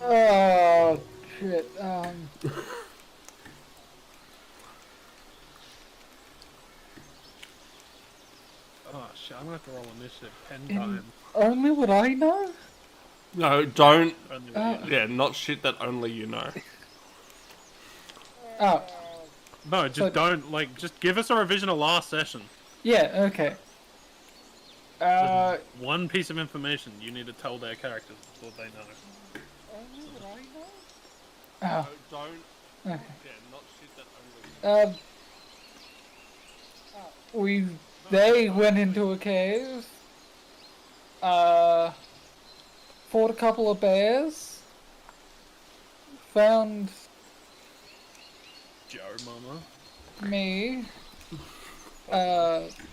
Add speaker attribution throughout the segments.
Speaker 1: Oh, shit.
Speaker 2: Oh shit, I'm gonna have to roll initiative 10 times.
Speaker 1: Only what I know?
Speaker 3: No, don't.
Speaker 2: Only what you know.
Speaker 3: Yeah, not shit that only you know.
Speaker 1: Oh,
Speaker 2: No, just don't, like, just give us a revision of last session.
Speaker 1: yeah, okay.
Speaker 2: Just one piece of information you need to tell their characters before they know.
Speaker 1: Only what I know? Oh,
Speaker 3: Don't.
Speaker 1: okay.
Speaker 3: Yeah, not shit that only you know.
Speaker 1: They went into a cave, fought a couple of bears, found
Speaker 2: Joe Mama.
Speaker 1: me,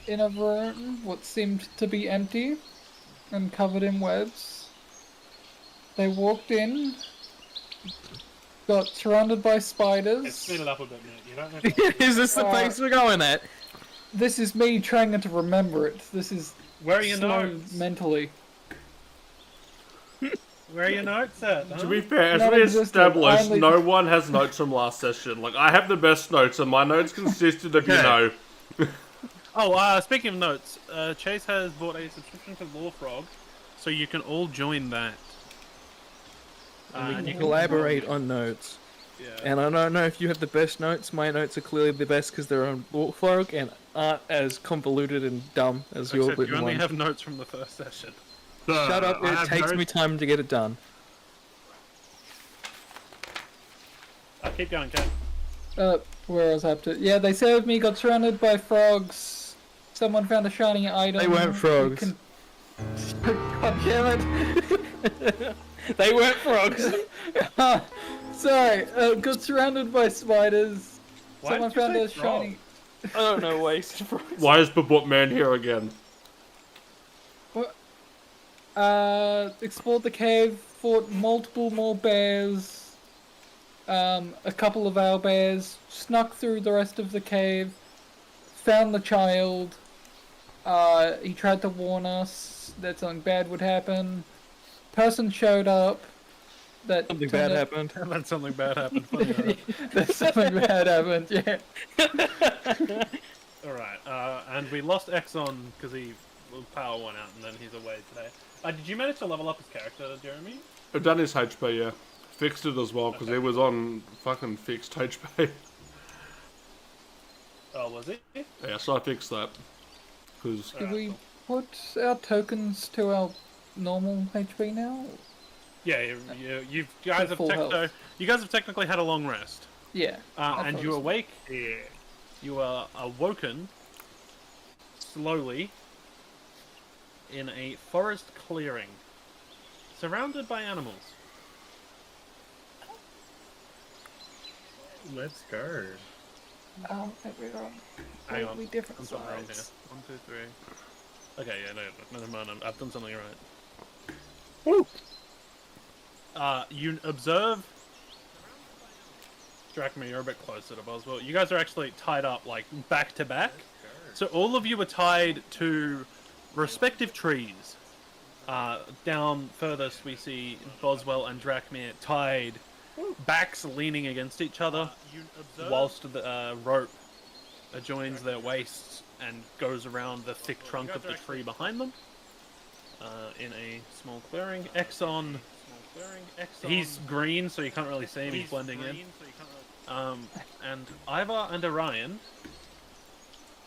Speaker 1: in a room, what seemed to be empty, and covered in webs. They walked in, got surrounded by spiders.
Speaker 2: Speed it up a bit, mate. You don't have to...
Speaker 4: Is this the pace we're going at?
Speaker 1: This is me trying to remember it. This is
Speaker 2: Where are your
Speaker 1: slow
Speaker 2: notes?
Speaker 1: mentally.
Speaker 2: Where are your notes at? Huh?
Speaker 3: To be fair, as
Speaker 1: Not
Speaker 3: we
Speaker 1: existent.
Speaker 3: established,
Speaker 1: Only-
Speaker 3: no one has notes from last session. Like, I have the best notes, and my notes consisted of, you know...
Speaker 2: Oh, speaking of notes, Chase has bought a subscription to Law Frog, so you can all join that.
Speaker 4: We can collaborate on notes.
Speaker 2: Yeah.
Speaker 4: And I don't know if you have the best notes. My notes are clearly the best because they're on Warfrog and aren't as convoluted and dumb as your
Speaker 2: Except you
Speaker 4: written
Speaker 2: only
Speaker 4: ones.
Speaker 2: have notes from the first session.
Speaker 4: Shut up,
Speaker 5: I
Speaker 4: it
Speaker 5: have
Speaker 4: takes
Speaker 5: notes.
Speaker 4: me time to get it done.
Speaker 2: Keep going, Kat.
Speaker 1: Where I was up to. Yeah, they saved me, got surrounded by frogs. Someone found a shiny item.
Speaker 4: They weren't frogs.
Speaker 1: God damn it.
Speaker 4: They weren't frogs!
Speaker 1: Sorry, got surrounded by spiders.
Speaker 2: Why
Speaker 1: Someone
Speaker 2: did you
Speaker 1: found
Speaker 2: say
Speaker 1: a shiny.
Speaker 4: I don't know why you said frogs.
Speaker 3: Why is Babot Man here again?
Speaker 1: Explored the cave, fought multiple more bears. A couple of our bears, snuck through the rest of the cave, found the child. He tried to warn us that something bad would happen. Person showed up. That
Speaker 4: Something bad happened.
Speaker 2: Then something bad happened. Funny enough.
Speaker 1: That something bad happened, yeah.
Speaker 2: Alright, and we lost Exxon because power went out and then he's away today. Did you manage to level up his character, Jeremy?
Speaker 3: I've done his HP, yeah. Fixed it as well, because he was on fucking fixed HP.
Speaker 2: Oh, was it?
Speaker 3: Yeah, so I fixed that. Because...
Speaker 1: Did we put our tokens to our normal HP now?
Speaker 2: Yeah, you guys have
Speaker 1: full health.
Speaker 2: you guys have technically had a long rest.
Speaker 1: Yeah.
Speaker 2: And you
Speaker 1: so.
Speaker 2: awake. You are awoken slowly in a forest clearing, surrounded by animals.
Speaker 5: Let's go.
Speaker 1: We're on
Speaker 2: Hang on,
Speaker 1: totally different
Speaker 2: I'm something wrong here.
Speaker 1: sides.
Speaker 2: 1, 2, 3. Okay, yeah, no, never mind. I've done something right.
Speaker 5: Woo!
Speaker 2: You observe. Drachma, you're a bit closer to Boswell. You guys are actually tied up, like, back to back. So all of you are tied to respective trees. Down furthest, we see Boswell and Drachmir tied, backs leaning against each other, whilst the rope adjoins their waists and goes around the thick trunk of the tree behind them. In a small clearing. Exxon. He's green, so you can't really see him. He's blending in. And Ivar and Orion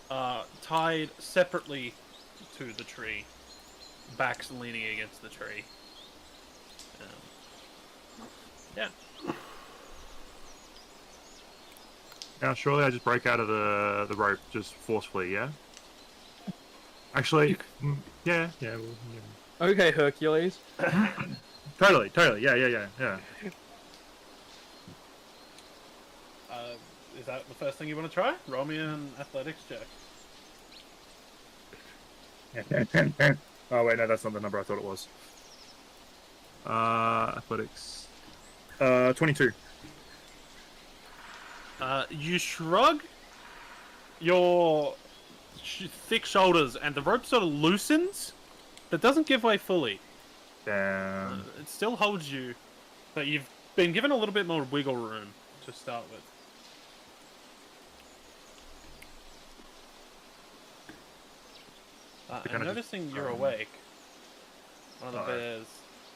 Speaker 2: are tied separately to the tree, backs leaning against the tree. Yeah.
Speaker 5: Now, surely I just break out of the rope just forcefully, yeah? Actually, yeah.
Speaker 4: Okay, Hercules.
Speaker 5: Totally, yeah.
Speaker 2: Is that the first thing you want to try? Roll me an athletics check.
Speaker 5: Oh wait, no, that's not the number I thought it was. Athletics. 22.
Speaker 2: You shrug your thick shoulders, and the rope sort of loosens, but doesn't give way fully.
Speaker 5: Damn.
Speaker 2: It still holds you But you've been given a little bit more wiggle room to start with. And
Speaker 5: kinda
Speaker 2: noticing you're awake, one of the bears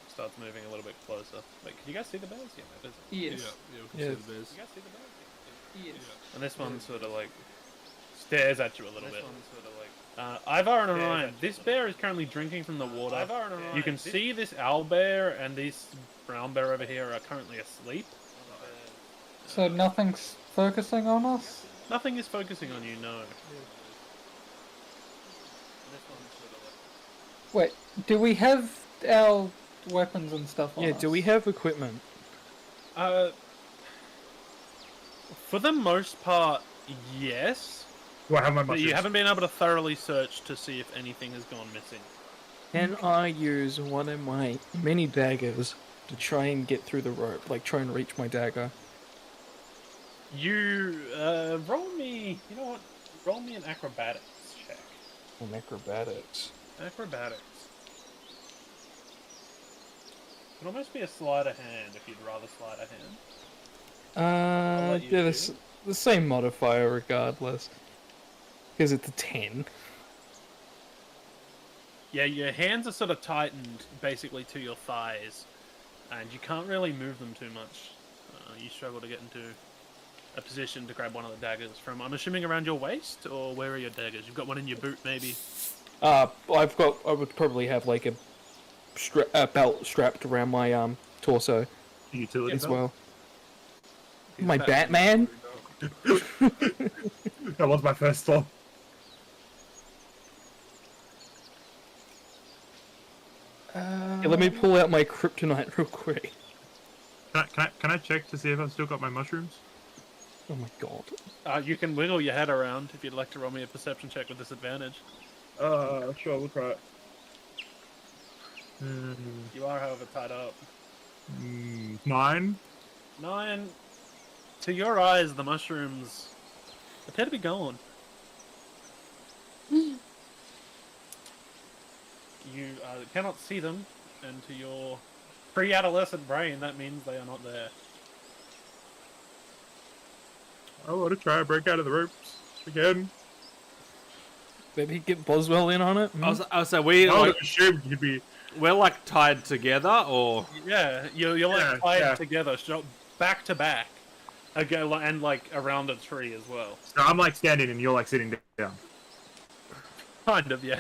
Speaker 2: starts moving a little bit closer. Wait, can you guys see the bears? Yeah, no,
Speaker 1: Yes.
Speaker 3: Yeah, we can
Speaker 4: Yes.
Speaker 3: see the bears.
Speaker 2: you guys see the bears?
Speaker 1: Yes.
Speaker 2: And this one sort of like stares at you a little bit. Ivar and Orion, this bear is currently drinking from the water. You can see this owl bear and this brown bear over here are currently asleep.
Speaker 1: So nothing's focusing on us?
Speaker 2: Nothing is focusing on you, no.
Speaker 1: Wait, do we have our weapons and stuff on
Speaker 4: Yeah,
Speaker 1: us?
Speaker 4: do we have equipment?
Speaker 2: For the most part, yes.
Speaker 5: Do I have my
Speaker 2: But
Speaker 5: mushrooms?
Speaker 2: you haven't been able to thoroughly search to see if anything has gone missing.
Speaker 4: Can I use one of my mini daggers to try and get through the rope? Like, try and reach my dagger?
Speaker 2: You, roll me, you know what? Roll me an acrobatics check.
Speaker 4: On acrobatics.
Speaker 2: Acrobatics. Can almost be a sleight of hand if you'd rather sleight of hand. let you
Speaker 4: Yeah,
Speaker 2: choose.
Speaker 4: the same modifier regardless. Because it's a 10.
Speaker 2: Yeah, your hands are sort of tightened basically to your thighs, and you can't really move them too much. You struggle to get into a position to grab one of the daggers from, I'm assuming, around your waist, or where are your daggers? You've got one in your boot, maybe?
Speaker 4: I would probably have like a belt strapped around my torso
Speaker 5: Utility
Speaker 4: as
Speaker 5: belt?
Speaker 4: well. My Batman?
Speaker 5: That was my first thought.
Speaker 4: Yeah, let me pull out my kryptonite real quick.
Speaker 5: Can I check to see if I've still got my mushrooms?
Speaker 4: Oh my god.
Speaker 2: You can wiggle your head around if you'd like to roll me a perception check with disadvantage.
Speaker 5: Sure, we'll try it.
Speaker 2: You are, however, tied up.
Speaker 5: 9.
Speaker 2: 9. To your eyes, the mushrooms appear to be gone. You cannot see them, and to your pre-adolescent brain, that means they are not there.
Speaker 5: I want to try and break out of the ropes again.
Speaker 4: Maybe get Boswell in on it?
Speaker 3: I was say we
Speaker 5: I would
Speaker 3: like
Speaker 5: have assumed you'd be.
Speaker 3: we're like tied together, or
Speaker 2: Yeah, you're like
Speaker 5: Yeah,
Speaker 2: tied
Speaker 5: yeah.
Speaker 2: together, back to back, again, and like around a tree as well.
Speaker 5: So I'm like standing and you're like sitting down.
Speaker 2: Kind of, yeah.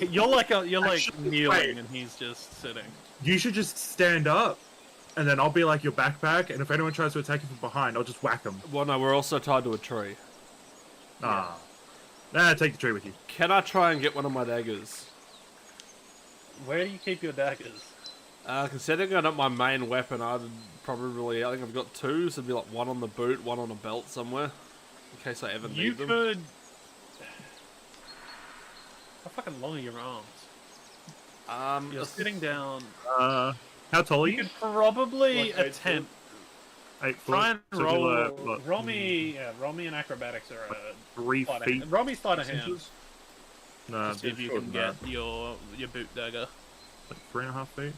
Speaker 2: you're like
Speaker 5: Actually,
Speaker 2: kneeling,
Speaker 5: wait.
Speaker 2: and he's just sitting.
Speaker 5: You should just stand up, and then I'll be like your backpack, and if anyone tries to attack you from behind, I'll just whack them.
Speaker 3: well, no, we're also tied to a tree.
Speaker 5: Ah. Nah, take the tree with you.
Speaker 3: Can I try and get one of my daggers?
Speaker 2: Where do you keep your daggers?
Speaker 3: Considering I'm not my main weapon, I think I've got 2, so it'd be like one on the boot, one on a belt somewhere, in case I ever
Speaker 2: You
Speaker 3: need them.
Speaker 2: could. How fucking long are your arms? You're sitting down.
Speaker 5: How tall are
Speaker 2: You
Speaker 5: you?
Speaker 2: could probably
Speaker 3: Like 8
Speaker 2: attempt.
Speaker 5: 8 foot.
Speaker 2: Try and
Speaker 5: So
Speaker 2: roll.
Speaker 5: what,
Speaker 2: Roll me. Yeah, roll me an acrobatics or a
Speaker 5: 3
Speaker 2: sleight of
Speaker 5: feet.
Speaker 2: hand. Roll me sleight of hand.
Speaker 5: inches? No,
Speaker 2: To see if you
Speaker 5: shorter
Speaker 2: can
Speaker 5: than
Speaker 2: get your boot dagger.
Speaker 5: that. Like 3.5 feet.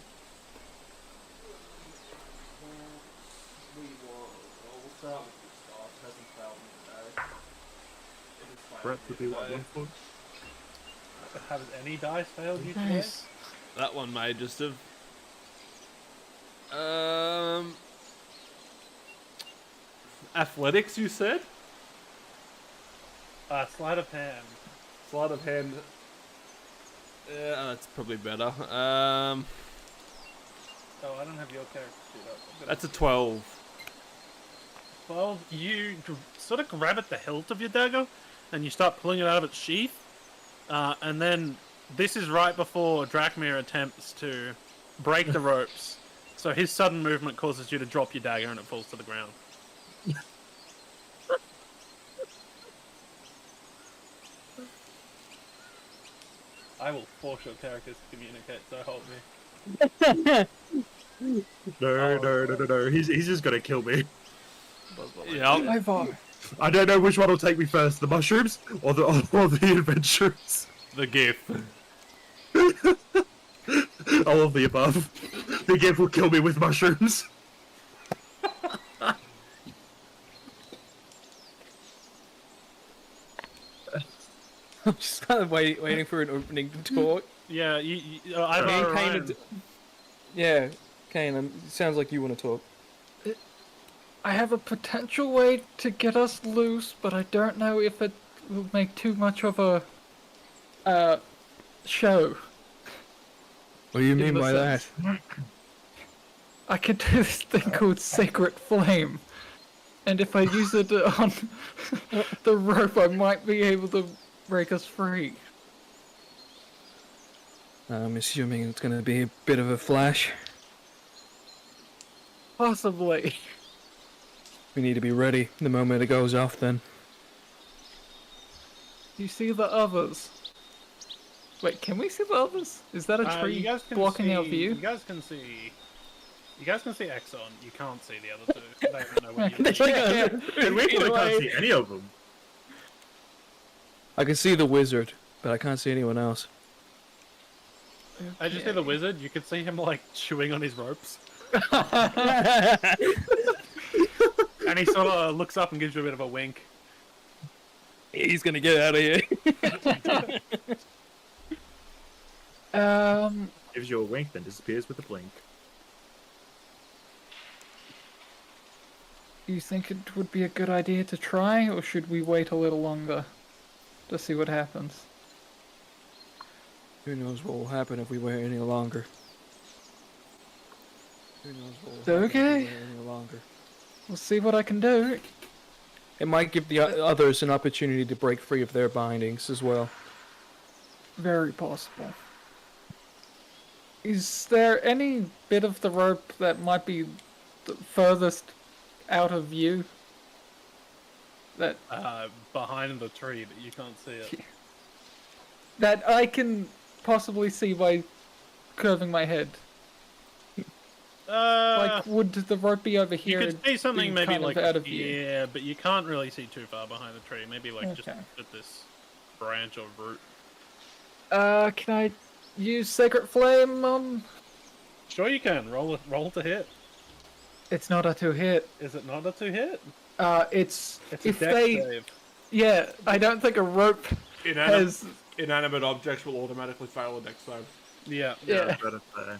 Speaker 5: Breadth would be what, 1 foot?
Speaker 2: Has any dice failed you today?
Speaker 1: Nice.
Speaker 3: That one may just have. Athletics, you said?
Speaker 2: Sleight of hand.
Speaker 3: Sleight of hand. Yeah, that's probably better.
Speaker 2: Oh, I don't have your character sheet up.
Speaker 3: That's a 12.
Speaker 2: 12. You sort of grab at the hilt of your dagger, and you start pulling it out of its sheath. And then this is right before Drakmir attempts to break the ropes. So his sudden movement causes you to drop your dagger, and it falls to the ground. I will force your characters to communicate, so help me.
Speaker 5: No. He's just gonna kill me.
Speaker 3: Yeah.
Speaker 1: Ivar.
Speaker 5: I don't know which one will take me first, the mushrooms or the adventures.
Speaker 3: The gift.
Speaker 5: All of the above. The gift will kill me with mushrooms.
Speaker 4: I'm just kind of waiting for an opening to talk.
Speaker 2: Yeah, I
Speaker 4: Me and
Speaker 2: know.
Speaker 4: Kane
Speaker 2: Ryan.
Speaker 4: Yeah, Kane, it sounds like you want to talk.
Speaker 1: I have a potential way to get us loose, but I don't know if it will make too much of a show.
Speaker 4: What do you
Speaker 1: In
Speaker 4: mean
Speaker 1: the
Speaker 4: by that?
Speaker 1: sense- I could do this thing called Sacred Flame, and if I use it on the rope, I might be able to break us free.
Speaker 4: I'm assuming it's going to be a bit of a flash.
Speaker 1: Possibly.
Speaker 4: We need to be ready the moment it goes off then.
Speaker 1: You see the others? Wait, can we see the others? Is that a
Speaker 2: You
Speaker 1: tree
Speaker 2: guys can
Speaker 1: blocking
Speaker 2: see,
Speaker 1: our view?
Speaker 2: You guys can see Exxon. You can't see the other two. They don't know what you.
Speaker 5: And we really can't see any of them.
Speaker 4: I can see the wizard, but I can't see anyone else.
Speaker 2: I just see the wizard. You could see him like chewing on his ropes, and he sort of looks up and gives you a bit of a wink.
Speaker 4: He's going to get out of here.
Speaker 5: Gives you a wink, then disappears with a blink.
Speaker 1: You think it would be a good idea to try, or should we wait a little longer to see what happens?
Speaker 4: Who knows what will happen if we wait any longer? Who knows what will happen if we
Speaker 1: Okay.
Speaker 4: wait any longer?
Speaker 1: We'll see what I can do.
Speaker 4: It might give the others an opportunity to break free of their bindings as well.
Speaker 1: Very possible. Is there any bit of the rope that might be the furthest out of view? That
Speaker 2: Behind the tree, but you can't see it.
Speaker 1: that I can possibly see by curving my head? Like, would the rope be over
Speaker 2: you
Speaker 1: here?
Speaker 2: could see something
Speaker 1: being
Speaker 2: maybe
Speaker 1: kind of
Speaker 2: like
Speaker 1: out of view?
Speaker 2: yeah, but you can't really see too far behind the tree. Maybe like just
Speaker 1: Okay.
Speaker 2: at this branch or root.
Speaker 1: Can I use Sacred Flame?
Speaker 2: Sure, you can roll to hit.
Speaker 1: It's not a 2-hit.
Speaker 2: Is it not a 2-hit?
Speaker 1: It's
Speaker 2: It's a
Speaker 1: if
Speaker 2: dex
Speaker 1: they,
Speaker 2: save.
Speaker 1: yeah, I don't think a rope has.
Speaker 3: Inanimate objects will automatically fail a dex save.
Speaker 2: Yeah.
Speaker 1: Yeah.
Speaker 5: Better say.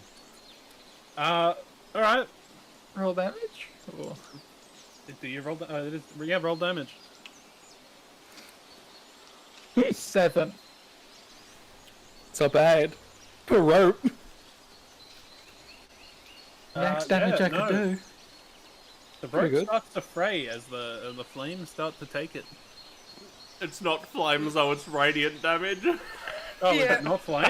Speaker 2: All right.
Speaker 1: Roll damage? Or...
Speaker 2: Do you roll? Roll damage.
Speaker 1: 7.
Speaker 4: It's not bad. Per rope.
Speaker 1: Max damage I could do.
Speaker 2: The
Speaker 4: Pretty
Speaker 2: rope
Speaker 4: good.
Speaker 2: starts to fray as the flames start to take it.
Speaker 3: It's not flames though, it's radiant damage.
Speaker 2: Oh, is
Speaker 1: Yeah.
Speaker 2: it not flames?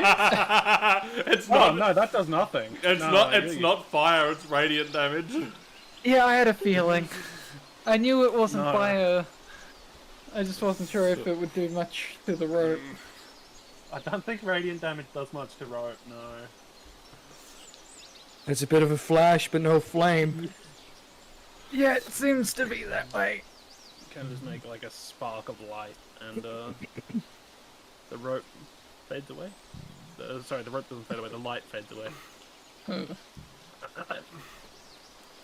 Speaker 3: It's
Speaker 2: Oh
Speaker 3: not.
Speaker 2: no, that does nothing.
Speaker 3: It's
Speaker 2: No,
Speaker 3: not.
Speaker 2: I
Speaker 3: It's
Speaker 2: hear you.
Speaker 3: not fire. It's radiant damage.
Speaker 1: Yeah, I had a feeling. I knew it wasn't
Speaker 2: No.
Speaker 1: fire. I just wasn't sure if it would do much to the rope.
Speaker 2: I don't think radiant damage does much to rope. No.
Speaker 4: It's a bit of a flash, but no flame.
Speaker 1: Yeah, it seems to be that way.
Speaker 2: Can just make like a spark of light, and the rope fades away. Sorry, the rope doesn't fade away. The light fades away.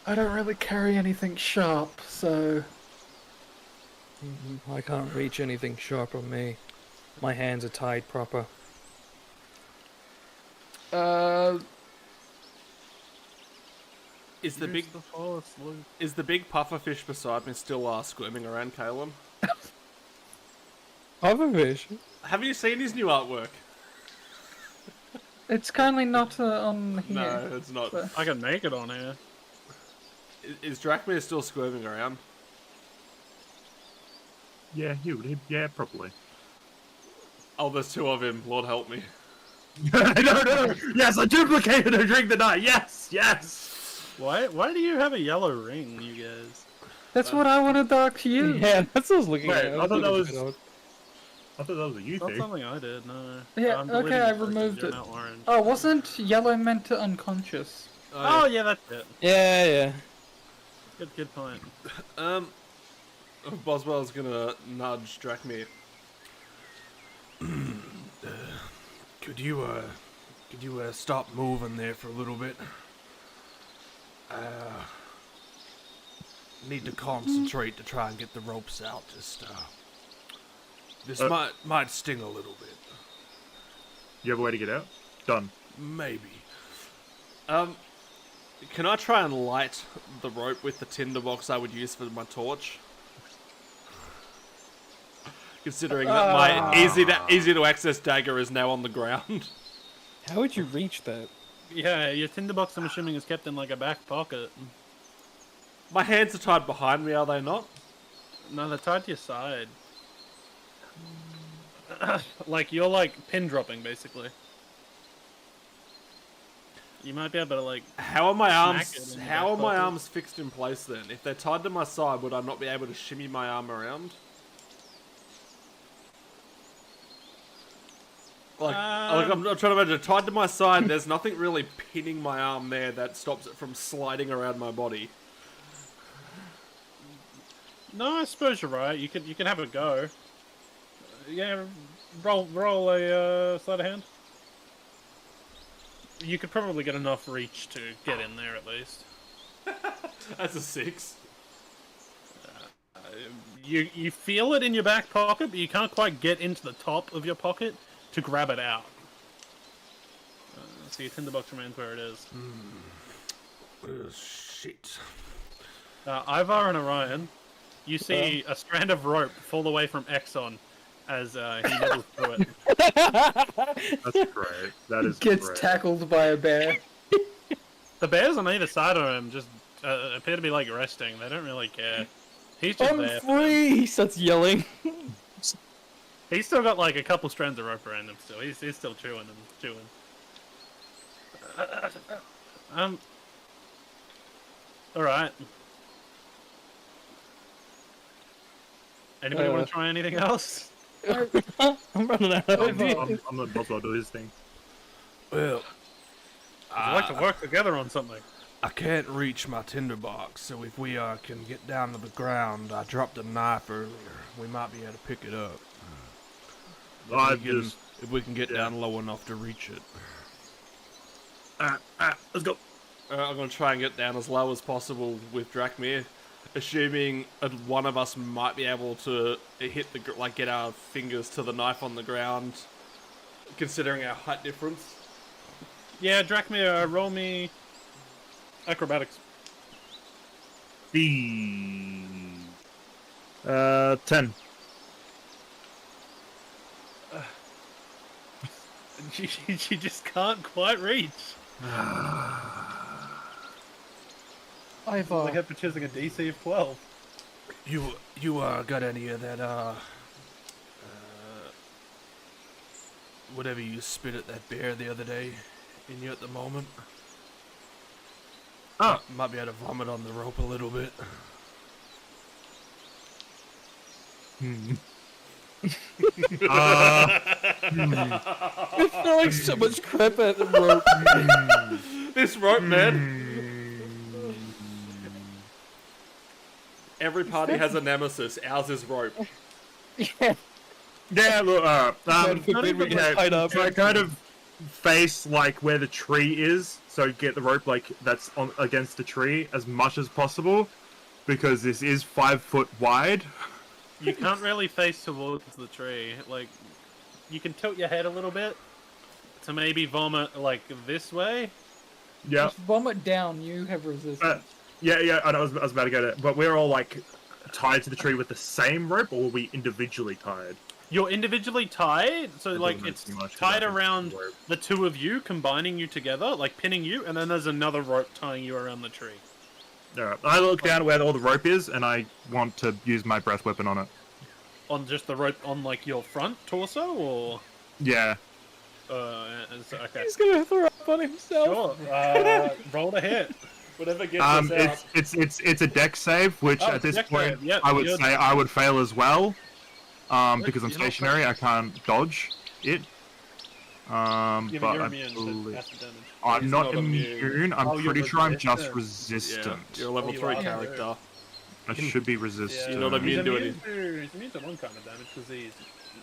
Speaker 1: I don't really carry anything sharp, so
Speaker 4: I can't reach anything sharp on me. My hands are tied proper.
Speaker 3: Is the
Speaker 2: Use
Speaker 3: big
Speaker 2: the force, Luke.
Speaker 3: is the big pufferfish beside me still squirming around Caleb?
Speaker 4: Pufferfish?
Speaker 3: Have you seen his new artwork?
Speaker 1: it's kindly not on here.
Speaker 3: No, it's not.
Speaker 1: So-
Speaker 2: I can make it on here.
Speaker 3: Is Drachmir still squirming around?
Speaker 5: Yeah, he would. Yeah, probably.
Speaker 3: Oh, there's two of him. Lord help me.
Speaker 5: no. Yes, I duplicated a drink the night. Yes.
Speaker 2: Why do you have a yellow ring, you guys?
Speaker 1: That's what I wanted to ask you.
Speaker 4: Yeah, that's what I was looking
Speaker 5: Wait,
Speaker 4: at.
Speaker 5: I thought that was-
Speaker 4: a bit odd.
Speaker 5: I thought that was a you
Speaker 2: Not
Speaker 5: thing.
Speaker 2: something I did, no.
Speaker 1: Yeah,
Speaker 2: I'm deleting
Speaker 1: okay, I
Speaker 2: it because
Speaker 1: removed
Speaker 2: you're
Speaker 1: it.
Speaker 2: now orange.
Speaker 1: Oh, wasn't yellow meant to unconscious?
Speaker 2: Oh, yeah, that's it.
Speaker 4: Yeah.
Speaker 2: Good point.
Speaker 3: Boswell's gonna nudge Drachmir. Could you stop moving there for a little bit? Need to concentrate to try and get the ropes out. Just this might sting a little bit.
Speaker 5: You have a way to get out? Done.
Speaker 3: Maybe. Can I try and light the rope with the tinderbox I would use for my torch? Considering that my easy to access dagger is now on the ground.
Speaker 4: How would you reach that?
Speaker 2: Yeah, your tinderbox, I'm assuming, is kept in like a back pocket.
Speaker 3: My hands are tied behind me, are they not?
Speaker 2: No, they're tied to your side. Like, you're like pin dropping, basically. You might be able to like.
Speaker 3: How are my
Speaker 2: smack it
Speaker 3: arms?
Speaker 2: in your
Speaker 3: How are
Speaker 2: back
Speaker 3: my
Speaker 2: pocket.
Speaker 3: arms fixed in place then? If they're tied to my side, would I not be able to shimmy my arm around? Like I'm trying to imagine, tied to my side, there's nothing really pinning my arm there that stops it from sliding around my body.
Speaker 2: No, I suppose you're right. You can have a go. Yeah, roll a sleight of hand. You could probably get enough reach to get in there at least.
Speaker 3: That's a 6.
Speaker 2: You feel it in your back pocket, but you can't quite get into the top of your pocket to grab it out. So your tinderbox remains where it is.
Speaker 3: Shit.
Speaker 2: Ivar and Orion, you see a strand of rope fall away from Exxon as he nibbles through it.
Speaker 5: That's great. That is
Speaker 1: Gets
Speaker 5: great.
Speaker 1: tackled by a bear.
Speaker 2: The bears on either side of him just appear to be like resting. They don't really care. He's just
Speaker 4: I'm
Speaker 2: there.
Speaker 4: free! He starts yelling.
Speaker 2: He's still got like a couple strands of rope around him. Still, he's still chewing and chewing. All right. Anybody want to try anything else?
Speaker 4: I'm running out of ideas.
Speaker 5: I'm not Boswell do his thing.
Speaker 3: Well,
Speaker 2: I'd like to work together on something.
Speaker 3: I can't reach my tinderbox, so if we can get down to the ground, I dropped a knife earlier. We might be able to pick it up. If we can get down low enough to reach it.
Speaker 5: Let's go.
Speaker 3: I'm going to try and get down as low as possible with Drakmir, assuming one of us might be able to hit get our fingers to the knife on the ground, considering our height difference.
Speaker 2: Yeah, Drakmir, roll me acrobatics.
Speaker 5: 10.
Speaker 2: She just can't quite reach.
Speaker 1: I've
Speaker 2: Like after choosing a DC of 12.
Speaker 3: You got any of that whatever you spit at that bear the other day in you at the moment?
Speaker 5: Oh.
Speaker 3: Might be able to vomit on the rope a little bit.
Speaker 4: I feel like so much crap at the rope.
Speaker 3: This rope, man. Every party has a nemesis. Ours is rope.
Speaker 5: Yeah, look,
Speaker 4: God forbid we get tied up.
Speaker 5: so I kind of face like where the tree is, so get the rope like that's on against the tree as much as possible, because this is 5 foot wide.
Speaker 2: You can't really face towards the tree. Like, you can tilt your head a little bit to maybe vomit like this way.
Speaker 5: Yeah,
Speaker 1: Just vomit down. You have resistance.
Speaker 5: yeah. I was about to go to, but we're all like tied to the tree with the same rope, or are we individually tied?
Speaker 2: You're individually tied, so
Speaker 5: That
Speaker 2: like
Speaker 5: doesn't
Speaker 2: it's
Speaker 5: matter too much, 'cause
Speaker 2: tied
Speaker 5: I can
Speaker 2: around
Speaker 5: rope.
Speaker 2: the two of you, combining you together, like pinning you, and then there's another rope tying you around the tree.
Speaker 5: Alright, I look down where all the rope is, and I want to use my breath weapon on it.
Speaker 2: On just the rope on like your front torso, or
Speaker 5: Yeah.
Speaker 2: okay.
Speaker 4: He's gonna throw up on himself.
Speaker 2: Sure. Roll to hit.
Speaker 3: Whatever gets us out.
Speaker 5: It's a deck save, which
Speaker 2: Oh,
Speaker 5: at this
Speaker 2: deck
Speaker 5: point
Speaker 2: save, yep,
Speaker 5: I would
Speaker 2: you're-
Speaker 5: say I would fail as well, because I'm
Speaker 2: you're not
Speaker 5: stationary. I can't dodge it.
Speaker 2: Yeah,
Speaker 5: But
Speaker 2: but you're
Speaker 5: I
Speaker 2: immune
Speaker 5: believe
Speaker 2: to acid damage.
Speaker 5: I'm
Speaker 3: He's
Speaker 5: not
Speaker 3: not
Speaker 5: immune. I'm
Speaker 2: Oh, you're
Speaker 5: pretty sure I'm just
Speaker 2: resistant.
Speaker 5: resistant.
Speaker 3: You're a level
Speaker 2: you
Speaker 3: 3
Speaker 2: are.
Speaker 3: character.
Speaker 5: I should be resistant.
Speaker 3: You're not immune to
Speaker 2: He's immune to one kind of damage disease.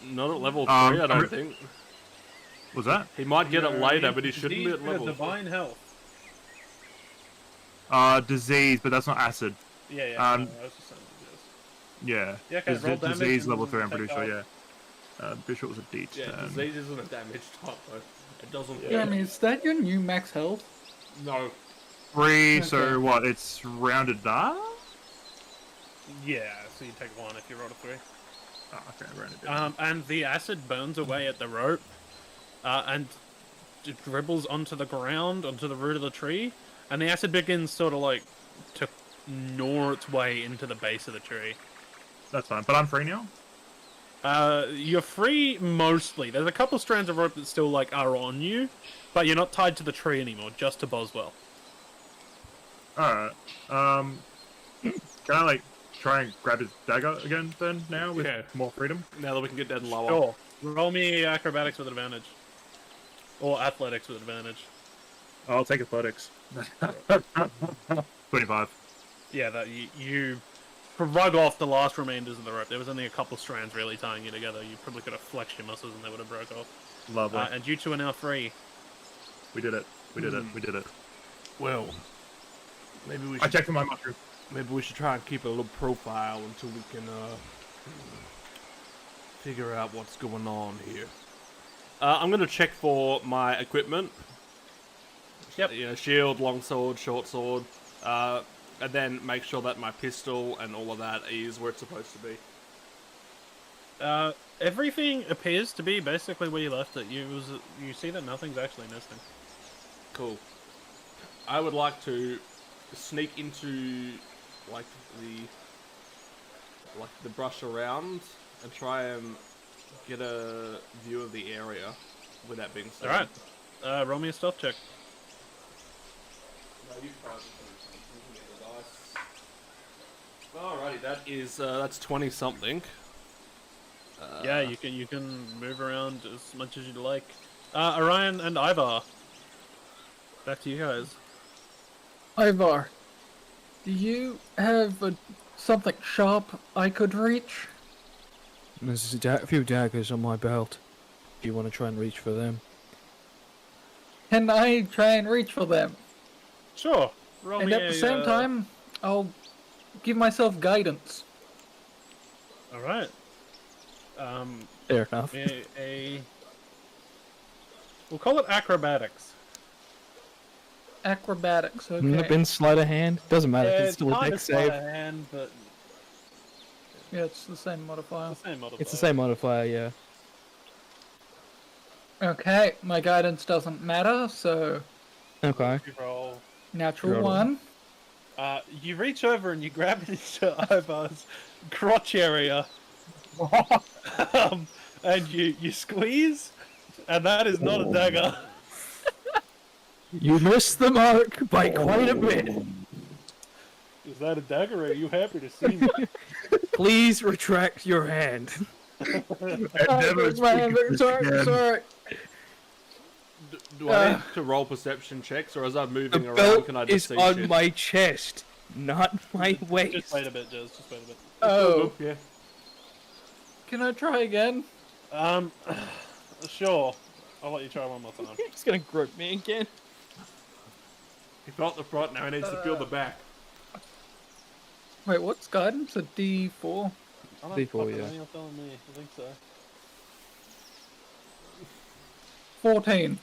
Speaker 3: Not at level 3, I
Speaker 5: I'm
Speaker 3: don't
Speaker 5: re-
Speaker 3: think.
Speaker 5: Was that?
Speaker 3: He might get it
Speaker 2: You're
Speaker 3: later,
Speaker 2: immune
Speaker 3: but he
Speaker 2: to
Speaker 3: shouldn't be
Speaker 2: disease
Speaker 3: at
Speaker 2: with
Speaker 3: level.
Speaker 2: divine health.
Speaker 5: Disease, but that's not acid.
Speaker 2: Yeah, yeah.
Speaker 5: Um,
Speaker 2: no, I was just saying disease.
Speaker 5: Yeah.
Speaker 2: Yeah, okay, roll damage
Speaker 5: disease
Speaker 2: and
Speaker 5: level 3, I'm
Speaker 2: take
Speaker 5: pretty sure,
Speaker 2: off.
Speaker 5: yeah. Pretty sure it was a D10.
Speaker 3: Yeah, disease isn't a damage type though. It doesn't.
Speaker 1: Jeremy, is that your new max health?
Speaker 3: No.
Speaker 5: 3, so
Speaker 1: Okay.
Speaker 5: what? It's rounded up?
Speaker 2: Yeah, so you take 1 if you roll a 3.
Speaker 5: Oh, okay, rounded down.
Speaker 2: And the acid burns away at the rope, and it dribbles onto the ground, onto the root of the tree, and the acid begins sort of like to gnaw its way into the base of the tree.
Speaker 5: That's fine, but I'm free now?
Speaker 2: You're free mostly. There's a couple strands of rope that still like are on you, but you're not tied to the tree anymore, just to Boswell.
Speaker 5: Alright. Can I, like, try and grab his dagger again, then, now, with
Speaker 3: Yeah.
Speaker 5: more freedom?
Speaker 3: Now that we can get dead and lower.
Speaker 2: Sure. Roll me acrobatics with advantage. Or athletics with advantage.
Speaker 5: I'll take athletics. 25.
Speaker 2: Yeah, that you rug off the last remainders of the rope. There was only a couple strands really tying you together. You probably could have flexed your muscles and they would have broke off.
Speaker 5: Lovely.
Speaker 2: And you two are now free.
Speaker 5: We did it. We did it. We did it.
Speaker 3: Well, maybe we
Speaker 5: I
Speaker 3: should.
Speaker 5: checked for my mushroom.
Speaker 3: Maybe we should try and keep a low profile until we can figure out what's going on here. I'm gonna check for my equipment.
Speaker 2: Yep.
Speaker 3: You know, shield, long sword, short sword, and then make sure that my pistol and all of that is where it's supposed to be.
Speaker 2: Everything appears to be basically where you left it. You see that nothing's actually missing.
Speaker 3: Cool. I would like to sneak into like the brush around and try and get a view of the area without being seen.
Speaker 2: All right. Roll me a stealth check.
Speaker 3: Alrighty, that's 20 something.
Speaker 2: Yeah, you can move around as much as you'd like. Orion and Ivar. Back to you guys.
Speaker 1: Ivar, do you have something sharp I could reach?
Speaker 4: There's a few daggers on my belt. If you want to try and reach for them.
Speaker 1: Can I try and reach for them?
Speaker 2: Sure. Roll
Speaker 1: And
Speaker 2: me
Speaker 1: at the same time, I'll give myself guidance.
Speaker 2: All right.
Speaker 4: Fair enough.
Speaker 2: We'll call it acrobatics.
Speaker 1: Acrobatics,
Speaker 4: Wouldn't it have
Speaker 1: okay.
Speaker 4: been sleight of hand? Doesn't matter.
Speaker 2: Yeah,
Speaker 4: It's still a
Speaker 2: kind
Speaker 4: deck
Speaker 2: of sleight
Speaker 4: save.
Speaker 2: of hand, but
Speaker 1: Yeah, it's the same modifier.
Speaker 2: the same modifier.
Speaker 4: It's the same modifier, yeah.
Speaker 1: Okay, my guidance doesn't matter, so
Speaker 4: Okay.
Speaker 2: You roll.
Speaker 1: natural
Speaker 4: Roll.
Speaker 1: 1.
Speaker 2: You reach over and you grab it into Ivar's crotch area, and you squeeze, and that is not a dagger.
Speaker 4: You missed the mark by quite a bit.
Speaker 2: Is that a dagger? Or are you happy to see me?
Speaker 4: Please retract your hand.
Speaker 1: Where's my hand? Sorry.
Speaker 3: Do I need to roll perception checks, or as I'm
Speaker 4: The
Speaker 3: moving around,
Speaker 4: belt
Speaker 3: can I
Speaker 4: is
Speaker 3: just see
Speaker 4: on
Speaker 3: shit?
Speaker 4: my chest, not my waist.
Speaker 2: Just wait a bit, Jez. Just wait a bit.
Speaker 1: Oh,
Speaker 3: Yeah.
Speaker 1: can I try again?
Speaker 2: Sure. I'll let you try one more time.
Speaker 4: He's gonna grope me again.
Speaker 3: He felt the front, now he needs to feel the back.
Speaker 1: Wait, what's guidance? A D4?
Speaker 2: I don't
Speaker 4: D4,
Speaker 2: fucking
Speaker 4: yeah.
Speaker 2: know, you're telling me. I think so.
Speaker 1: 14.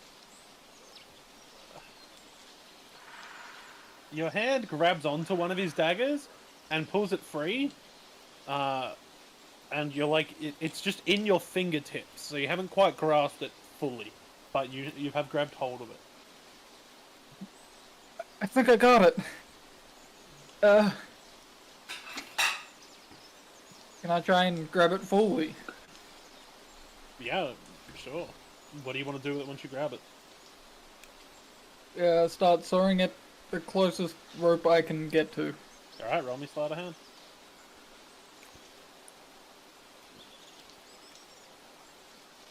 Speaker 2: Your hand grabs onto one of his daggers and pulls it free. And you're like, it's just in your fingertips, so you haven't quite grasped it fully, but you have grabbed hold of it.
Speaker 1: I think I got it. Can I try and grab it fully?
Speaker 2: Yeah, sure. What do you want to do with it once you grab it?
Speaker 1: Start sawing at the closest rope I can get to.
Speaker 2: Alright, roll me sleight of hand.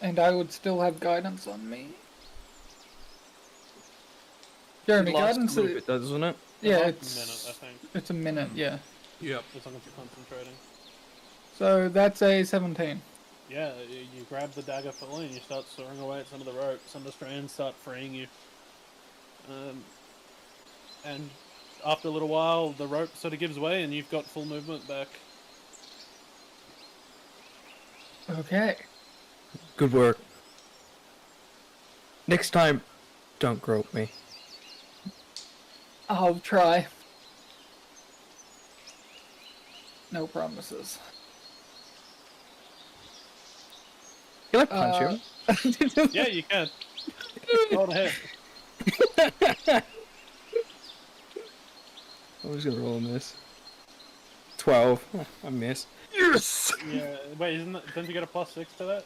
Speaker 1: And I would still have guidance on me. Jeremy,
Speaker 4: It lasts
Speaker 1: guidance
Speaker 4: a little
Speaker 1: is...
Speaker 4: bit, doesn't it?
Speaker 1: Yeah,
Speaker 2: A
Speaker 1: it's...
Speaker 2: minute, I think.
Speaker 1: It's a minute, yeah.
Speaker 3: Yep.
Speaker 2: As long as you're concentrating.
Speaker 1: So that's a 17.
Speaker 2: Yeah, you grab the dagger fully and you start sawing away at some of the rope. Some of the strands start freeing you. And after a little while, the rope sort of gives way, and you've got full movement back.
Speaker 1: Okay.
Speaker 4: Good work. Next time, don't grope me.
Speaker 1: I'll try. No promises.
Speaker 4: Can I punch him?
Speaker 2: Yeah, you can. Go ahead.
Speaker 4: I'm just gonna roll on this. 12. Oh, I miss.
Speaker 5: Yes!
Speaker 2: Yeah. Wait, don't you get a +6 to that?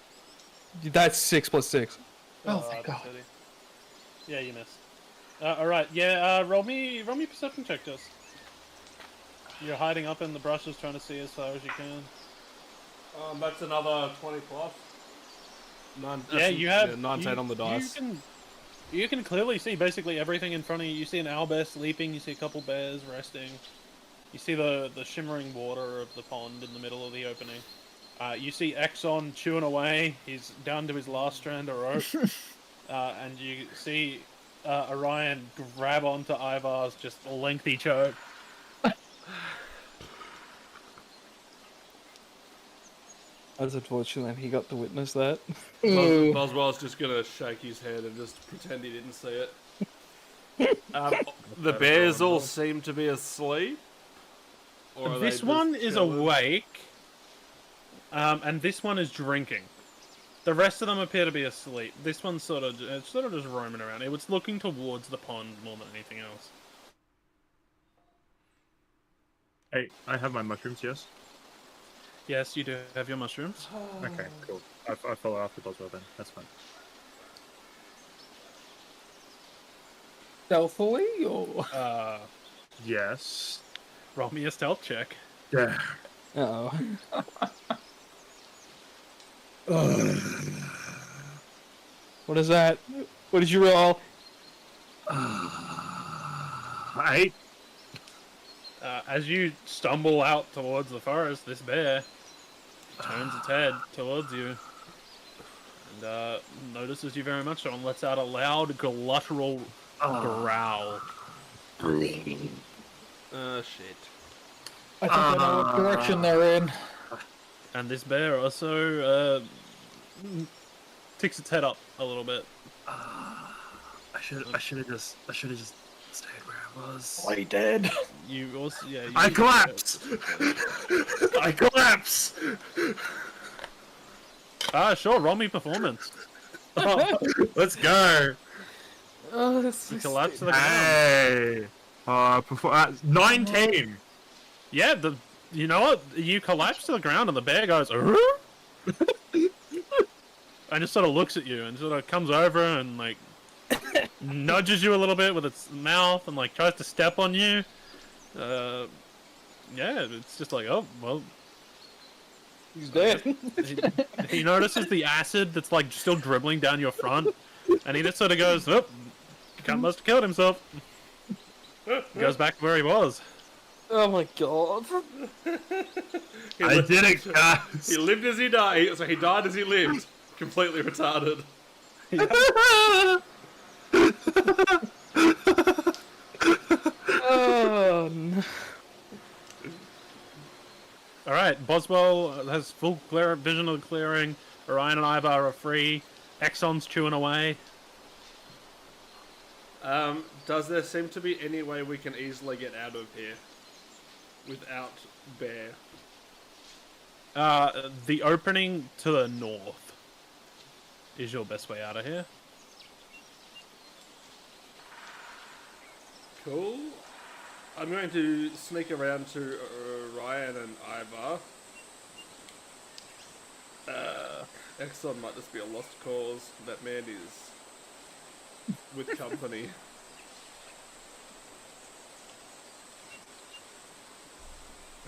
Speaker 4: That's 6 plus 6.
Speaker 1: Oh, thank
Speaker 2: that's
Speaker 1: God.
Speaker 2: it. Yeah, you miss. Alright, yeah, roll me perception check, just. You're hiding up in the brushes trying to see as far as you can.
Speaker 3: That's another 20 plus.
Speaker 2: Yeah, you have
Speaker 3: 19 on the dice.
Speaker 2: You can clearly see basically everything in front of you. You see an owlbear sleeping, you see a couple bears resting. You see the shimmering water of the pond in the middle of the opening. You see Exxon chewing away. He's down to his last strand of rope. And you see Orion grab onto Ivar's just lengthy choke.
Speaker 4: That's unfortunate he got to witness that.
Speaker 3: Boswell's just gonna shake his head and just pretend he didn't see it. The bears all seem to be asleep. Or are
Speaker 2: This
Speaker 3: they
Speaker 2: one
Speaker 3: just
Speaker 2: is
Speaker 3: chilling?
Speaker 2: awake, and this one is drinking. The rest of them appear to be asleep. This one's sort of just roaming around. It was looking towards the pond more than anything else.
Speaker 5: Hey, I have my mushrooms, yes?
Speaker 2: Yes, you do have your mushrooms.
Speaker 5: Okay, cool. I follow after Boswell then. That's fine.
Speaker 1: Stealthily, or
Speaker 5: Yes.
Speaker 2: Roll me a stealth check.
Speaker 5: Yeah.
Speaker 4: Uh-oh. What is that? What did you roll?
Speaker 5: 8.
Speaker 2: As you stumble out towards the forest, this bear turns its head towards you and notices you very much so and lets out a loud, gluttural growl.
Speaker 3: Oh, shit.
Speaker 1: I think I know what direction they're in.
Speaker 2: And this bear also ticks its head up a little bit.
Speaker 5: I should have just stayed where I was.
Speaker 1: Are you dead?
Speaker 2: You also, yeah.
Speaker 5: I collapse. I collapse.
Speaker 2: Sure. Roll me performance.
Speaker 5: Let's go.
Speaker 1: Oh, this
Speaker 2: You
Speaker 1: is...
Speaker 2: collapse to the ground.
Speaker 5: Hey. 19.
Speaker 2: Yeah. You know what? You collapse to the ground and the bear goes. "Arr?" And just sort of looks at you and sort of comes over and like nudges you a little bit with its mouth and like tries to step on you. Yeah, it's just like, oh well.
Speaker 4: He's dead.
Speaker 2: He notices the acid that's like still dribbling down your front, and he just sort of goes, "Oh, cunt must have killed himself." He goes back to where he was.
Speaker 4: Oh my god.
Speaker 5: I did it, guys.
Speaker 3: He lived as he died, so he died as he lived. Completely retarded.
Speaker 4: Oh no.
Speaker 2: All right, Boswell has full vision of the clearing. Orion and Ivar are free. Exxon's chewing away.
Speaker 3: Does there seem to be any way we can easily get out of here without bear?
Speaker 2: The opening to the north is your best way out of here.
Speaker 3: Cool. I'm going to sneak around to Ryan and Ivar. Exxon might just be a lost cause. That man is with company.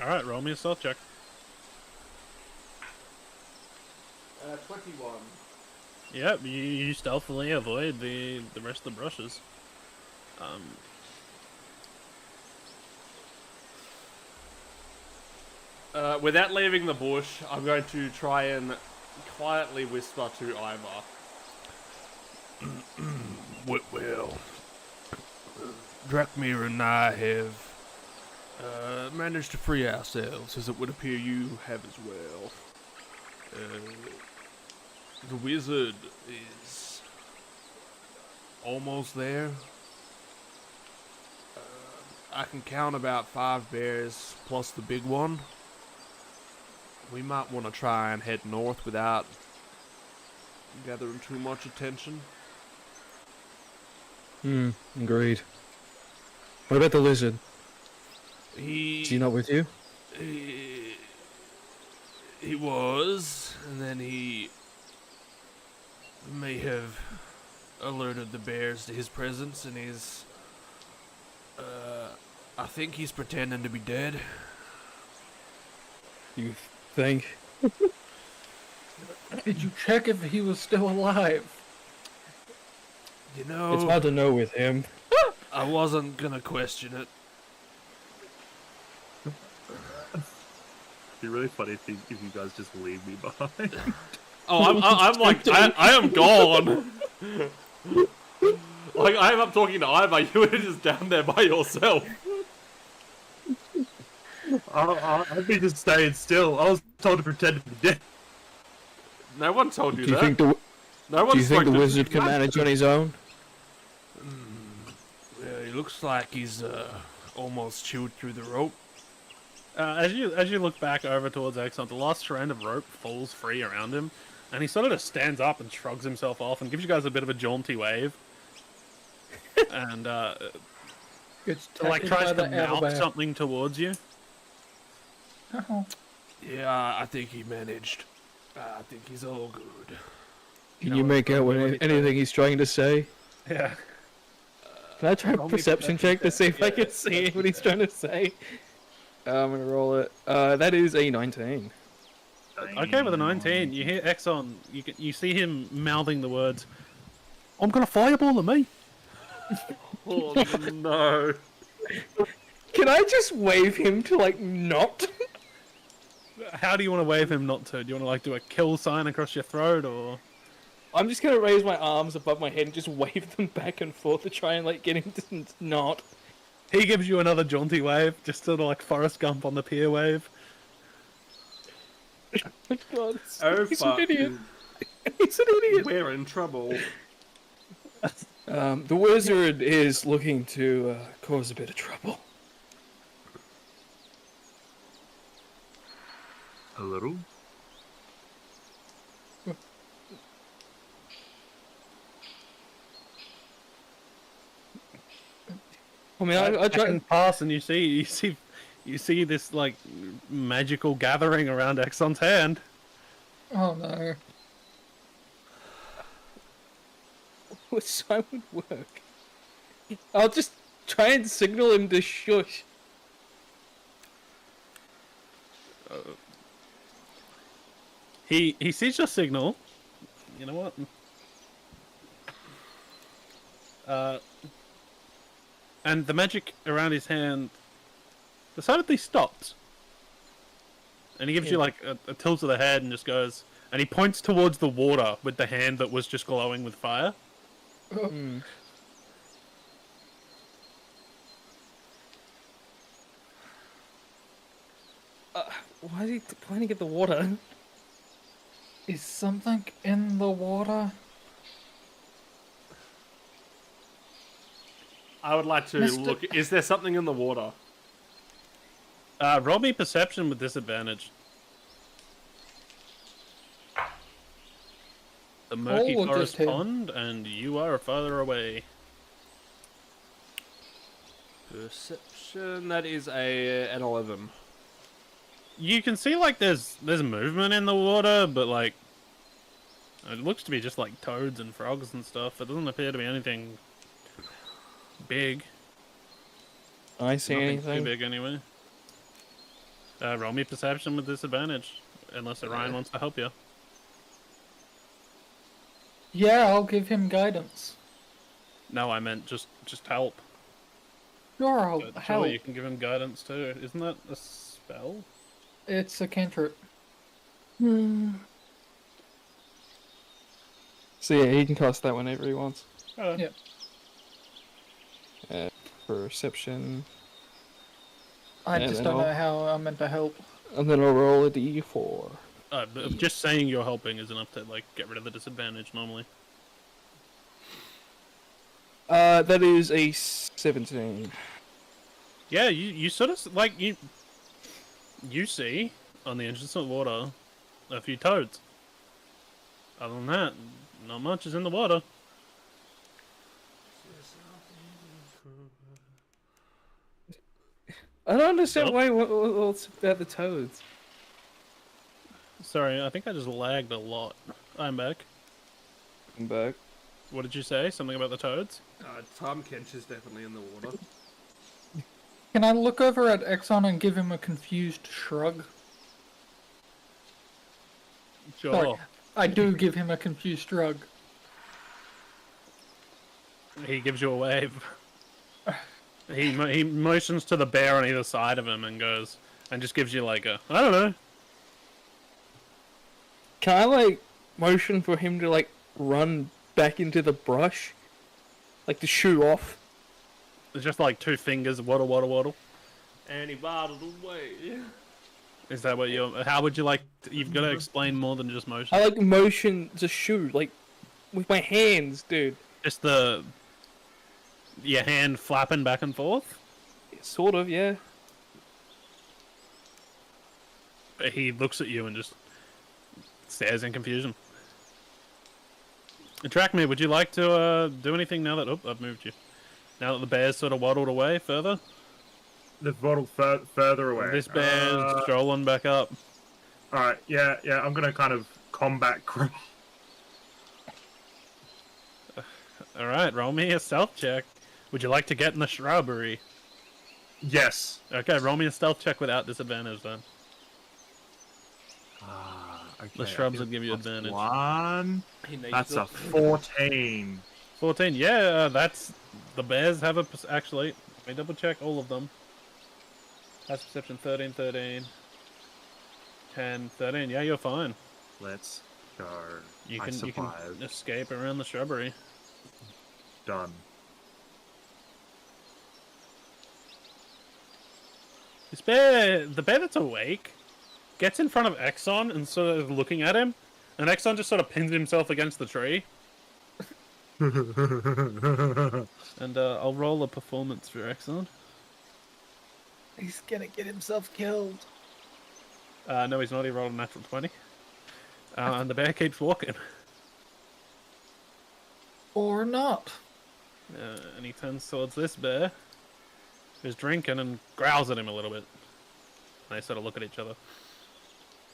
Speaker 2: All right, roll me a stealth check.
Speaker 3: 21.
Speaker 2: Yep, you stealthily avoid the rest of the brushes.
Speaker 3: Without leaving the bush, I'm going to try and quietly whisper to Ivar.
Speaker 6: Well,
Speaker 3: Drakmir and I have managed to free ourselves, as it would appear you have as well. The wizard is almost there. I can count about 5 bears plus the big one. We might want to try and head north without gathering too much attention.
Speaker 4: Agreed. What about the lizard?
Speaker 3: Is
Speaker 4: he not with you?
Speaker 3: He was, and then he may have alerted the bears to his presence, and he's, I think he's pretending to be dead.
Speaker 4: You think?
Speaker 1: Did you check if he was still alive?
Speaker 3: You know,
Speaker 4: It's hard to know with him.
Speaker 3: I wasn't gonna question it.
Speaker 5: It'd be really funny if you guys just leave me behind.
Speaker 3: Oh, I'm like, I am gone. Like, I'm up talking to Ivar, you were just down there by yourself.
Speaker 5: I'd be just staying still. I was told to pretend to be dead.
Speaker 3: No one told you
Speaker 4: Do you
Speaker 3: that.
Speaker 4: think the
Speaker 3: No one
Speaker 4: Do you think
Speaker 3: spoke
Speaker 4: the
Speaker 3: to-
Speaker 4: wizard can manage on his own?
Speaker 3: Yeah, he looks like he's almost chewed through the rope.
Speaker 2: As you look back over towards Exxon, the last strand of rope falls free around him, and he sort of just stands up and shrugs himself off and gives you guys a bit of a jaunty wave. And
Speaker 1: It's
Speaker 2: like
Speaker 1: tackled
Speaker 2: tries
Speaker 1: by
Speaker 2: to
Speaker 1: the
Speaker 2: mouth
Speaker 1: owlbear.
Speaker 2: something towards you.
Speaker 1: Oh,
Speaker 3: Yeah, I think he managed. I think he's all good.
Speaker 4: Can
Speaker 2: know
Speaker 4: you
Speaker 2: what,
Speaker 4: make out what
Speaker 2: probably
Speaker 4: anything he's trying to say?
Speaker 2: Yeah.
Speaker 4: Can I try a
Speaker 2: Roll me
Speaker 4: perception
Speaker 2: perception
Speaker 4: check to see if I
Speaker 2: check,
Speaker 4: can
Speaker 2: yeah.
Speaker 4: see what he's trying to say? I'm gonna roll it. That is a 19.
Speaker 2: Okay, with a 19, you hear Exxon. You see him mouthing the words, "I'm gonna fireball at me."
Speaker 3: Oh no.
Speaker 4: Can I just wave him to like not?
Speaker 2: How do you want to wave him not to? Do you want to like do a kill sign across your throat, or?
Speaker 4: I'm just gonna raise my arms above my head and just wave them back and forth to try and like get him to not.
Speaker 2: He gives you another jaunty wave, just sort of like Forrest Gump on the pier wave.
Speaker 4: Oh God,
Speaker 3: Oh
Speaker 4: he's
Speaker 3: fuck.
Speaker 4: an idiot. He's an idiot.
Speaker 3: We're in trouble.
Speaker 4: The wizard is looking to cause a bit of trouble.
Speaker 5: A little.
Speaker 4: I mean, I try.
Speaker 2: And pass, and you see this like magical gathering around Exxon's hand.
Speaker 1: oh no.
Speaker 4: Which sign would work? I'll just try and signal him to shush.
Speaker 2: He sees your signal. You know what? And the magic around his hand decidedly stops. And he gives you like a tilt of the head and just goes, and he points towards the water with the hand that was just glowing with fire.
Speaker 4: Why did he get the water?
Speaker 1: Is something in the water?
Speaker 3: I would like to
Speaker 1: Mr.
Speaker 3: look. Is there something in the water?
Speaker 2: Roll me perception with disadvantage. The murky
Speaker 1: Oh,
Speaker 2: forest
Speaker 1: just him.
Speaker 2: pond, and you are farther away.
Speaker 3: Perception. That is an 11.
Speaker 2: You can see like there's movement in the water, but like it looks to be just like toads and frogs and stuff. It doesn't appear to be anything big.
Speaker 4: I see
Speaker 2: Nothing
Speaker 4: anything?
Speaker 2: too big anyway. Roll me perception with disadvantage, unless Orion wants to help you.
Speaker 1: Yeah, I'll give him guidance.
Speaker 2: No, I meant just help.
Speaker 1: Sure, I'll
Speaker 2: Surely
Speaker 1: help.
Speaker 2: you can give him guidance too. Isn't that a spell?
Speaker 1: It's a cantrip.
Speaker 4: So yeah, he can cast that whenever he wants.
Speaker 2: Oh.
Speaker 1: Yep.
Speaker 4: perception.
Speaker 1: I
Speaker 4: And
Speaker 1: just
Speaker 4: then
Speaker 1: don't know
Speaker 4: I'll-
Speaker 1: how I'm meant to help.
Speaker 4: And then I'll roll a d4.
Speaker 2: But just saying you're helping is enough to like get rid of the disadvantage normally.
Speaker 4: That is a 17.
Speaker 2: Yeah, you sort of like you see on the entrance of the water a few toads. Other than that, not much is in the water.
Speaker 4: I don't understand
Speaker 2: Oh.
Speaker 4: why what's about the toads.
Speaker 2: Sorry, I think I just lagged a lot. I'm back.
Speaker 4: I'm back.
Speaker 2: What did you say? Something about the toads?
Speaker 3: Tom Kench is definitely in the water.
Speaker 1: Can I look over at Exxon and give him a confused shrug?
Speaker 2: Sure.
Speaker 1: Sorry, I do give him a confused shrug.
Speaker 2: He gives you a wave. He motions to the bear on either side of him and goes, and just gives you like a, I don't know.
Speaker 4: Can I like motion for him to like run back into the brush? Like to shoo off?
Speaker 2: It's just like two fingers, waddle, waddle, waddle.
Speaker 3: And he waddled away.
Speaker 2: Is that what you're, how would you like, you've got to explain more than just motion.
Speaker 4: I like motion to shoo, like with my hands, dude.
Speaker 2: Just your hand flapping back and forth?
Speaker 4: Sort of, yeah.
Speaker 2: He looks at you and just stares in confusion. Track me, would you like to do anything now that... Oh, I've moved you. Now that the bear's sort of waddled away further?
Speaker 5: They've waddled further away.
Speaker 2: This bear's strolling back up.
Speaker 5: Alright, yeah, I'm gonna kind of combat crawl.
Speaker 2: Alright, roll me a stealth check. Would you like to get in the shrubbery?
Speaker 5: Yes.
Speaker 2: Okay, roll me a stealth check without disadvantage then.
Speaker 5: Okay,
Speaker 2: The shrubs would give you
Speaker 5: plus
Speaker 2: advantage.
Speaker 5: 1.
Speaker 3: He needs
Speaker 5: That's
Speaker 3: to-
Speaker 5: a 14.
Speaker 2: 14, yeah, that's... The bears have a... Actually, let me double check all of them. That's perception 13, 13. 10, 13, yeah, you're fine.
Speaker 5: Let's go.
Speaker 2: You
Speaker 5: I
Speaker 2: can
Speaker 5: survived.
Speaker 2: escape around the shrubbery.
Speaker 5: Done.
Speaker 2: This bear, the bear that's awake, gets in front of Exxon and sort of looking at him, and Exxon just sort of pins himself against the tree. And I'll roll a performance for Exxon.
Speaker 1: He's gonna get himself killed.
Speaker 2: No, he's not. He rolled a natural 20. And the bear keeps walking.
Speaker 1: Or not.
Speaker 2: And he turns towards this bear, who's drinking, and growls at him a little bit. And they sort of look at each other.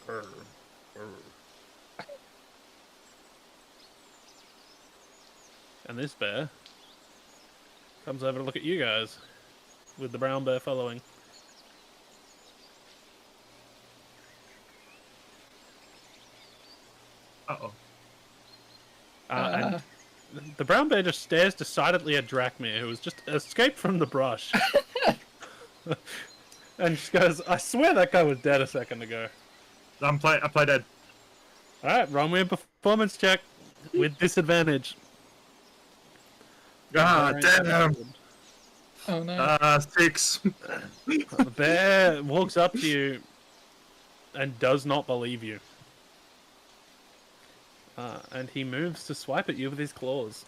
Speaker 2: Grr, grr. And this bear comes over to look at you guys, with the brown bear following.
Speaker 5: Uh-oh.
Speaker 2: And the brown bear just stares decidedly at Drachmir, who has just escaped from the brush. And just goes, I swear that guy was dead a second ago.
Speaker 5: I play dead.
Speaker 2: Alright, roll me a performance check with disadvantage.
Speaker 5: Ah, damn.
Speaker 1: Oh no.
Speaker 5: 6.
Speaker 2: The bear walks up to you and does not believe you. And he moves to swipe at you with his claws.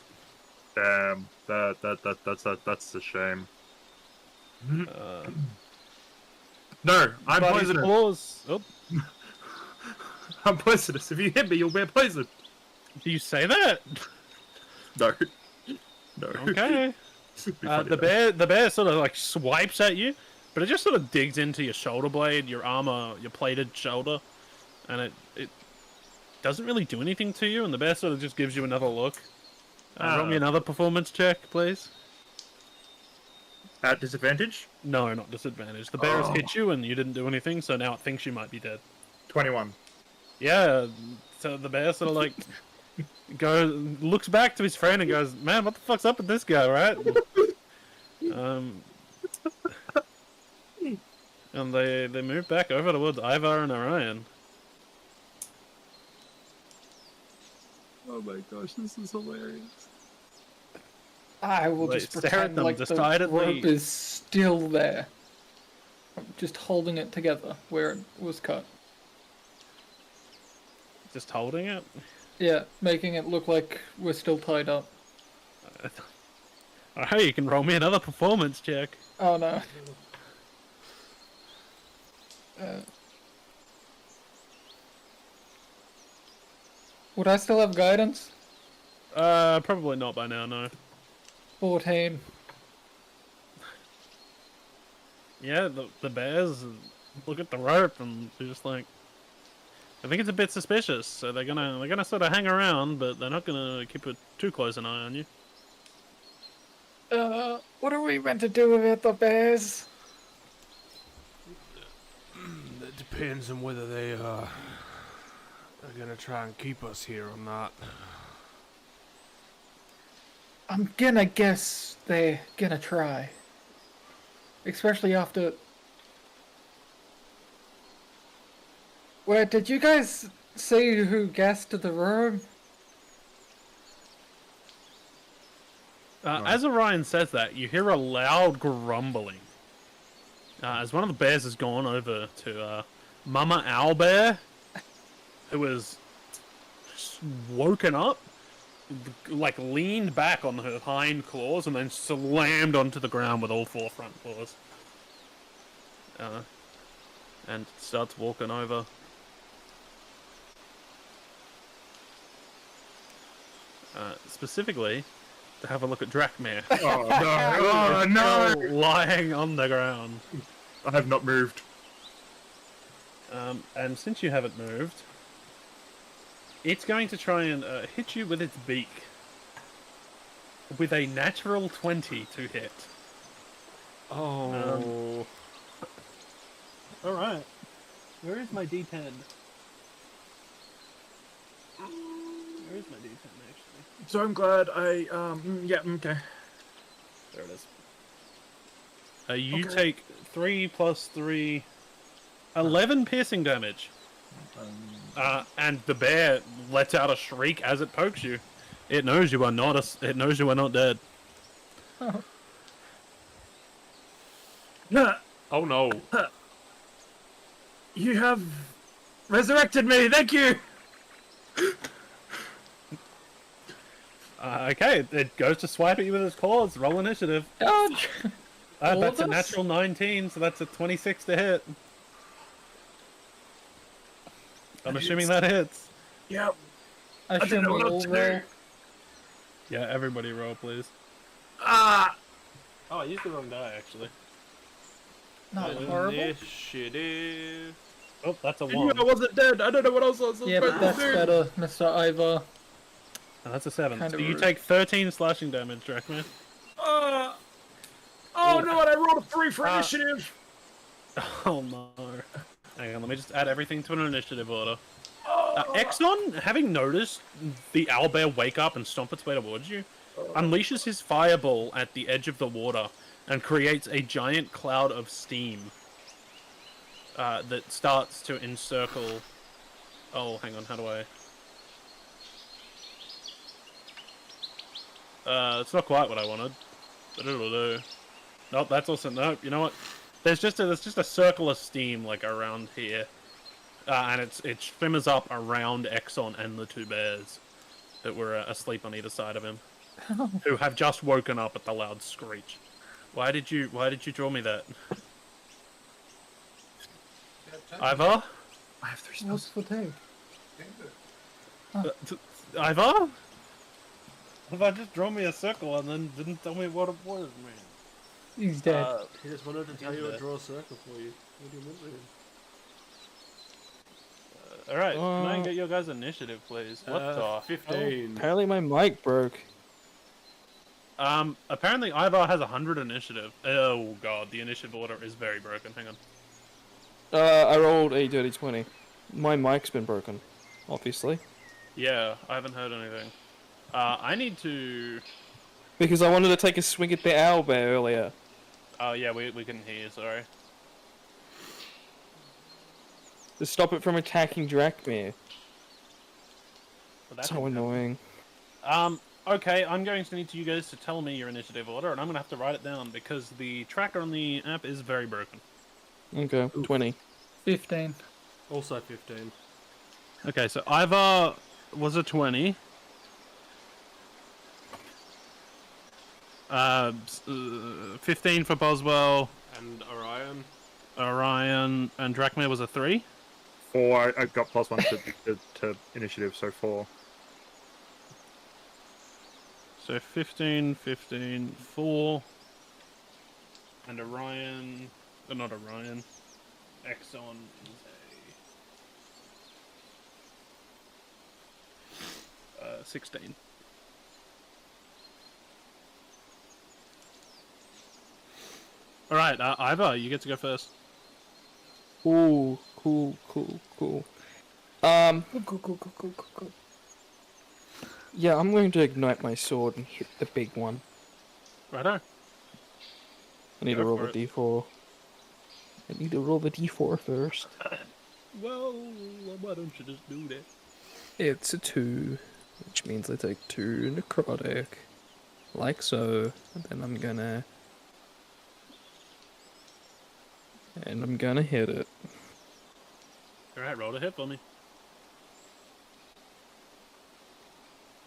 Speaker 5: Damn. That's a shame. No, I'm
Speaker 2: But his
Speaker 5: poisonous.
Speaker 2: claws... Oh,
Speaker 5: I'm poisonous. If you hit me, you'll be poisoned.
Speaker 2: do you say that?
Speaker 5: No. No.
Speaker 2: Okay.
Speaker 5: It'd be funny, though.
Speaker 2: The bear sort of like swipes at you, but it just sort of digs into your shoulder blade, your armor, your plated shoulder, and it doesn't really do anything to you. And the bear sort of just gives you another look. Roll me another performance check, please.
Speaker 5: At disadvantage?
Speaker 2: No, not disadvantage. The bear has hit you, and you didn't do anything, so now it thinks you might be dead.
Speaker 5: 21.
Speaker 2: Yeah. So the bear sort of like looks back to his friend and goes, "Man, what the fuck's up with this guy, right?" And they move back over towards Ivar and Orion.
Speaker 5: Oh my gosh, this is hilarious.
Speaker 1: I will
Speaker 2: Wait,
Speaker 1: just
Speaker 2: stare at
Speaker 1: pretend
Speaker 2: them
Speaker 1: like the
Speaker 2: decidedly.
Speaker 1: rope is still there. I'm just holding it together where it was cut.
Speaker 2: Just holding it.
Speaker 1: Yeah, making it look like we're still tied up.
Speaker 2: Alright, you can roll me another performance check.
Speaker 1: Oh no. Would I still have guidance?
Speaker 2: Probably not by now, no.
Speaker 1: 14.
Speaker 2: Yeah, the bears look at the rope and they're just like, I think it's a bit suspicious. So they're gonna sort of hang around, but they're not gonna keep too close an eye on you.
Speaker 1: What are we meant to do about the bears?
Speaker 3: It depends on whether they are gonna try and keep us here or not.
Speaker 1: I'm gonna guess they're gonna try. Especially after... Wait, did you guys see who gassed the room?
Speaker 2: As Orion says that, you hear a loud grumbling. As one of the bears has gone over to Mama Owlbear, who was woken up, like leaned back on her hind claws and then slammed onto the ground with all four front claws. And starts walking over. Specifically, to have a look at Drakmir.
Speaker 5: Oh no! Oh no!
Speaker 2: Still lying on the ground.
Speaker 5: I have not moved.
Speaker 2: And since you haven't moved, it's going to try and hit you with its beak. With a natural 20 to hit.
Speaker 3: Oh.
Speaker 2: Alright. Where is my D10? Where is my D10 actually?
Speaker 5: So I'm glad yeah, okay.
Speaker 2: There it is. You take 3 plus 3... 11 piercing damage. And the bear lets out a shriek as it pokes you. It knows you are not it knows you are not dead.
Speaker 5: No,
Speaker 3: Oh no.
Speaker 5: you have resurrected me. Thank you.
Speaker 2: Okay, it goes to swipe at you with its claws. Roll initiative.
Speaker 1: Dodge! All
Speaker 2: That's a
Speaker 1: of us?
Speaker 2: natural 19, so that's a 26 to hit. I'm assuming that hits.
Speaker 5: Yep.
Speaker 1: I
Speaker 5: didn't
Speaker 1: should
Speaker 5: know what
Speaker 1: roll
Speaker 5: else to
Speaker 1: roll.
Speaker 5: do.
Speaker 2: Yeah, everybody roll, please.
Speaker 5: Ah.
Speaker 2: Oh, I used the wrong die, actually.
Speaker 1: Not horrible.
Speaker 3: Initiative.
Speaker 2: Oh, that's a
Speaker 5: I knew
Speaker 2: 1.
Speaker 5: I wasn't dead. I don't know what else I was
Speaker 1: Yeah, but
Speaker 5: supposed
Speaker 1: that's
Speaker 5: to do.
Speaker 1: better, Mr. Ivor.
Speaker 2: And that's a 7.
Speaker 1: Kinda
Speaker 2: So you
Speaker 1: rude.
Speaker 2: take 13 slashing damage, Drakmir.
Speaker 5: Oh no! And I rolled a 3 for initiative.
Speaker 2: Oh no. Hang on, let me just add everything to an initiative order. Exxon, having noticed the owlbear wake up and stomp its way towards you, unleashes his fireball at the edge of the water and creates a giant cloud of steam that starts to encircle... Oh, hang on, how do I... it's not quite what I wanted, but it'll do. Nope, that's also... Nope, you know what? There's just a circle of steam, like, around here. And it shimmers up around Exxon and the two bears that were asleep on either side of him, who have just woken up at the loud screech. Why did you draw me that? Ivor?
Speaker 5: I have 3 spells.
Speaker 1: What's the take?
Speaker 2: Ivor? Ivor just drawn me a circle and then didn't tell me what it was, man.
Speaker 1: He's dead.
Speaker 3: He just wanted to tell you to draw a circle for you. What do you want with him?
Speaker 2: Alright, can I get your guys' initiative, please? What the?
Speaker 3: 15.
Speaker 4: Apparently my mic broke.
Speaker 2: Apparently Ivor has 100 initiative. Oh god, the initiative order is very broken. Hang on.
Speaker 4: I rolled a dirty 20. My mic's been broken, obviously.
Speaker 2: Yeah, I haven't heard anything. I need to...
Speaker 4: Because I wanted to take a swing at the owlbear earlier.
Speaker 2: Oh yeah, we couldn't hear you, sorry.
Speaker 4: To stop it from attacking Drakmir.
Speaker 2: But that
Speaker 4: So
Speaker 2: didn't happen.
Speaker 4: annoying.
Speaker 2: Okay, I'm going to need you guys to tell me your initiative order, and I'm going to have to write it down because the tracker on the app is very broken.
Speaker 4: Okay, 20.
Speaker 1: 15.
Speaker 3: Also 15.
Speaker 2: Okay, so Ivar was a 20. 15 for Boswell,
Speaker 3: And Orion.
Speaker 2: Orion, and Drakmir was a 3.
Speaker 5: 4. I got +1 to initiative, so 4.
Speaker 2: So 15, 15, 4. And Orion, not Orion, Exxon is a 16. Alright, Ivar, you get to go first.
Speaker 4: Ooh, cool.
Speaker 1: Cool.
Speaker 4: Yeah, I'm going to ignite my sword and hit the big one.
Speaker 2: Righto.
Speaker 4: I need
Speaker 2: Go
Speaker 4: to roll
Speaker 2: for
Speaker 4: the d4. I need to roll the d4 first.
Speaker 2: Well, why don't you just do that?
Speaker 4: It's a 2, which means I take 2 necrotic. Like so. And then I'm gonna hit it.
Speaker 2: Alright, roll a hit for me.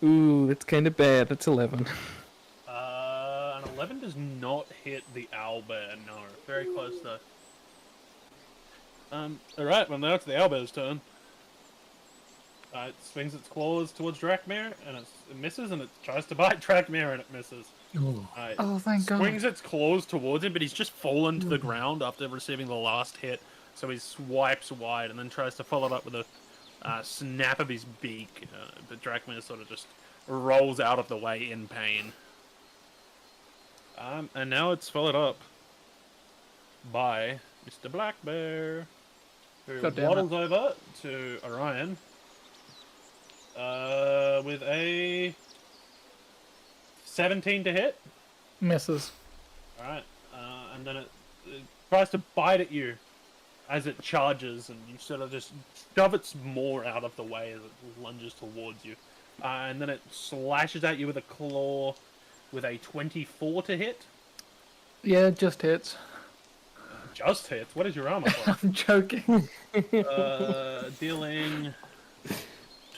Speaker 4: Ooh, that's kind of bad. That's 11.
Speaker 2: An 11 does not hit the owlbear, no. Very close though. Alright, well now it's the owlbear's turn. It swings its claws towards Drakmir, and it misses, and it tries to bite Drakmir, and it misses.
Speaker 1: Oh, thank God.
Speaker 2: Swings its claws towards him, but he's just fallen to the ground after receiving the last hit, so he swipes wide, and then tries to follow it up with a snap of his beak, but Drakmir sort of just rolls out of the way in pain. And now it's followed up by Mr. Blackbear, who
Speaker 1: God damn it.
Speaker 2: waddles over to Orion with a 17 to hit.
Speaker 1: Misses.
Speaker 2: Alright, and then it tries to bite at you as it charges, and you sort of just shove its maw out of the way as it lunges towards you. And then it slashes at you with a claw with a 24 to hit.
Speaker 1: Yeah, it just hits.
Speaker 2: Just hits? What is your armor class?
Speaker 1: I'm joking.
Speaker 2: Dealing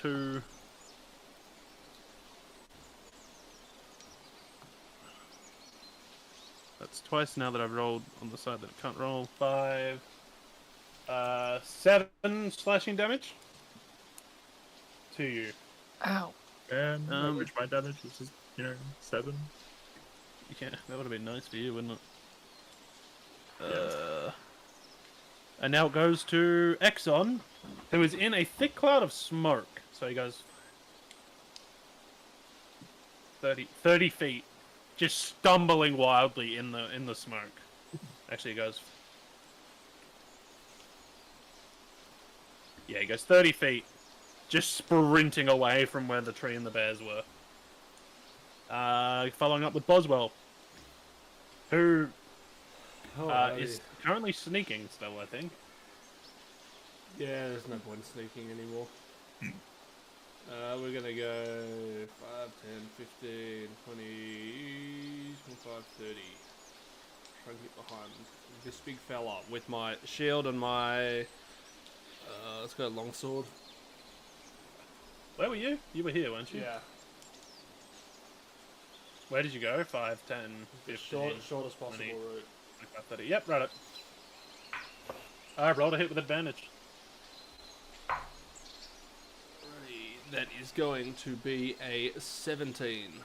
Speaker 2: 2. That's twice now that I've rolled on the side that it can't roll. 5. 7 slashing damage to you.
Speaker 1: Ow.
Speaker 5: And which my damage was just, 7.
Speaker 2: Yeah, that would have been nice for you, wouldn't it? And now it goes to Exxon, who is in a thick cloud of smoke. So he goes 30 feet, just stumbling wildly in the smoke. Actually, he goes. Yeah, he goes 30 feet, just sprinting away from where the tree and the bears were. Following up with Boswell, who is currently sneaking still, I think.
Speaker 3: Yeah, there's no point in sneaking anymore. We're gonna go 5, 10, 15, 20, 25, 30. Try and get behind this big fella with my shield and my... let's go longsword.
Speaker 2: Where were you? You were here, weren't you?
Speaker 3: Yeah.
Speaker 2: Where did you go? 5, 10, 15,
Speaker 3: Shortest possible
Speaker 2: 20,
Speaker 3: route.
Speaker 2: 25, 30. Yep, right up. I rolled a hit with advantage.
Speaker 3: That is going to be a 17.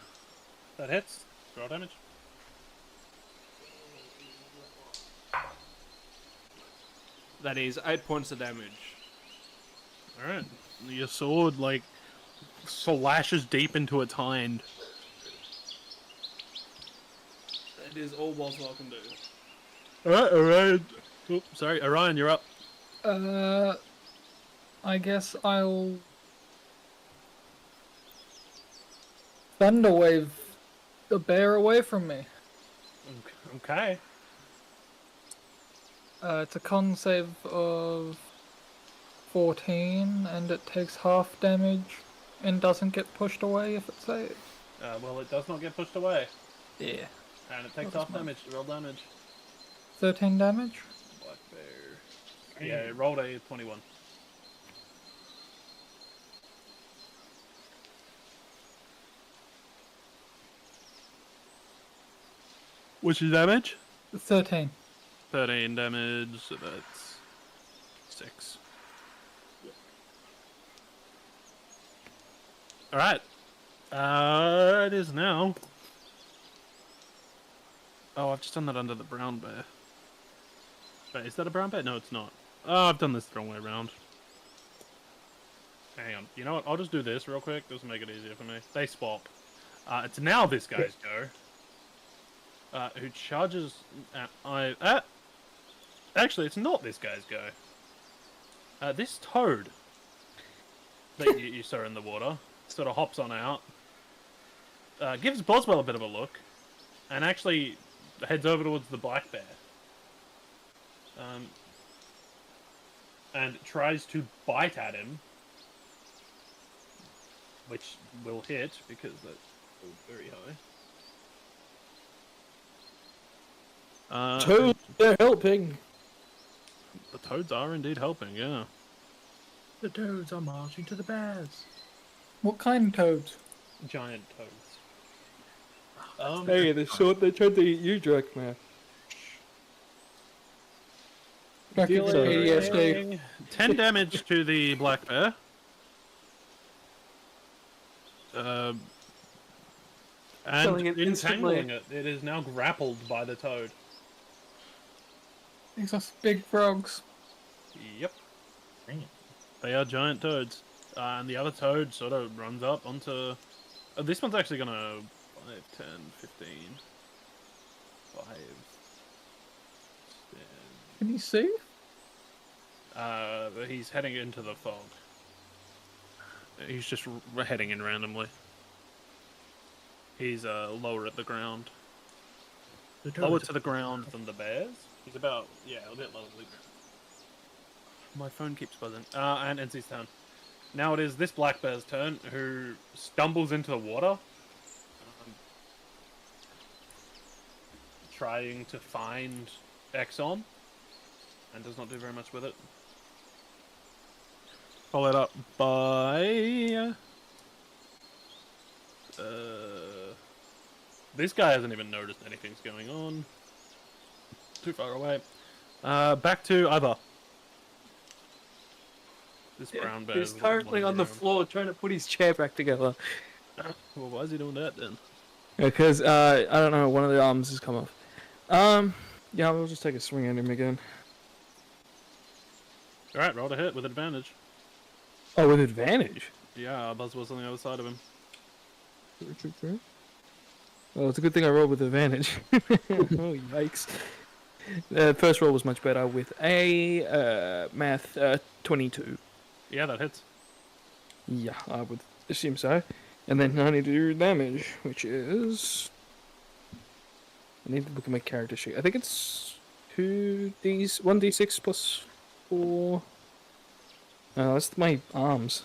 Speaker 2: That hits. Roll damage.
Speaker 3: That is 8 points of damage.
Speaker 2: Alright. Your sword, slashes deep into its hind.
Speaker 3: That is all Boswell can do.
Speaker 2: Alright, Orion. Oh, sorry, Orion, you're up.
Speaker 1: I guess I'll Thunderwave the bear away from me.
Speaker 2: Okay.
Speaker 1: It's a con save of 14, and it takes half damage and doesn't get pushed away if it saves.
Speaker 2: Well, it does not get pushed away,
Speaker 4: Yeah.
Speaker 2: and it takes half damage. Roll damage.
Speaker 1: 13 damage.
Speaker 2: Black bear. Yeah, it rolled a 21. What's your damage?
Speaker 1: 13.
Speaker 2: 13 damage, so that's 6. Alright. It is now. Oh, I've just done that under the brown bear. Wait, is that a brown bear? No, it's not. Oh, I've done this the wrong way around. Hang on. You know what? I'll just do this real quick. This will make it easier for me. They swap. It's now this guy's go. Who charges at actually, it's not this guy's go. This toad that you saw in the water sort of hops on out, gives Boswell a bit of a look, and actually heads over towards the black bear. And tries to bite at him, which will hit because that's very high.
Speaker 4: Toads, they're helping.
Speaker 2: The toads are indeed helping, yeah.
Speaker 5: The toads are marching to the bears.
Speaker 1: What kind of toads?
Speaker 2: Giant toads.
Speaker 4: Hey, they tried to eat you, Dracma.
Speaker 1: Back
Speaker 4: Feel
Speaker 1: in the
Speaker 4: like-
Speaker 1: ADSD.
Speaker 2: 10 damage to the black bear. And
Speaker 4: Killing it instantly.
Speaker 2: entangling it. It is now grappled by the toad.
Speaker 1: These are big frogs.
Speaker 2: Yep.
Speaker 5: Dang it.
Speaker 2: They are giant toads. And the other toad sort of runs up onto... this one's actually gonna... 5, 10, 15... 5... 10...
Speaker 1: Can you see?
Speaker 2: He's heading into the fog. He's just heading in randomly. He's lower at the ground. Lower to the ground than the bears. He's about, yeah, a bit lower than the ground. My phone keeps buzzing. And NC's turn. Now it is this black bear's turn, who stumbles into the water. Trying to find Exxon. And does not do very much with it. Followed up by... this guy hasn't even noticed anything's going on. Too far away. Back to Iva. This brown bear
Speaker 4: He's
Speaker 2: is
Speaker 4: currently on the
Speaker 2: wandering
Speaker 4: floor trying to put his chair back together.
Speaker 2: around. Well, why is he doing that then?
Speaker 4: Because, I don't know, one of the arms has come off. Yeah, we'll just take a swing at him again.
Speaker 2: Alright, roll to hit with advantage.
Speaker 4: Oh, with advantage?
Speaker 2: Yeah, Buzz was on the other side of him.
Speaker 4: True. Well, it's a good thing I rolled with advantage. Oh, yikes. The first roll was much better with a math 22.
Speaker 2: Yeah, that hits.
Speaker 4: Yeah, I would assume so. And then 92 damage, which is... I need to look at my character sheet. I think it's 1d6 plus 4... No, that's my arms.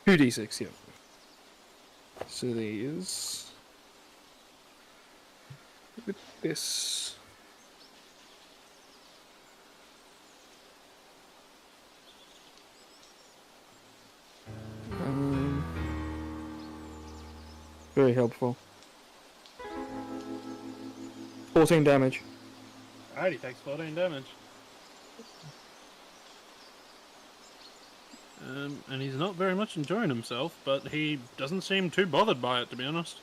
Speaker 4: 2d6, yeah. So these... With this... Very helpful. 14 damage.
Speaker 2: Alright, he takes 14 damage. And he's not very much enjoying himself, but he doesn't seem too bothered by it, to be honest.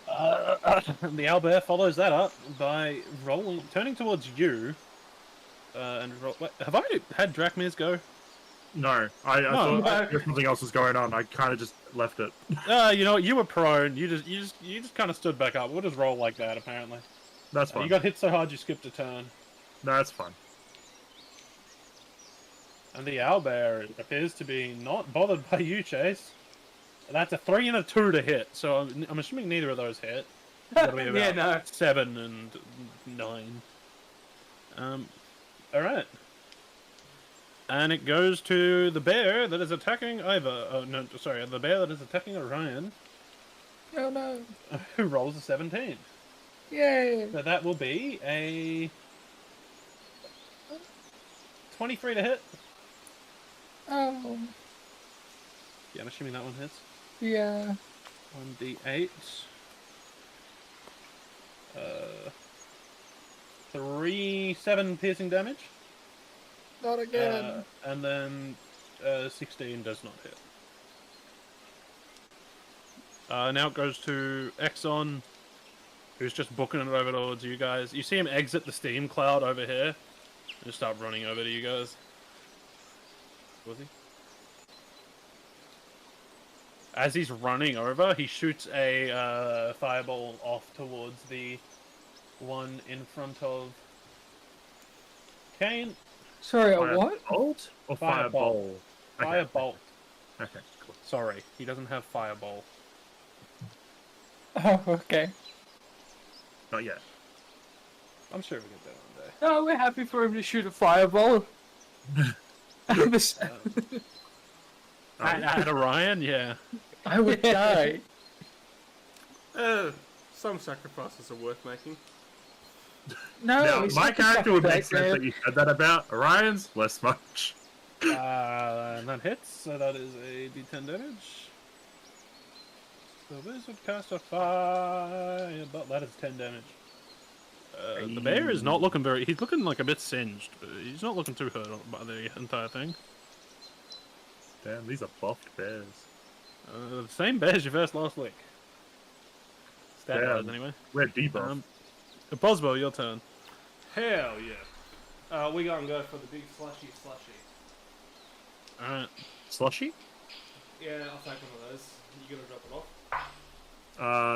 Speaker 2: The owlbear follows that up by turning towards you, and wait, have I had Drachmir's go?
Speaker 5: No, I
Speaker 2: No.
Speaker 5: thought something else was going on. I kind of just left it.
Speaker 2: You know what? You were prone. You just kind of stood back up. We'll just roll like that. Apparently,
Speaker 5: That's fine.
Speaker 2: you got hit so hard you skipped a turn.
Speaker 5: No, that's fine.
Speaker 2: And the owlbear appears to be not bothered by you, Chase. That's a 3 and a 2 to hit, so I'm assuming neither of those hit. That'll be about
Speaker 4: Yeah, no.
Speaker 2: 7 and 9. Alright. And it goes to the bear that is attacking Iva. Oh, no, sorry, the bear that is attacking Orion,
Speaker 1: Oh no!
Speaker 2: who rolls a 17.
Speaker 1: Yay!
Speaker 2: So that will be a 23 to hit.
Speaker 1: Oh,
Speaker 2: Yeah, I'm assuming that one hits.
Speaker 1: yeah.
Speaker 2: 1d8. 7 piercing damage.
Speaker 1: Not again.
Speaker 2: And then 16 does not hit. Now it goes to Exxon, who's just booking it over towards you guys. You see him exit the steam cloud over here and start running over to you guys. Was he? As he's running over, he shoots a fireball off towards the one in front of Kane.
Speaker 1: Sorry, a what?
Speaker 5: Bolt or
Speaker 2: Fireball.
Speaker 5: fireball?
Speaker 2: Firebolt.
Speaker 5: Okay, cool.
Speaker 2: Sorry, he doesn't have fireball.
Speaker 1: Oh, okay.
Speaker 5: Not yet.
Speaker 2: I'm sure we get that one day.
Speaker 4: No, we're happy for him to shoot a fireball. This-
Speaker 2: At Orion, yeah.
Speaker 1: I would die.
Speaker 3: Some sacrifices are worth making.
Speaker 1: No,
Speaker 5: Now,
Speaker 1: he's
Speaker 5: my
Speaker 1: not
Speaker 5: character would make
Speaker 1: sacrifice,
Speaker 5: sense that you said that about Orion's. Less much.
Speaker 2: And that hits, so that is a d10 damage. The wizard cast a fire, but that is 10 damage. The bear is not looking very... He's looking like a bit singed, but he's not looking too hurt by the entire thing.
Speaker 5: Damn, these are buffed bears.
Speaker 2: The same bear as your first last week. Stat
Speaker 5: Damn.
Speaker 2: wise, anyway.
Speaker 5: We're debuffed.
Speaker 2: Boswell, your turn.
Speaker 3: Hell yeah. We gonna go for the big slushy.
Speaker 2: Alright.
Speaker 5: Slushy?
Speaker 3: Yeah, I'll take one of those. You gonna drop it off?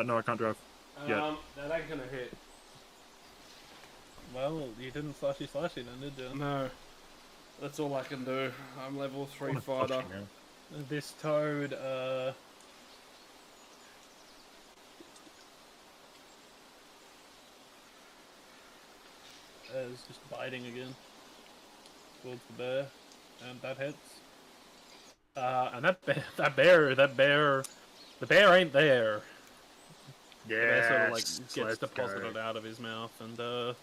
Speaker 5: No, I can't drive. Yeah.
Speaker 3: That ain't gonna hit.
Speaker 2: Well, you didn't slushy then, did you?
Speaker 3: No. That's all I can do. I'm level 3
Speaker 5: What a
Speaker 3: fighter.
Speaker 5: slushy, man.
Speaker 2: This toad, is just biting again towards the bear, and that hits. And the bear ain't there. The bear sort of like gets
Speaker 5: let's
Speaker 2: deposited
Speaker 5: go.
Speaker 2: out of his mouth and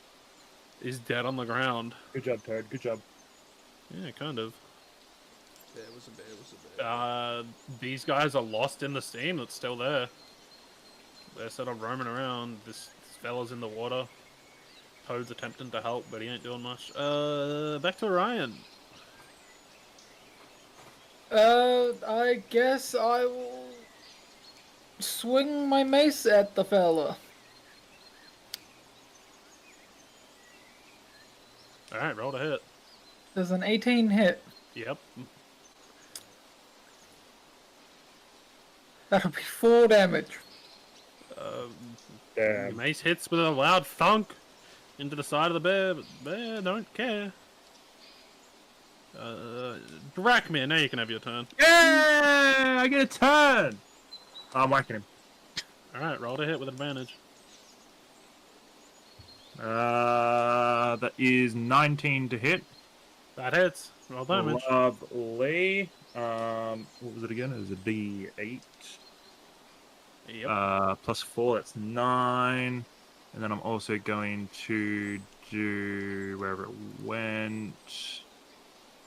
Speaker 2: is dead on the ground.
Speaker 5: Good job, Toad. Good job.
Speaker 2: Yeah, kind of.
Speaker 3: Bear was a bear.
Speaker 2: These guys are lost in the steam that's still there. They're sort of roaming around. This fella's in the water. Toad's attempting to help, but he ain't doing much. Back to Ryan.
Speaker 1: I guess I will swing my mace at the fella.
Speaker 2: Alright, roll to hit.
Speaker 1: There's an 18 hit.
Speaker 2: Yep.
Speaker 1: That'll be 4 damage.
Speaker 2: Your mace hits with a loud thunk into the side of the bear, but the bear don't care. Drachmir, now you can have your turn.
Speaker 5: Yeah, I get a turn. I'm whacking him.
Speaker 2: Alright, roll to hit with advantage.
Speaker 5: That is 19 to hit.
Speaker 2: That hits. Roll damage.
Speaker 5: Lovely. What was it again? It was a D8.
Speaker 2: Yep.
Speaker 5: Plus 4, that's 9. And then I'm also going to do wherever it went.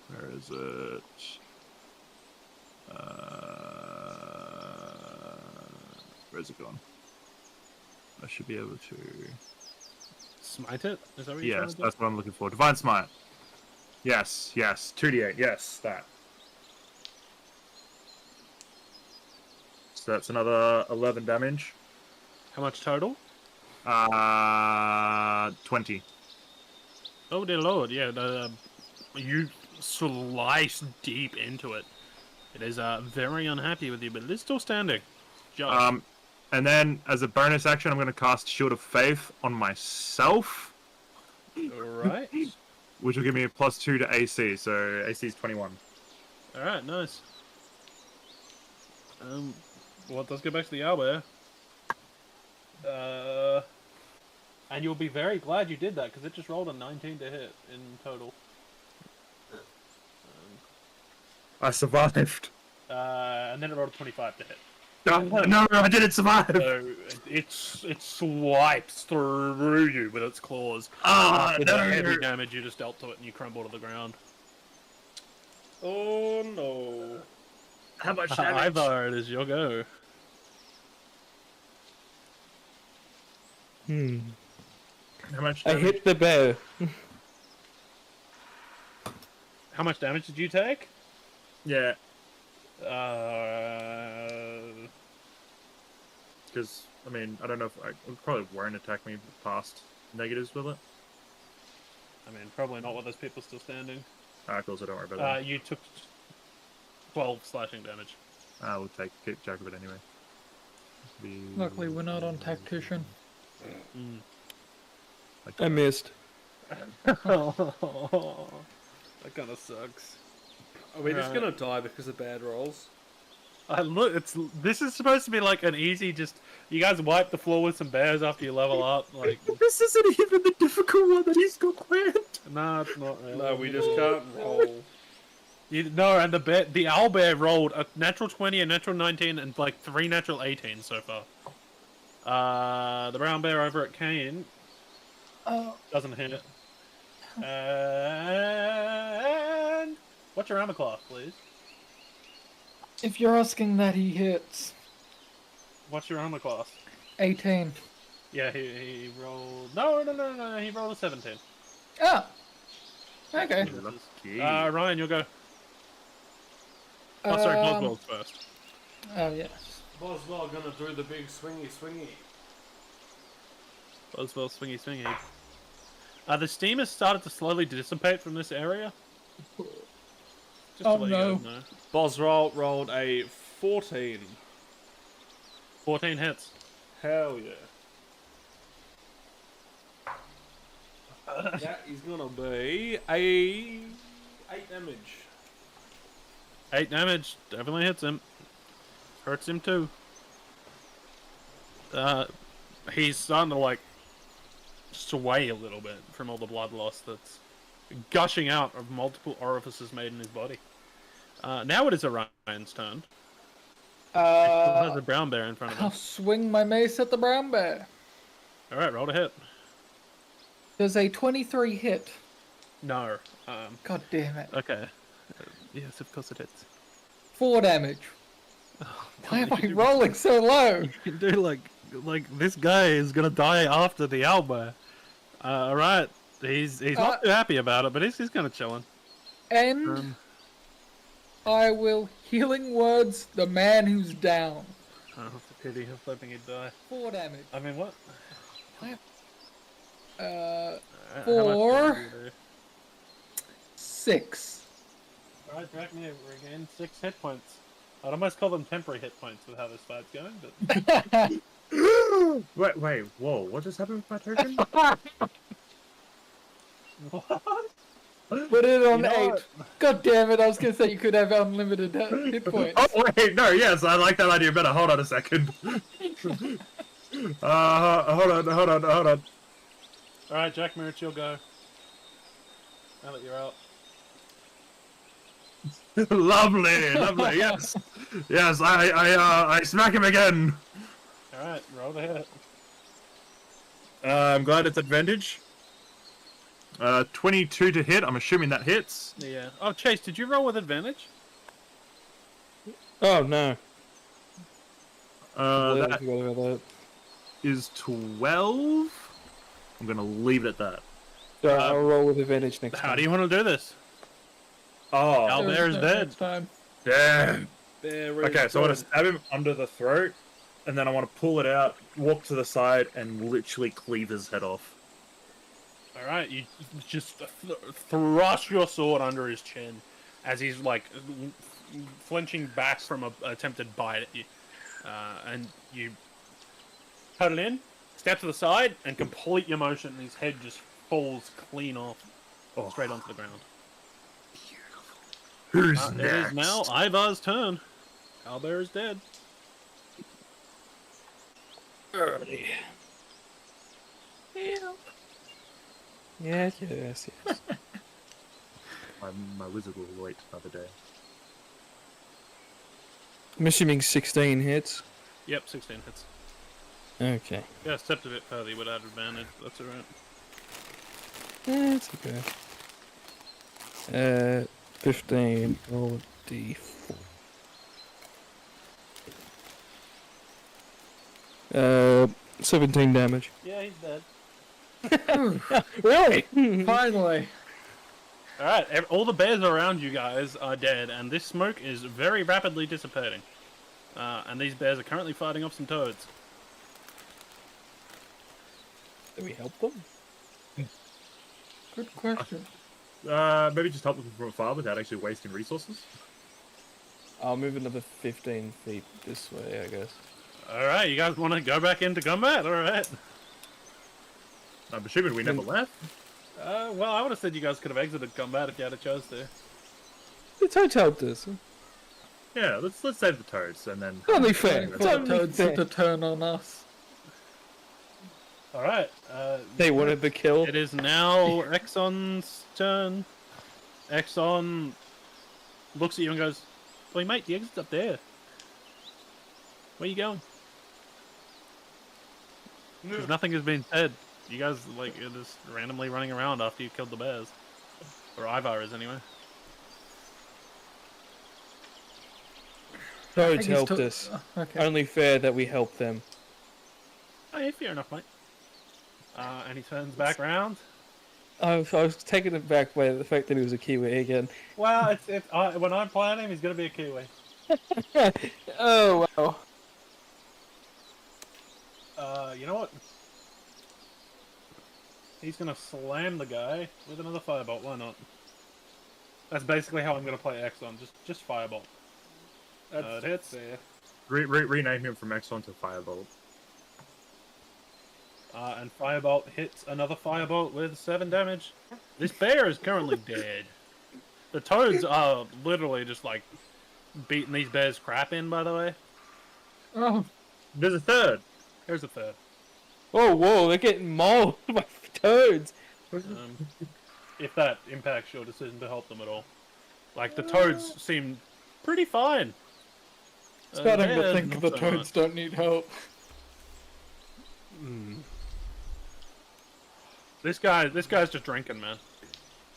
Speaker 5: Where is it? Where's it gone? I should be able to.
Speaker 2: Smite it? Is that what you're trying
Speaker 5: Yes,
Speaker 2: to do?
Speaker 5: that's what I'm looking for. Divine Smite. Yes, 2d8. Yes, that. So that's another 11 damage.
Speaker 2: How much total?
Speaker 5: 20.
Speaker 2: Oh dear lord, yeah. You slice deep into it. It is very unhappy with you, but it is still standing. Just.
Speaker 5: And then, as a bonus action, I'm going to cast Shield of Faith on myself,
Speaker 2: Alright.
Speaker 5: which will give me a +2 to AC, so AC is 21.
Speaker 2: Alright, nice. Well, let's go back to the owlbear. And you'll be very glad you did that, because it just rolled a 19 to hit in total.
Speaker 5: I survived.
Speaker 2: And then it rolled a 25 to hit.
Speaker 5: No, I didn't survive.
Speaker 2: So it swipes through you with its claws.
Speaker 5: Ah,
Speaker 2: With
Speaker 5: no.
Speaker 2: the heavy damage you just dealt to it, and you crumble to the ground.
Speaker 3: Oh no.
Speaker 5: How much damage?
Speaker 2: Ivar, it is your go.
Speaker 5: How much
Speaker 4: I
Speaker 5: damage?
Speaker 4: hit the bear.
Speaker 2: How much damage did you take?
Speaker 5: Yeah,
Speaker 2: Uh,
Speaker 5: because, I mean, I don't know if it probably won't attack me past negatives with it.
Speaker 2: I mean, probably not with those people still standing.
Speaker 5: Ah, cool, so don't worry about that.
Speaker 2: You took 12 slashing damage.
Speaker 5: I will keep track of it anyway.
Speaker 1: Luckily, we're not on tactician.
Speaker 4: I missed.
Speaker 2: That kind of sucks.
Speaker 3: Are we just
Speaker 2: Right.
Speaker 3: gonna die because of bad rolls?
Speaker 2: Look, this is supposed to be like an easy, just you guys wipe the floor with some bears after you level up. Like,
Speaker 5: This isn't even the difficult one that he's got planned.
Speaker 2: nah, it's not really.
Speaker 3: No, we just can't roll.
Speaker 2: No, and the owlbear rolled a natural 20, a natural 19, and like 3 natural 18 so far. The brown bear over at Kane doesn't hit. And what's your armor class, please?
Speaker 1: If you're asking that, he hits.
Speaker 2: What's your armor class?
Speaker 1: 18.
Speaker 2: Yeah, he rolled. No, he rolled a 17.
Speaker 1: Ah! Okay.
Speaker 5: Lucky.
Speaker 2: Ryan, you'll go. Oh, sorry,
Speaker 1: Um,
Speaker 2: Boswell's first.
Speaker 1: Oh, yes.
Speaker 3: Boswell gonna do the big swingy.
Speaker 2: Boswell, swingy. The steam has started to slowly dissipate from this area. Just
Speaker 1: Oh,
Speaker 2: to let
Speaker 1: no.
Speaker 2: you guys know.
Speaker 3: Boswell rolled a 14.
Speaker 2: 14 hits.
Speaker 3: Hell yeah. That is gonna be a 8 damage.
Speaker 2: 8 damage. Definitely hits him. Hurts him too. He's starting to like sway a little bit from all the blood loss that's gushing out of multiple orifices made in his body. Now it is Orion's turn. There's a brown bear in front of
Speaker 1: I'll
Speaker 2: him.
Speaker 1: swing my mace at the brown bear.
Speaker 2: Alright, roll to hit.
Speaker 1: Does a 23 hit?
Speaker 2: No.
Speaker 1: God damn it.
Speaker 2: Okay. Yes, of course it hits.
Speaker 1: 4 damage. Why am I rolling so low?
Speaker 2: You can do like this guy is gonna die after the owlbear. Alright. He's not too happy about it, but he's kind of chilling.
Speaker 1: And I will healing words the man who's down.
Speaker 2: Oh, it's a pity. I was hoping he'd die.
Speaker 1: 4 damage.
Speaker 2: I mean, what?
Speaker 1: Uh,
Speaker 2: How much
Speaker 1: 4,
Speaker 2: damage do you do?
Speaker 1: 6.
Speaker 2: Alright, drag me regain 6 hit points. I'd almost call them temporary hit points with how this fight's going, but...
Speaker 5: Wait, whoa, what just happened with my token?
Speaker 1: Put it on
Speaker 2: You know
Speaker 1: 8.
Speaker 2: what?
Speaker 1: God damn it, I was gonna say you could have unlimited hit points.
Speaker 5: Oh, wait, no, yes, I like that idea better. Hold on a second. Hold on.
Speaker 2: Alright, Jack Merritt, you'll go. Now that you're out.
Speaker 5: Lovely, yes. Yes, I smack him again.
Speaker 2: Alright, roll to hit.
Speaker 5: I'm glad it's advantage. 22 to hit, I'm assuming that hits.
Speaker 2: Yeah. Oh, Chase, did you roll with advantage?
Speaker 4: Oh no.
Speaker 5: That
Speaker 4: Forgot about that.
Speaker 5: is 12. I'm gonna leave it at that.
Speaker 4: So I'll roll with advantage next
Speaker 2: How
Speaker 4: time.
Speaker 2: do you want to do this?
Speaker 5: Oh,
Speaker 2: Owlbear is dead.
Speaker 1: Next time.
Speaker 5: damn.
Speaker 3: There
Speaker 5: Okay, so I want to stab him under the throat, and then I want to pull it out, walk to the side, and literally cleave his head off.
Speaker 2: Alright, you just thrust your sword under his chin as he's like flinching back from an attempted bite at you. And you cut it in, step to the side, and complete your motion, and his head just falls clean off straight onto the ground.
Speaker 5: Who's
Speaker 2: It
Speaker 5: next?
Speaker 2: is now Ivar's turn. Owlbear is dead.
Speaker 4: Early. Yes.
Speaker 5: My wizard will wait another day.
Speaker 4: I'm assuming 16 hits.
Speaker 2: Yep, 16 hits.
Speaker 4: Okay.
Speaker 2: Yeah, stepped a bit further, you would add advantage. That's alright.
Speaker 4: Yeah, it's okay. 15, roll a d4. 17 damage.
Speaker 2: Yeah, he's dead.
Speaker 4: Really?
Speaker 1: Finally.
Speaker 2: Alright, all the bears around you guys are dead, and this smoke is very rapidly dissipating. And these bears are currently fighting off some toads.
Speaker 4: Did we help them?
Speaker 1: Good question.
Speaker 5: Maybe just help them from afar without actually wasting resources.
Speaker 4: I'll move another 15 feet this way, I guess.
Speaker 2: Alright, you guys want to go back into combat? Alright.
Speaker 5: I'm assuming we never left.
Speaker 2: Well, I would have said you guys could have exited combat if you had a chose to.
Speaker 4: The toads helped us.
Speaker 5: Yeah, let's save the toads and then.
Speaker 4: Only fair.
Speaker 1: Waiting for
Speaker 4: It's
Speaker 1: the
Speaker 4: only
Speaker 1: toads
Speaker 4: fair.
Speaker 1: to turn on us.
Speaker 2: Alright,
Speaker 4: They wanted the kill.
Speaker 2: it is now Exxon's turn. Exxon looks at you and goes, "Wait, mate, the exit's up there. Where you going?" Because nothing has been said. You guys, like, are just randomly running around after you killed the bears. Or Ivar is, anyway.
Speaker 4: Toads
Speaker 1: I guess
Speaker 4: helped us.
Speaker 1: Okay.
Speaker 4: Only fair that we help them.
Speaker 2: Oh, yeah, fair enough, mate. And he turns back round.
Speaker 4: I was taken aback by the fact that he was a Kiwi again.
Speaker 2: Well, when I'm playing him, he's going to be a Kiwi.
Speaker 4: Oh, wow.
Speaker 2: You know what? He's going to slam the guy with another firebolt. Why not? That's basically how I'm going to play Exxon. Just firebolt. It hits.
Speaker 5: Rename him from Exxon to Firebolt.
Speaker 2: And firebolt hits another firebolt with 7 damage. This bear is currently dead. The toads are literally just like beating these bears crap in, by the way.
Speaker 1: Oh,
Speaker 5: There's a third.
Speaker 2: Here's a third.
Speaker 4: Oh, whoa, they're getting mauled by toads.
Speaker 2: If that impacts your decision to help them at all. Like, the toads seem pretty fine.
Speaker 1: starting to
Speaker 2: bears,
Speaker 1: think
Speaker 2: not
Speaker 1: the
Speaker 2: so
Speaker 1: toads
Speaker 2: much.
Speaker 1: don't need help.
Speaker 2: This guy's just drinking, man.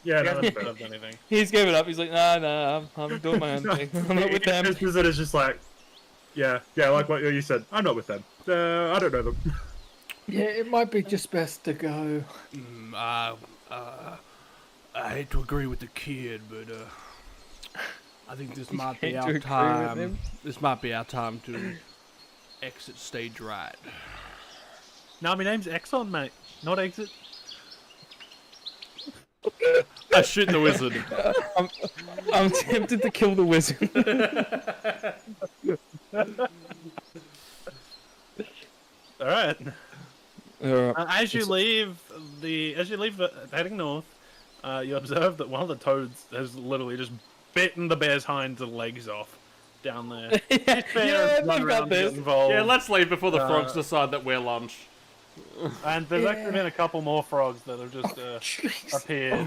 Speaker 5: Yeah,
Speaker 2: He
Speaker 5: no,
Speaker 2: hasn't
Speaker 5: that's fair.
Speaker 2: deserved anything.
Speaker 4: He's given up. He's like, nah, I'm doing my own thing. I'm not with them.
Speaker 5: His visit is just like, yeah, like what you said. I'm not with them. I don't know them.
Speaker 1: Yeah, it might be just best to go.
Speaker 3: I hate to agree with the kid, but I think this might be
Speaker 4: hate to
Speaker 3: our
Speaker 4: agree with
Speaker 3: time.
Speaker 4: him.
Speaker 3: This might be our time to exit stage right.
Speaker 2: No, my name's Exxon, mate. Not Exit.
Speaker 3: I shoot the wizard.
Speaker 4: I'm tempted to kill the wizard.
Speaker 2: Alright.
Speaker 4: Alright.
Speaker 2: As you leave heading north, you observe that one of the toads has literally just bitten the bear's hind legs off down there.
Speaker 4: Yeah,
Speaker 2: Run
Speaker 4: I've
Speaker 2: around
Speaker 4: got
Speaker 2: to get
Speaker 4: this.
Speaker 2: involved.
Speaker 3: Yeah, let's leave before the frogs decide that we're lunch.
Speaker 2: And there's actually
Speaker 1: Yeah.
Speaker 2: been a couple more frogs that have just appeared.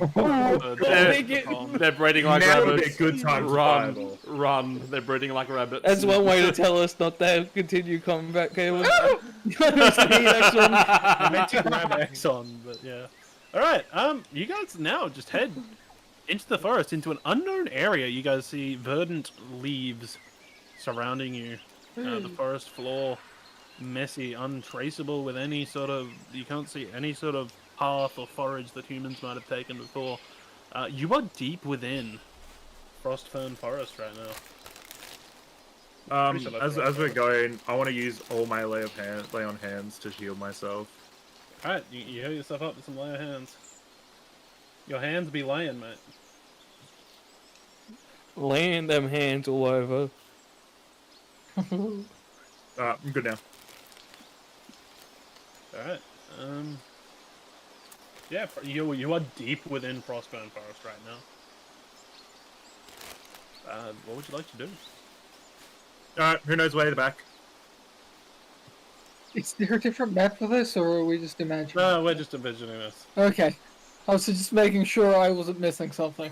Speaker 3: They're breeding like
Speaker 5: Now would be a
Speaker 3: rabbits.
Speaker 5: good time to
Speaker 3: Run,
Speaker 5: Fireball.
Speaker 3: run. They're breeding like rabbits.
Speaker 4: That's one way to tell us not to continue combat. Okay, well, next one.
Speaker 2: I meant to grab Exxon, but yeah. Alright, you guys now just head into the forest, into an unknown area. You guys see verdant leaves surrounding you. The forest floor, messy, untraceable with any sort of... You can't see any sort of path or forage that humans might have taken before. You are deep within Frostfern Forest right now. Pretty sure that's
Speaker 5: As we're
Speaker 2: right.
Speaker 5: going, I want to use all my lay on hands to heal myself.
Speaker 2: Alright, you heal yourself up with some layer hands. Your hands be laying, mate.
Speaker 4: Laying them hands all over.
Speaker 5: I'm good now.
Speaker 2: Alright, yeah, you are deep within Frostburn Forest right now. What would you like to do?
Speaker 5: Alright, who knows way to the back?
Speaker 1: Is there a different map for this, or are we just imagining?
Speaker 2: No, we're just envisioning this.
Speaker 1: Okay. I was just making sure I wasn't missing something.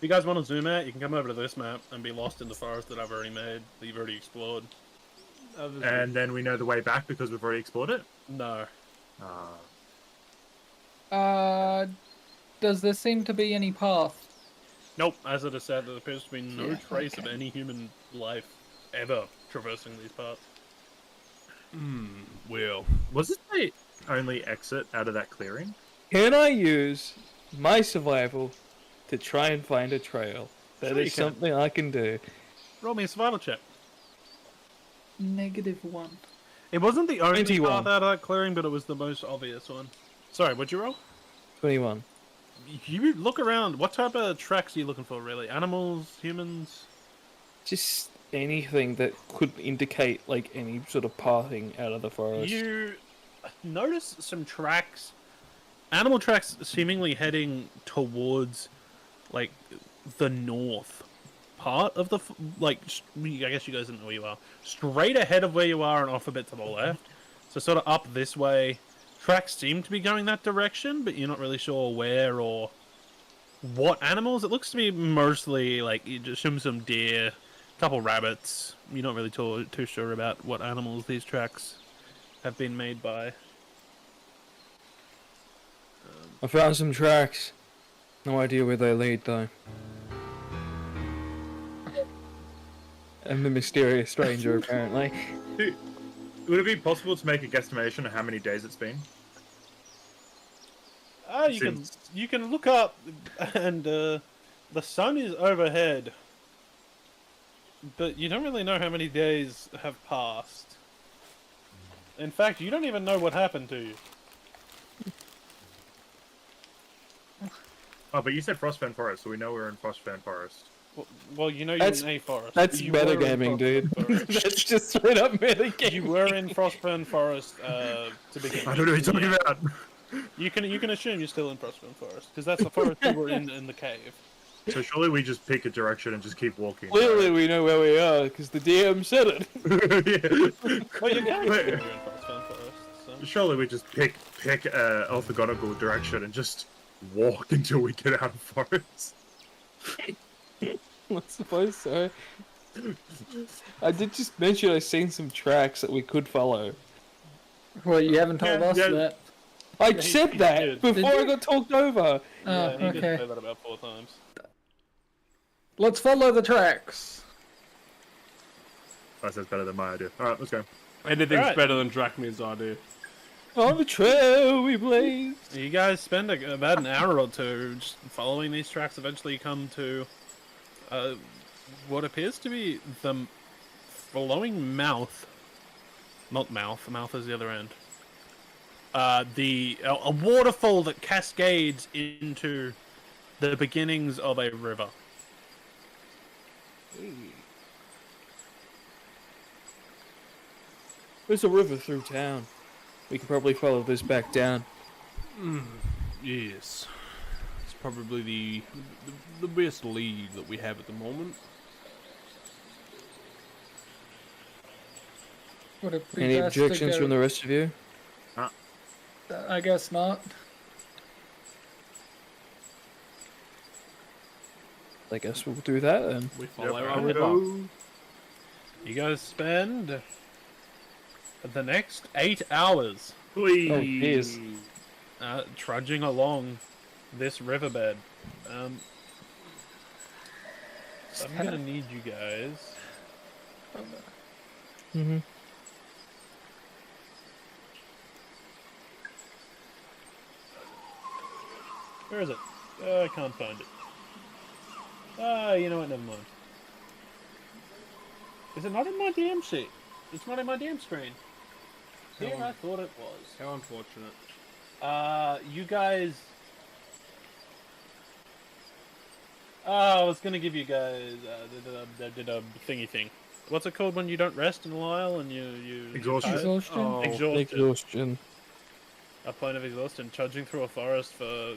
Speaker 2: you guys want to zoom out, you can come over to this map and be lost in the forest that I've already made, that you've already explored.
Speaker 5: And then we know the way back because we've already explored it?
Speaker 2: No.
Speaker 1: Does there seem to be any path?
Speaker 2: Nope, as it is said, there appears to be no
Speaker 1: Yeah,
Speaker 2: trace of
Speaker 1: okay.
Speaker 2: any human life ever traversing these parts.
Speaker 3: Well,
Speaker 5: Was this the only exit out of that clearing?
Speaker 4: Can I use my survival to try and find a trail? That
Speaker 2: Sure you
Speaker 4: is
Speaker 2: can.
Speaker 4: something I can do.
Speaker 2: Roll me a survival check.
Speaker 1: -1.
Speaker 2: It wasn't the only
Speaker 4: 21.
Speaker 2: path out of that clearing, but it was the most obvious one. Sorry, what'd you roll?
Speaker 4: 21.
Speaker 2: You look around. What type of tracks are you looking for, really? Animals? Humans?
Speaker 4: Just anything that could indicate like any sort of pathing out of the forest.
Speaker 2: You notice some tracks, animal tracks seemingly heading towards, like, the north part of the, I guess you guys didn't know where you are. Straight ahead of where you are and off a bit to the left. So sort of up this way. Tracks seem to be going that direction, but you're not really sure where or what animals. It looks to be mostly, like, you just assume some deer, a couple rabbits. You're not really too sure about what animals these tracks have been made by.
Speaker 4: I found some tracks. No idea where they lead though. I'm the mysterious stranger apparently.
Speaker 5: Would it be possible to make a guesstimation of how many days it's been?
Speaker 2: You can look up, and the sun is overhead, but you don't really know how many days have passed. In fact, you don't even know what happened to you.
Speaker 5: Oh, but you said Frostfen Forest, so we know we're in Frostfen Forest.
Speaker 2: Well, you know you're
Speaker 4: That's-
Speaker 2: in a forest.
Speaker 4: That's
Speaker 2: You were in
Speaker 4: metagaming, dude.
Speaker 2: Frostburn Forest.
Speaker 4: That's just straight up metagaming.
Speaker 2: You were in Frostburn Forest to begin.
Speaker 5: I don't know what you're talking about.
Speaker 2: You can assume you're still in Frostburn Forest because that's the forest you were in the cave.
Speaker 5: So surely we just pick a direction and just keep walking.
Speaker 4: Clearly we know where we are because the DM said it.
Speaker 5: Yeah.
Speaker 2: Well, you're in Frostburn Forest. So.
Speaker 5: Surely we just pick a orthogonal direction and just walk until we get out of forest.
Speaker 4: I suppose so. I did just mention I seen some tracks that we could follow.
Speaker 1: Well, you haven't told
Speaker 5: Yeah,
Speaker 1: us
Speaker 5: yeah.
Speaker 1: that.
Speaker 4: I
Speaker 2: he
Speaker 4: said that
Speaker 2: did.
Speaker 4: before
Speaker 1: Did
Speaker 4: I
Speaker 1: you?
Speaker 4: got talked over.
Speaker 2: Yeah, he did
Speaker 1: Okay.
Speaker 2: say that about 4 times.
Speaker 1: Let's follow the tracks.
Speaker 5: That sounds better than my idea. Alright, let's go.
Speaker 3: anything's
Speaker 2: Alright.
Speaker 3: better than Drachmir's idea.
Speaker 4: On the trail we blaze.
Speaker 2: You guys spend about an hour or two just following these tracks. Eventually, you come to what appears to be the flowing mouth. Not mouth. Mouth is the other end. A waterfall that cascades into the beginnings of a river.
Speaker 4: There's a river through town. We can probably follow this back down.
Speaker 3: Yes. It's probably the best lead that we have at the moment.
Speaker 1: Would it be
Speaker 4: Any
Speaker 1: best to
Speaker 4: objections
Speaker 1: go-
Speaker 4: from the rest of you?
Speaker 1: I guess not.
Speaker 4: I guess we'll do that then.
Speaker 3: We follow
Speaker 5: Yep,
Speaker 3: our
Speaker 5: I'll
Speaker 3: river.
Speaker 5: go.
Speaker 2: You guys spend the next 8 hours
Speaker 5: Please.
Speaker 2: trudging along this riverbed. I'm gonna need you guys.
Speaker 4: Mm-hmm.
Speaker 2: Where is it? I can't find it. You know what? Never mind. Is it not in my DM sheet? It's not in my DM screen. Here I thought it was.
Speaker 3: How unfortunate.
Speaker 2: You guys. I was gonna give you guys did a thingy thing. What's it called when you don't rest in a while and you
Speaker 5: Exhaustion.
Speaker 1: Exhaustion?
Speaker 3: Oh,
Speaker 4: Exhaustion.
Speaker 2: a point of exhaustion, trudging through a forest for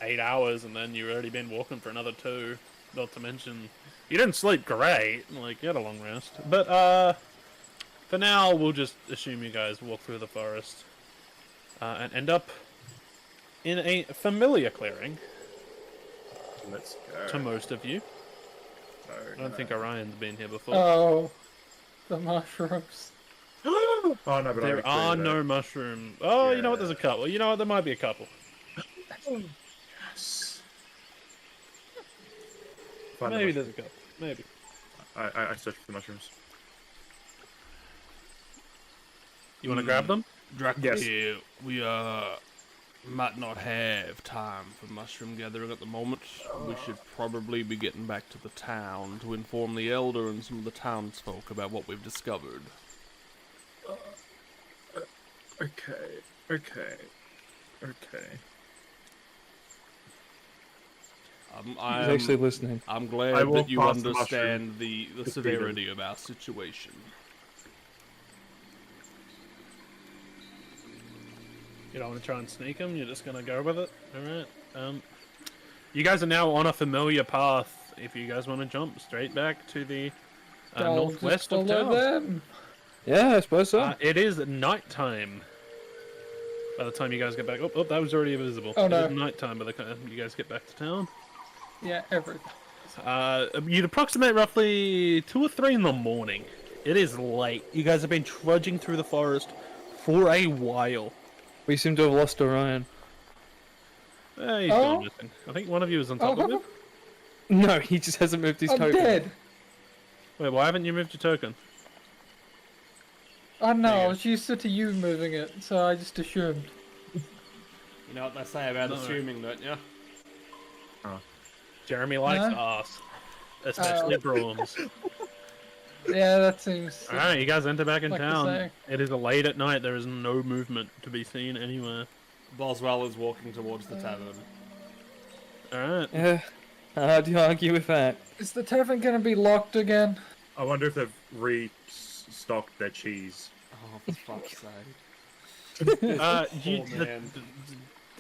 Speaker 2: 8 hours, and then you've already been walking for another 2. Not to mention, you didn't sleep great. Like, you had a long rest. But for now, we'll just assume you guys walk through the forest and end up in a familiar clearing.
Speaker 5: Let's
Speaker 2: to
Speaker 5: go.
Speaker 2: most of you. I don't think Orion's been here before.
Speaker 1: Oh, the mushrooms.
Speaker 5: Oh no, but
Speaker 2: There are no mushrooms. Oh, you know what? There's a couple. You know what? There might be a couple.
Speaker 5: Yes.
Speaker 2: Maybe there's a couple. Maybe.
Speaker 5: I searched for the mushrooms.
Speaker 2: You want to grab them?
Speaker 5: Yes.
Speaker 3: We might not have time for mushroom gathering at the moment. We should probably be getting back to the town to inform the elder and some of the townsfolk about what we've discovered.
Speaker 5: Okay.
Speaker 4: He's actually listening.
Speaker 3: I'm
Speaker 5: I
Speaker 3: glad
Speaker 5: walk
Speaker 3: that you
Speaker 5: past the
Speaker 3: understand the
Speaker 5: Just
Speaker 3: severity of our situation.
Speaker 2: You don't want to try and sneak them? You're just going to go with it? Alright. You guys are now on a familiar path. If you guys want to jump straight back to the
Speaker 1: I'll
Speaker 2: northwest
Speaker 1: just
Speaker 2: of
Speaker 1: follow
Speaker 2: town.
Speaker 1: them.
Speaker 4: Yeah, I suppose so.
Speaker 2: It is nighttime. By the time you guys get back... Oh, that was already visible.
Speaker 1: Oh, no.
Speaker 2: It is nighttime by the time you guys get back to town.
Speaker 1: Yeah, everything.
Speaker 2: You'd approximate roughly 2 or 3 in the morning. It is late. You guys have been trudging through the forest for a while.
Speaker 4: We seem to have lost Orion.
Speaker 2: He's
Speaker 1: Oh.
Speaker 2: gone missing. I think one of you is on top of him.
Speaker 4: No, he just hasn't moved his
Speaker 1: I'm
Speaker 4: token.
Speaker 1: dead.
Speaker 2: Wait, why haven't you moved your token?
Speaker 1: Oh no,
Speaker 2: There you
Speaker 1: I
Speaker 2: go.
Speaker 1: was used to you moving it, so I just assumed.
Speaker 3: You know what they say about
Speaker 2: No.
Speaker 3: assuming, don't you?
Speaker 2: Jeremy likes
Speaker 1: Huh?
Speaker 2: ass. Especially prawns.
Speaker 1: Yeah, that seems.
Speaker 2: Alright, you guys enter back in
Speaker 1: Like the
Speaker 2: town.
Speaker 1: saying.
Speaker 2: It is late at night. There is no movement to be seen anywhere.
Speaker 3: Boswell is walking towards the tavern.
Speaker 2: Alright.
Speaker 4: Yeah, hard to argue with that.
Speaker 1: Is the tavern gonna be locked again?
Speaker 5: I wonder if they've restocked their cheese.
Speaker 3: Oh, for fuck's sake.
Speaker 2: You,
Speaker 3: Poor man.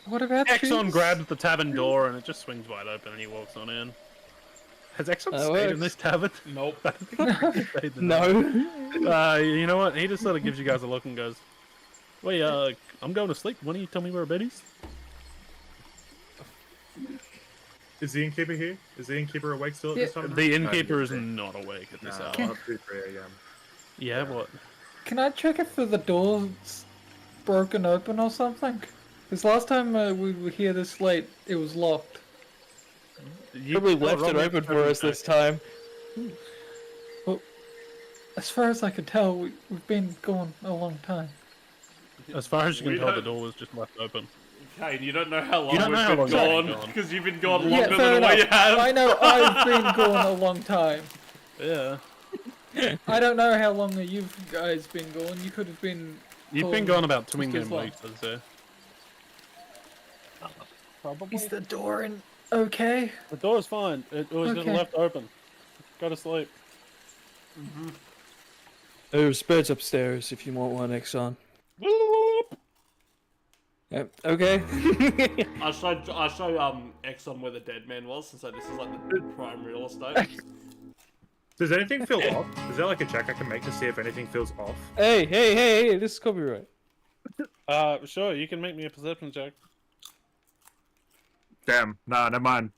Speaker 1: What about
Speaker 2: Exxon
Speaker 1: cheese?
Speaker 2: grabs the tavern door and it just swings wide open and he walks on in. Has Exxon
Speaker 4: That
Speaker 2: stayed in
Speaker 4: works.
Speaker 2: this tavern?
Speaker 3: Nope.
Speaker 2: I don't think he stayed the night.
Speaker 4: No.
Speaker 2: You know what? He just sort of gives you guys a look and goes, "Wait, I'm going to sleep. Why don't you tell me where bed is?"
Speaker 5: Is the innkeeper here? Is the innkeeper awake still at this time?
Speaker 2: The innkeeper is not awake at this hour.
Speaker 5: Not 2, 3 a.m.
Speaker 2: Yeah, what?
Speaker 1: Can I check if the door's broken open or something? Because last time we were here this late, it was locked.
Speaker 2: You
Speaker 4: Probably left it
Speaker 2: roll me a
Speaker 4: open for
Speaker 2: perception
Speaker 4: us
Speaker 2: check.
Speaker 4: this time.
Speaker 1: As far as I can tell, we've been gone a long time.
Speaker 2: As far as you can
Speaker 3: We
Speaker 2: tell, the
Speaker 3: don't-
Speaker 2: door was just left open.
Speaker 3: Kane, you don't know how long
Speaker 2: You don't know how
Speaker 3: we've
Speaker 2: long
Speaker 3: been
Speaker 2: you've
Speaker 3: gone,
Speaker 2: been gone.
Speaker 3: because you've been gone
Speaker 1: Yeah,
Speaker 3: longer
Speaker 1: fair
Speaker 3: than we
Speaker 1: enough.
Speaker 3: have.
Speaker 1: I know I've been gone a long time.
Speaker 2: Yeah.
Speaker 1: I don't know how long you've guys been gone. You could have been.
Speaker 2: You've been
Speaker 1: gone
Speaker 2: gone about 2
Speaker 1: just as
Speaker 2: in-game
Speaker 1: long.
Speaker 2: weeks, I'd say. Probably.
Speaker 1: Is the door in okay?
Speaker 2: The door's fine. It was just
Speaker 1: Okay.
Speaker 2: left open. Go to sleep.
Speaker 4: There's beds upstairs if you want one, Exxon. Yep, okay.
Speaker 3: I'll show Exxon where the dead man was, so this is like the prime real estate.
Speaker 5: Does anything feel off? Is there like a check I can make to see if anything feels off?
Speaker 4: Hey, this is copyright.
Speaker 2: Sure, you can make me a perception check.
Speaker 5: Damn, nah, never mind.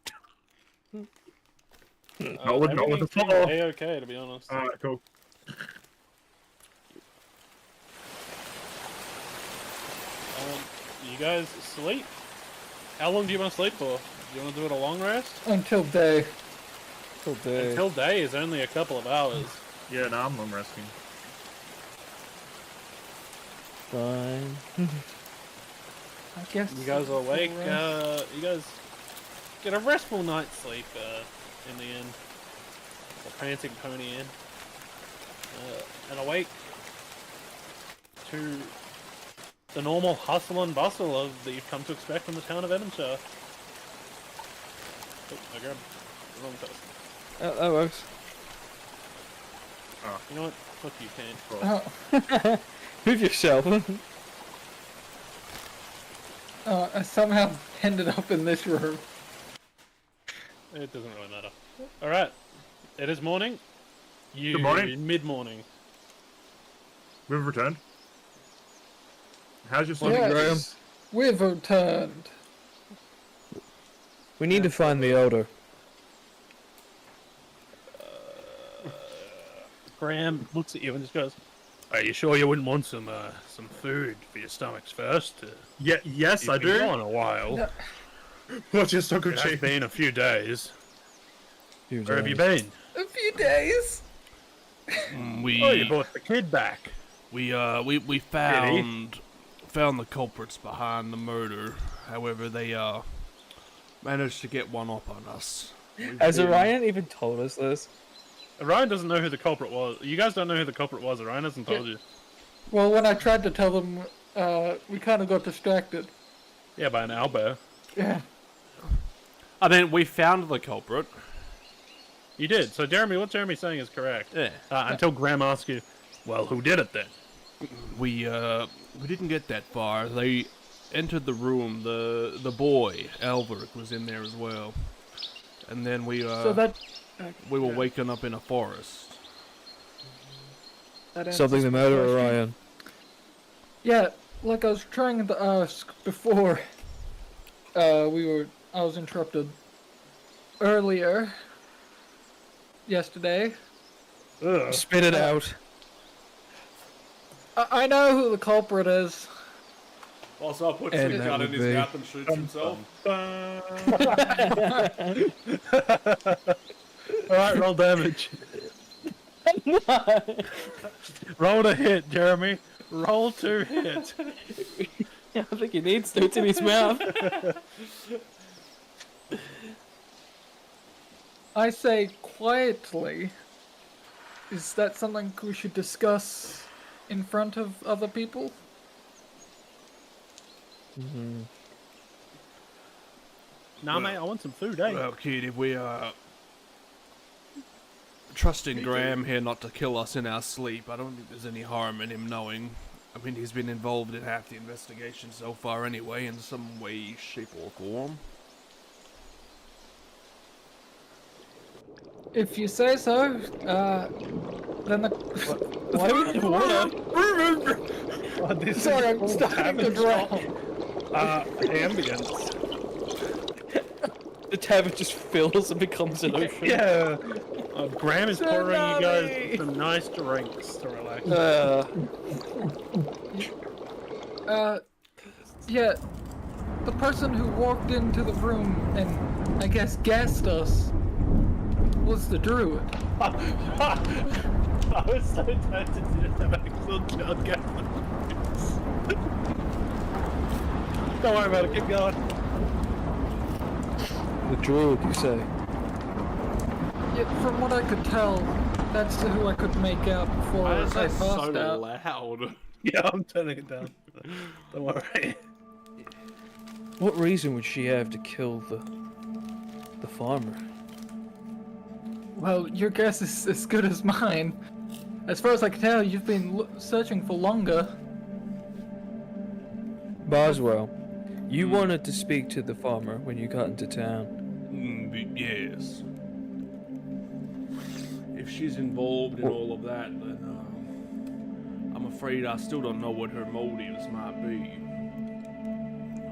Speaker 5: Not with the
Speaker 2: Everything seems
Speaker 5: floor.
Speaker 2: A-okay, to be honest.
Speaker 5: Alright, cool.
Speaker 2: You guys sleep? How long do you want to sleep for? Do you want to do it a long rest?
Speaker 1: Until day.
Speaker 4: Till day.
Speaker 2: Until day is only a couple of hours.
Speaker 5: Yeah, nah, I'm resting.
Speaker 4: Fine.
Speaker 1: I guess.
Speaker 2: You guys are awake.
Speaker 1: Rest.
Speaker 2: You guys get a restful night's sleep in the end. The prancing pony inn. And awake to the normal hustle and bustle of that you've come to expect from the town of Evanshire. Oh, I grabbed the wrong person.
Speaker 4: That works.
Speaker 2: You know what? Fuck you, Kane.
Speaker 1: Oh,
Speaker 4: Move yourself.
Speaker 1: I somehow ended up in this room.
Speaker 2: It doesn't really matter. Alright. It is morning.
Speaker 5: Good morning.
Speaker 2: Mid-morning.
Speaker 5: We've returned. How's your
Speaker 4: Morning,
Speaker 5: sleep?
Speaker 4: Graham.
Speaker 1: Yes, we've returned.
Speaker 4: We need to find the elder.
Speaker 2: Graham looks at you and just goes, "Are you sure you wouldn't want some food for your stomachs first?
Speaker 5: Yes, I
Speaker 2: You've been
Speaker 5: do.
Speaker 2: gone a while.
Speaker 1: No.
Speaker 5: What's your stock of
Speaker 2: It has
Speaker 5: cheese?
Speaker 2: been a few days.
Speaker 4: Huge
Speaker 2: Where have you
Speaker 4: eyes.
Speaker 2: been?
Speaker 1: A few days.
Speaker 3: We
Speaker 2: Oh, you brought the kid back.
Speaker 3: we found the culprits behind the murder. However, they managed to get one up on us.
Speaker 4: Has Orion even told us this?
Speaker 2: Orion doesn't know who the culprit was. You guys don't know who the culprit was. Orion hasn't told you.
Speaker 1: Well, when I tried to tell them, we kind of got distracted.
Speaker 2: Yeah, by an owlbear.
Speaker 1: Yeah.
Speaker 3: I mean, we found the culprit.
Speaker 2: You did. So, Jeremy, what Jeremy's saying is correct.
Speaker 3: Yeah.
Speaker 2: Until Graham asks you, well, who did it then?
Speaker 3: We didn't get that far. They entered the room. The boy Albert was in there as well, and then we
Speaker 1: So that.
Speaker 3: we were waking up in a forest.
Speaker 1: that
Speaker 4: Something
Speaker 1: answers
Speaker 4: the
Speaker 1: my
Speaker 4: matter,
Speaker 1: question.
Speaker 4: Orion?
Speaker 1: Yeah, like I was trying to ask before. I was interrupted earlier. Yesterday.
Speaker 2: Ugh.
Speaker 4: Spit it out.
Speaker 1: I know who the culprit is.
Speaker 3: Also, I'll put
Speaker 4: And
Speaker 3: some
Speaker 4: that
Speaker 3: gun in
Speaker 4: would
Speaker 3: his
Speaker 4: be-
Speaker 3: mouth and shoots himself.
Speaker 2: Alright, roll damage. Roll to hit, Jeremy. Roll to hit.
Speaker 4: I think he needs to. It's in his mouth.
Speaker 1: I say quietly. Is that something we should discuss in front of other people?
Speaker 2: Nah, mate, I want some food, eh?
Speaker 3: Well, kid, if we trusting Graham here not to kill us in our sleep, I don't think there's any harm in him knowing. I mean, he's been involved in half the investigation so far anyway, in some way, shape, or form.
Speaker 1: If you say so, then the.
Speaker 4: Why do we need water?
Speaker 2: Oh, this
Speaker 1: Sorry,
Speaker 2: is
Speaker 1: I'm
Speaker 2: all
Speaker 1: starting to
Speaker 2: damage.
Speaker 1: drown.
Speaker 2: Ambience.
Speaker 4: The tavern just fills and becomes an ocean.
Speaker 2: Yeah. Graham is pouring you guys
Speaker 1: Tsunami.
Speaker 2: some nice drinks to relax.
Speaker 1: Yeah, the person who walked into the room and I guess gassed us was the druid.
Speaker 2: I was so tempted to just have excellent child gas. Don't worry about it, keep going.
Speaker 4: The druid, you say?
Speaker 1: Yeah, from what I could tell, that's who I could make out before
Speaker 3: Why
Speaker 1: I
Speaker 3: is that
Speaker 1: passed
Speaker 3: so
Speaker 1: out.
Speaker 3: loud?
Speaker 2: Yeah, I'm turning it down. Don't worry.
Speaker 4: What reason would she have to kill the farmer?
Speaker 1: Well, your guess is as good as mine. As far as I can tell, you've been searching for longer.
Speaker 4: Boswell, you wanted to speak to the farmer when you got into town.
Speaker 3: Yes. If she's involved in all of that, then I'm afraid I still don't know what her motives might be.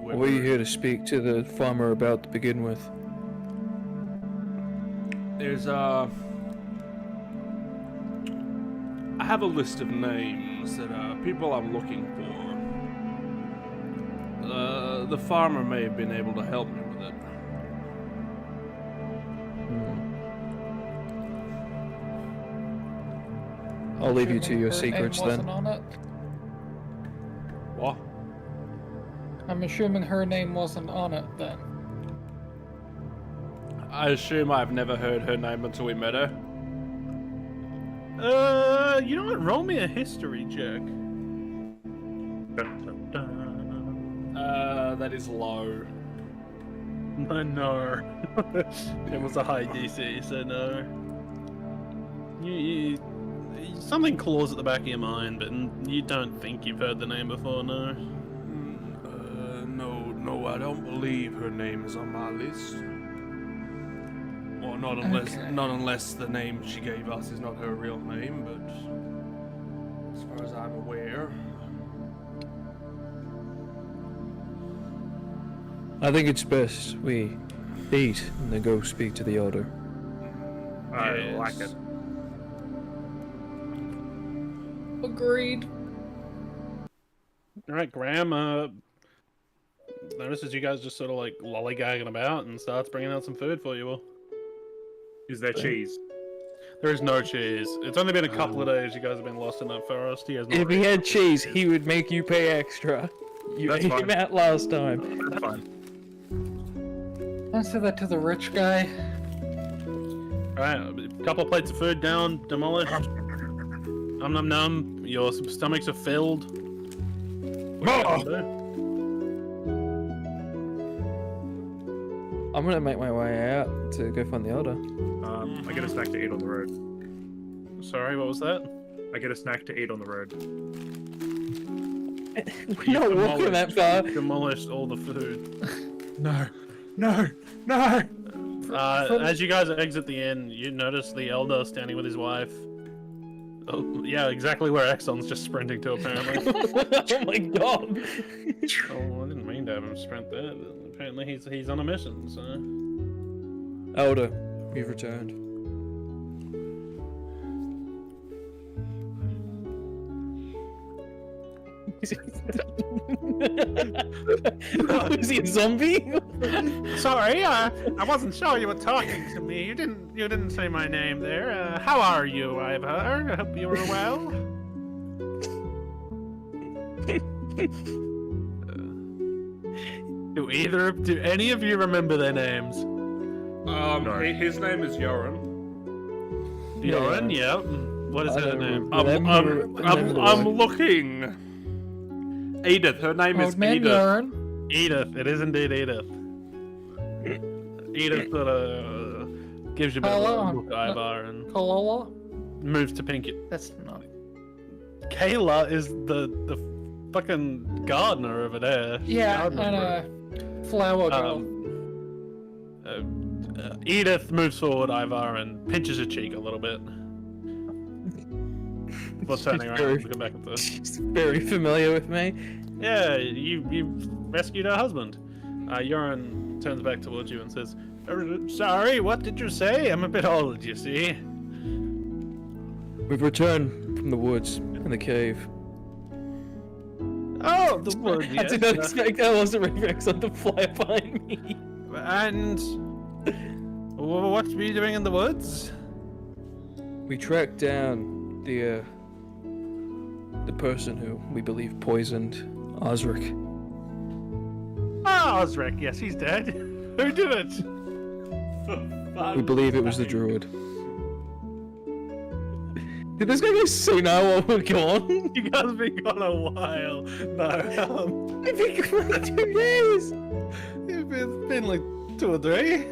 Speaker 4: What were you here to speak to the farmer about to begin with?
Speaker 3: There's I have a list of names that people I'm looking for. The farmer may have been able to help me with it.
Speaker 4: I'll leave you to
Speaker 1: Assuming
Speaker 4: your
Speaker 1: her
Speaker 4: secrets
Speaker 1: name wasn't
Speaker 4: then.
Speaker 1: on it.
Speaker 3: What?
Speaker 1: I'm assuming her name wasn't on it then.
Speaker 3: I assume I've never heard her name until we met her.
Speaker 2: You know what? Roll me a history check.
Speaker 3: That is low.
Speaker 2: No. It was a high DC, so no. You something claws at the back of your mind, but you don't think you've heard the name before, no?
Speaker 3: No, I don't believe her name is on my list. Well, not unless the name she gave us is not her real name, but as far as I'm aware.
Speaker 4: I think it's best we eat and then go speak to the elder.
Speaker 5: I like
Speaker 3: Yes.
Speaker 5: it.
Speaker 1: Agreed.
Speaker 2: All right, Graham. Notices you guys just sort of like lollygagging about and starts bringing out some food for you all.
Speaker 5: Is there cheese?
Speaker 2: There is no cheese. It's only been a couple of days. You guys have been lost in that forest. He has not.
Speaker 4: If he had cheese, he would make you pay extra. You
Speaker 5: That's
Speaker 4: ate
Speaker 5: fine.
Speaker 4: him out last time.
Speaker 5: That's fine.
Speaker 1: Answer that to the rich guy.
Speaker 2: All right, a couple of plates of food down, demolished. Num num num. Your stomachs are filled. What are you gonna do?
Speaker 4: I'm gonna make my way out to go find the elder.
Speaker 5: I get a snack to eat on the road.
Speaker 2: Sorry, what was that?
Speaker 5: I get a snack to eat on the road.
Speaker 4: We're not walking that far.
Speaker 2: Demolished all the food.
Speaker 5: No, no, no!
Speaker 2: As you guys exit the inn, you notice the elder standing with his wife. Oh, yeah, exactly where Exxon's just sprinting to, apparently.
Speaker 4: Oh my god.
Speaker 2: Oh, I didn't mean to have him sprint there, but apparently he's on a mission, so...
Speaker 4: Elder, we've returned. Is he a zombie?
Speaker 2: Sorry, I wasn't sure you were talking to me. You didn't say my name there. How are you, I've heard? I hope you are well. Do any of you remember their names?
Speaker 3: His name is Yoren.
Speaker 2: Yoren, yeah. What is her name?
Speaker 3: I'm looking. Edith. Her name is
Speaker 1: Old man
Speaker 3: Edith.
Speaker 1: Yarn.
Speaker 2: Edith. It is indeed Edith. Edith gives you a bit of a look, Ivar, and
Speaker 1: Kalola?
Speaker 2: moves to Pinky.
Speaker 1: That's not.
Speaker 2: Kayla is the fucking gardener over there.
Speaker 1: Yeah,
Speaker 2: Gardener
Speaker 1: and
Speaker 2: bro.
Speaker 1: flower girl.
Speaker 2: Edith moves forward, Ivar, and pinches her cheek a little bit. What's turning around, looking back at this.
Speaker 4: She's very familiar with me.
Speaker 2: Yeah, you rescued her husband. Yoren turns back towards you and says, "Sorry, what did you say? I'm a bit old, you see."
Speaker 4: We've returned from the woods and the cave.
Speaker 2: Oh, the word,
Speaker 4: I
Speaker 2: yes.
Speaker 4: did not expect that was a Rex on the fly behind me.
Speaker 2: And what were you doing in the woods?
Speaker 4: We tracked down the person who we believe poisoned Osric.
Speaker 2: Ah, Osric, yes, he's dead. Who did it?
Speaker 4: We believe it was the druid. Did this guy go senile while we're gone?
Speaker 2: You guys have been gone a while. No,
Speaker 4: I think for like 2 days.
Speaker 2: it's been like 2 or 3.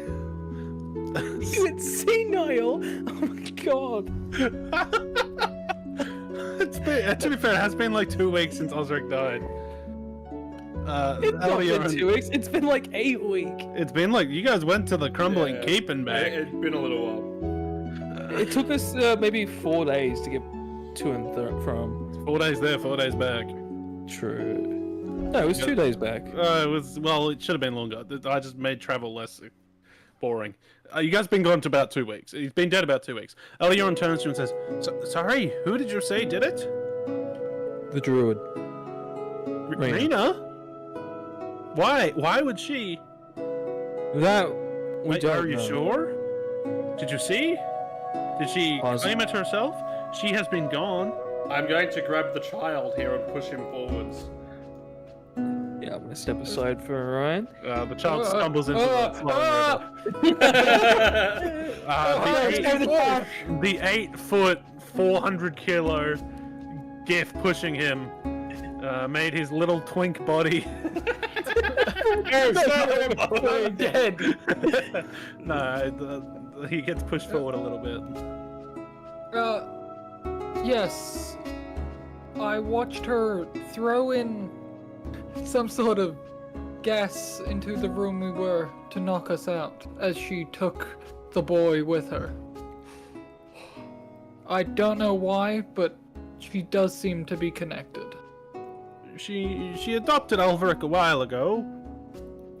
Speaker 4: You went senile. Oh my god.
Speaker 2: To be fair, it has been like 2 weeks since Osric died.
Speaker 4: It's not
Speaker 2: Elliot,
Speaker 4: been 2 weeks. It's been like 8 weeks.
Speaker 2: it's been like you guys went to the crumbling keep and back.
Speaker 3: It's been a little while.
Speaker 4: It took us maybe 4 days to get to and from.
Speaker 2: 4 days there, 4 days back.
Speaker 4: True. No, it was 2 days back.
Speaker 2: It should have been longer. I just made travel less boring. You guys been gone to about 2 weeks. He's been dead about 2 weeks. Elioran turns to him and says, "Sorry, who did you say did it?"
Speaker 4: The druid.
Speaker 2: Rena? Why? Why would she?
Speaker 4: That we
Speaker 2: Wait,
Speaker 4: don't
Speaker 2: are you
Speaker 4: know.
Speaker 2: sure? Did you see? Did she claim it herself? She has been gone.
Speaker 3: I'm going to grab the child here and push him forwards.
Speaker 4: Yeah, I'm gonna step aside for Ryan.
Speaker 2: The child stumbles into the the 8-foot, 400-kilo Gith pushing him made his little twink body.
Speaker 4: Dead.
Speaker 2: No, he gets pushed forward a little bit.
Speaker 1: Yes. I watched her throw in some sort of gas into the room we were to knock us out as she took the boy with her. I don't know why, but she does seem to be connected.
Speaker 2: She adopted Ulveric a while ago,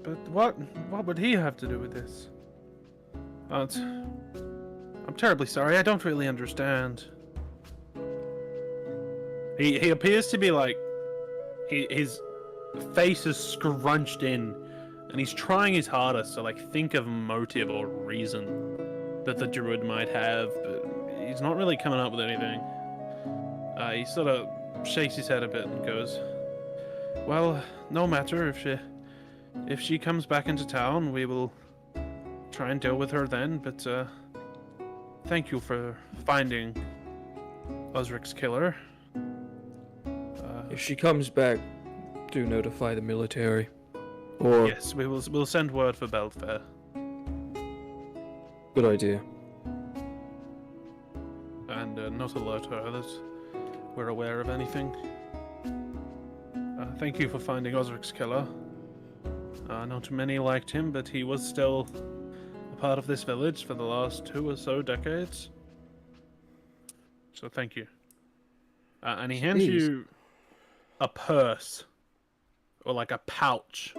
Speaker 2: but what would he have to do with this? I'm terribly sorry. I don't really understand. He appears to be like his face is scrunched in, and he's trying his hardest to like think of motive or reason that the druid might have, but he's not really coming up with anything. He sort of shakes his head a bit and goes, "Well, no matter if she comes back into town, we will try and deal with her then. But thank you for finding Osric's killer."
Speaker 4: If she comes back, do notify the military. Or
Speaker 2: Yes, we'll send word for Belfair.
Speaker 4: good idea.
Speaker 2: And not alert her that we're aware of anything. Thank you for finding Osric's killer. Not many liked him, but he was still a part of this village for the last 2 or so decades. So thank you. And he hands
Speaker 4: Jeez.
Speaker 2: you a purse, or like a pouch,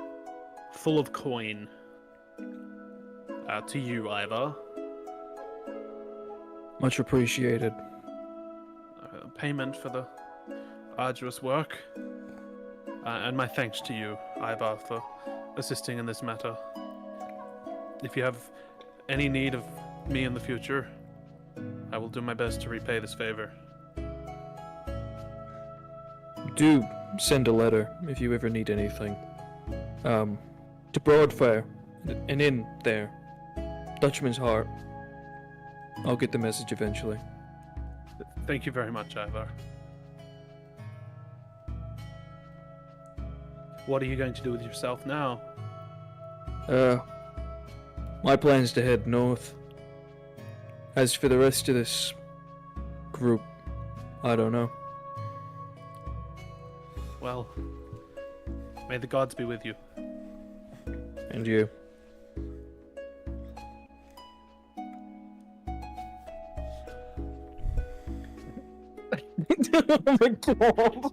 Speaker 2: full of coin. To you, Ivar.
Speaker 4: Much appreciated.
Speaker 2: Payment for the arduous work. And my thanks to you, Ivar, for assisting in this matter. If you have any need of me in the future, I will do my best to repay this favor.
Speaker 4: Do send a letter if you ever need anything. To Broadfair, and in there, Dutchman's Heart. I'll get the message eventually.
Speaker 2: Thank you very much, Ivar. What are you going to do with yourself now?
Speaker 4: My plan's to head north. As for the rest of this group, I don't know.
Speaker 2: Well, may the gods be with you.
Speaker 4: And you. Oh my god!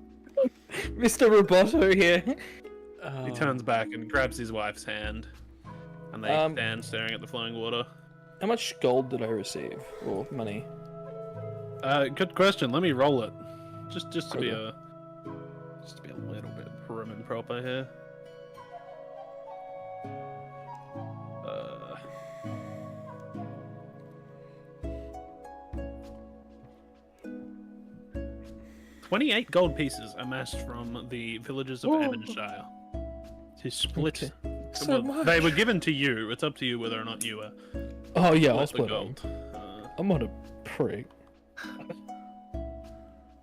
Speaker 4: Mr. Roboto here.
Speaker 2: He turns back and grabs his wife's hand, and they stand staring at the flowing water.
Speaker 4: How much gold did I receive? Or money?
Speaker 2: Good question. Let me roll it, just to be
Speaker 4: Okay.
Speaker 2: just to be a little bit prim and proper here. 28 gold pieces amassed from the villagers of Avonshire to split.
Speaker 4: Okay. So
Speaker 2: Well,
Speaker 4: much.
Speaker 2: they were given to you. It's up to you whether or not you
Speaker 4: Oh yeah, I'll
Speaker 2: split
Speaker 4: split
Speaker 2: the
Speaker 4: them.
Speaker 2: gold.
Speaker 4: I'm not a prick.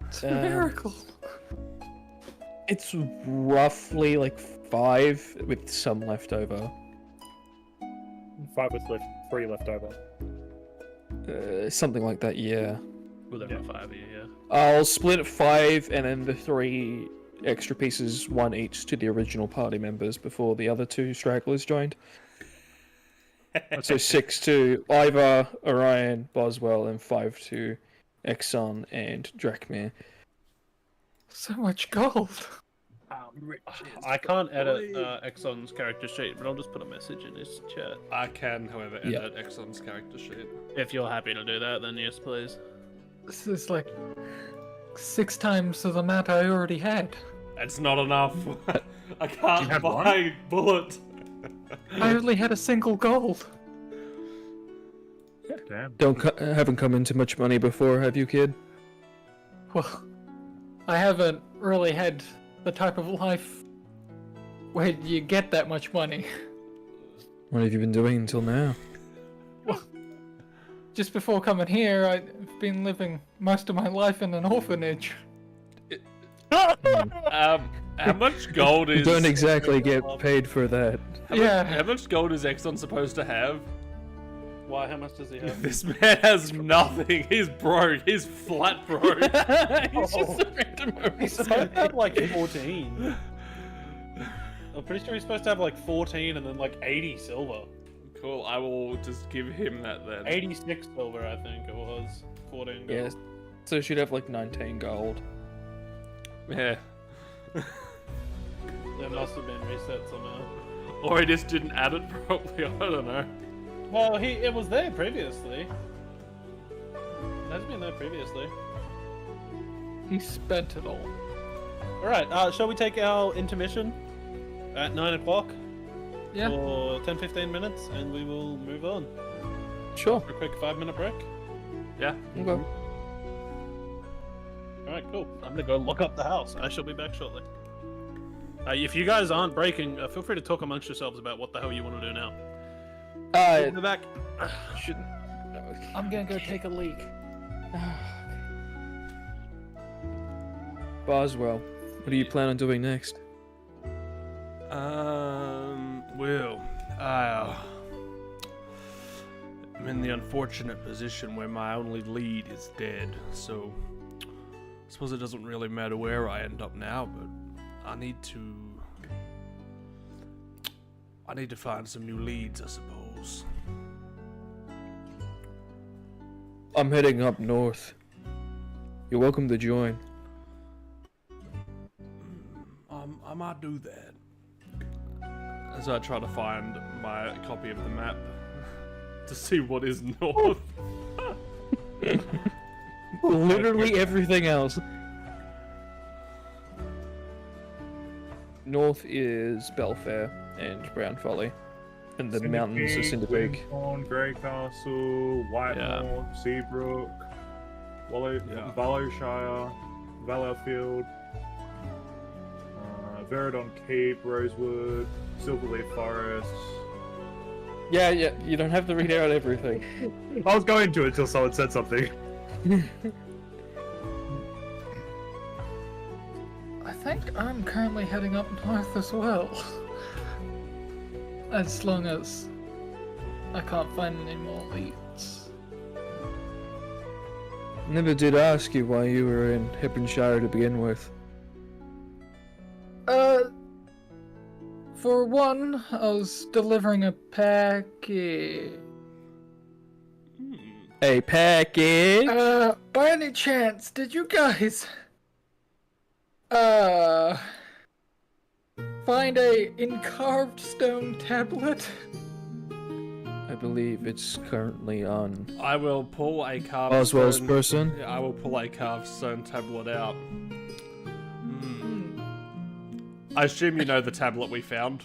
Speaker 1: It's a miracle.
Speaker 4: It's roughly like 5 with some left over.
Speaker 6: 5 with 3 left over.
Speaker 4: Something like that, yeah.
Speaker 2: Well, there are 5 of you, yeah.
Speaker 4: I'll split 5 and then the 3 extra pieces, 1 each to the original party members before the other 2 stragglers joined. So 6 to Ivar, Orion, Boswell, and 5 to Exxon and Drakmir.
Speaker 1: So much gold.
Speaker 2: I can't edit Exxon's character sheet, but I'll just put a message in his chat.
Speaker 3: I can, however,
Speaker 4: Yeah.
Speaker 3: edit Exxon's character sheet.
Speaker 2: If you're happy to do that, then yes, please.
Speaker 1: This is like 6 times the amount I already had.
Speaker 3: That's not enough. I can't
Speaker 5: have
Speaker 3: buy bullet.
Speaker 1: I only had a single gold.
Speaker 5: Damn.
Speaker 4: Haven't come into much money before, have you, kid?
Speaker 1: Well, I haven't really had the type of life where you get that much money.
Speaker 4: What have you been doing until now?
Speaker 1: Just before coming here, I've been living most of my life in an orphanage.
Speaker 3: How much gold
Speaker 4: You
Speaker 3: is?
Speaker 4: don't exactly get paid for that.
Speaker 3: How much gold is Exxon supposed to have?
Speaker 2: Why? How much does he have?
Speaker 3: This man has nothing. He's broke. He's flat broke.
Speaker 4: He's just a random
Speaker 2: He's supposed to have like 14. I'm pretty sure he's supposed to have like 14 and then like 80 silver.
Speaker 3: Cool. I will just give him that then.
Speaker 2: 86 silver, I think it was. 14 gold.
Speaker 4: Yeah, so she'd have like 19 gold.
Speaker 3: Yeah.
Speaker 2: It must have been reset somehow.
Speaker 3: Or he just didn't add it properly. I don't know.
Speaker 2: Well, it was there previously. It has been there previously.
Speaker 1: He spent it all.
Speaker 2: Alright, shall we take our intermission at 9 o'clock
Speaker 1: Yeah.
Speaker 2: for 10-15 minutes and we will move on?
Speaker 4: Sure.
Speaker 2: For a quick 5-minute break?
Speaker 3: Yeah.
Speaker 4: Okay.
Speaker 2: Alright, cool. I'm gonna go lock up the house. I shall be back shortly. If you guys aren't breaking, feel free to talk amongst yourselves about what the hell you want to do now. We'll be back.
Speaker 4: Shouldn't.
Speaker 1: I'm gonna go take a leak.
Speaker 4: Boswell, what do you plan on doing next?
Speaker 3: Well, I'm in the unfortunate position where my only lead is dead, so I suppose it doesn't really matter where I end up now, but I need to find some new leads, I suppose.
Speaker 4: I'm heading up north. You're welcome to join.
Speaker 3: I might do that. As I try to find my copy of the map to see what is north.
Speaker 4: Literally everything else. North is Belfair and Brown Folly. And the mountains are Cinder Peak.
Speaker 5: Windhorn, Grey Castle, Whitemore, Seabrook, Vallowshire, Vallowfield, Veridon Keep, Rosewood, Silverleaf Forest.
Speaker 4: Yeah, you don't have to read out everything.
Speaker 5: I was going to until someone said something.
Speaker 1: I think I'm currently heading up north as well. As long as I can't find any more leads.
Speaker 4: Never did ask you why you were in Heppenshire to begin with.
Speaker 1: For one, I was delivering a package.
Speaker 4: A package?
Speaker 1: By any chance, did you guys, find a encarved stone tablet?
Speaker 4: I believe it's currently on
Speaker 3: I will pull a carved
Speaker 4: Oswald's
Speaker 3: stone.
Speaker 4: person.
Speaker 3: Yeah, I will pull a carved stone tablet out. I assume you know the tablet we found.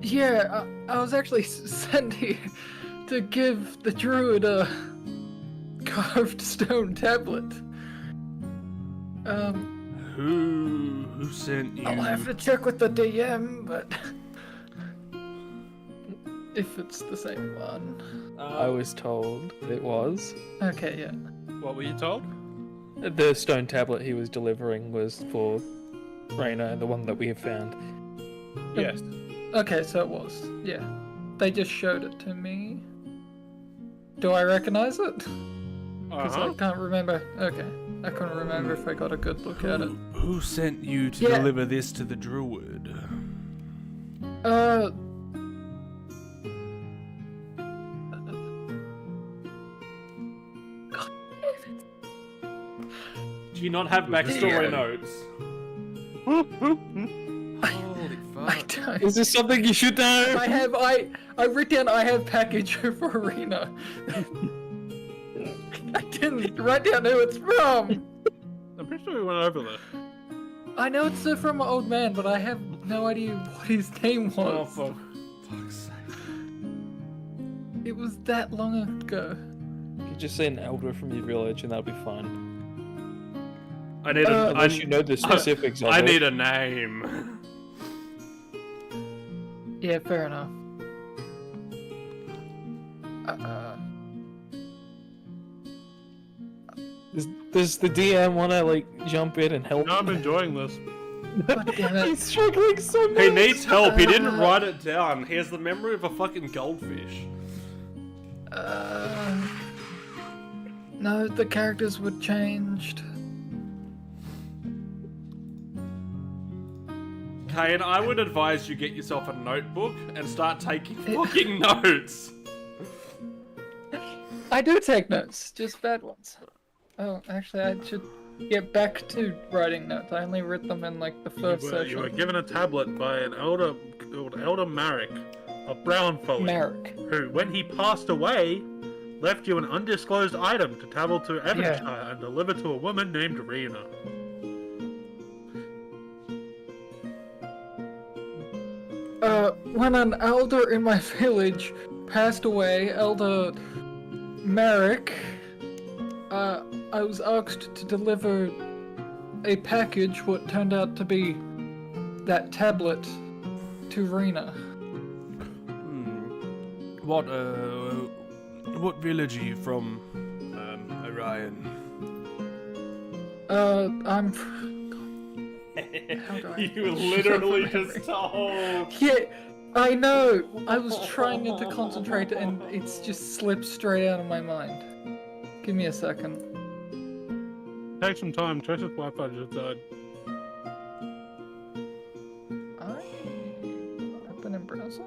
Speaker 1: Yeah, I was actually sent here to give the druid a carved stone tablet.
Speaker 3: Who sent you?
Speaker 1: I'll have to check with the DM, but if it's the same one.
Speaker 4: I was told it was.
Speaker 1: Okay, yeah.
Speaker 2: What were you told?
Speaker 4: The stone tablet he was delivering was for Raina, the one that we have found.
Speaker 2: Yes.
Speaker 1: Okay, so it was. Yeah. They just showed it to me. Do I recognize it? Because I can't remember. Okay. I couldn't remember if I got a good look at it.
Speaker 3: Who sent you to
Speaker 1: Yeah.
Speaker 3: deliver this to the druid? Do you not have backstory
Speaker 1: Yeah.
Speaker 3: notes? Holy
Speaker 1: I
Speaker 3: fuck.
Speaker 1: don't.
Speaker 4: Is this something you should know?
Speaker 1: I wrote down I have package for Arena. I didn't write down who it's from.
Speaker 2: I'm pretty sure we went over this.
Speaker 1: I know it's from my old man, but I have no idea what his name
Speaker 3: Oh,
Speaker 1: was.
Speaker 3: for fuck's sake.
Speaker 1: It was that long ago.
Speaker 4: You could just say an elder from your village and that'll be fine.
Speaker 3: I need a.
Speaker 4: Unless you know the specifics of
Speaker 3: I
Speaker 4: it.
Speaker 3: need a name.
Speaker 1: Yeah, fair enough.
Speaker 4: Does the DM want to like jump in and help?
Speaker 2: No, I'm enjoying this.
Speaker 1: God damn it.
Speaker 4: He's struggling so much.
Speaker 3: He needs help. He didn't write it down. He has the memory of a fucking goldfish.
Speaker 1: No, the characters were changed.
Speaker 3: Kane, I would advise you get yourself a notebook and start taking fucking notes.
Speaker 1: I do take notes, just bad ones. Oh, actually, I should get back to writing notes. I only wrote them in like the first
Speaker 2: You
Speaker 1: session.
Speaker 2: were given a tablet by an elder called Elder Marek of Brown Folly,
Speaker 1: Merrick.
Speaker 2: who, when he passed away, left you an undisclosed item to travel to Evonshire and deliver to a woman named Rena.
Speaker 1: When an elder in my village passed away, Elder Merrick, I was asked to deliver a package, what turned out to be that tablet, to Rena.
Speaker 3: What village are you from, Orion?
Speaker 1: I'm... How do I...
Speaker 3: You literally just told.
Speaker 1: Yeah, I know! I was trying not to concentrate and it's just slipped straight out of my mind. Give me a second.
Speaker 2: Take some time, Trish's Wi-Fi just died.
Speaker 1: Open in browser?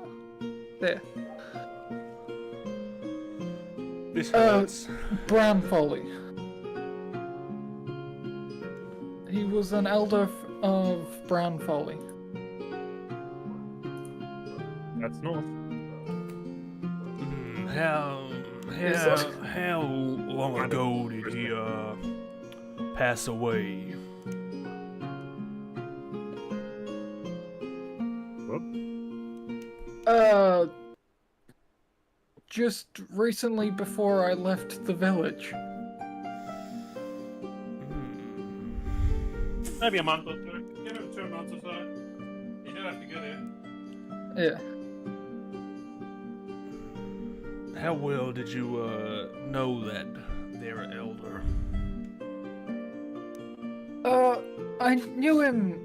Speaker 1: There.
Speaker 3: This hurts.
Speaker 1: Brown Folly. He was an elder of Brown Folly.
Speaker 5: That's north.
Speaker 3: How long ago did he pass away?
Speaker 1: Just recently before I left the village.
Speaker 2: Maybe a month or two. Give him 2 months or so. You do have to get here.
Speaker 1: Yeah.
Speaker 3: How well did you know that they're an elder?
Speaker 1: I knew him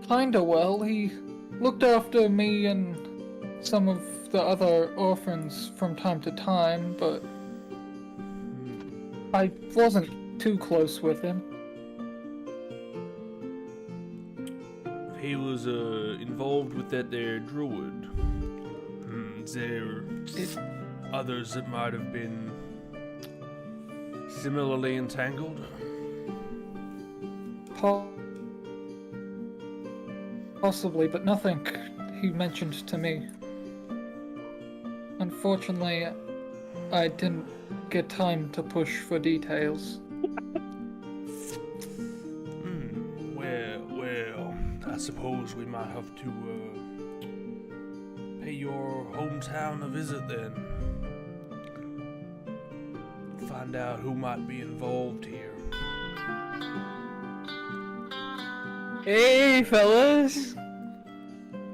Speaker 1: kinda well. He looked after me and some of the other orphans from time to time, but I wasn't too close with him.
Speaker 3: He was involved with that there druid. Is there others that might have been similarly entangled?
Speaker 1: Possibly, but nothing he mentioned to me. Unfortunately, I didn't get time to push for details.
Speaker 3: Well, I suppose we might have to pay your hometown a visit then. Find out who might be involved here.
Speaker 1: Hey, fellas!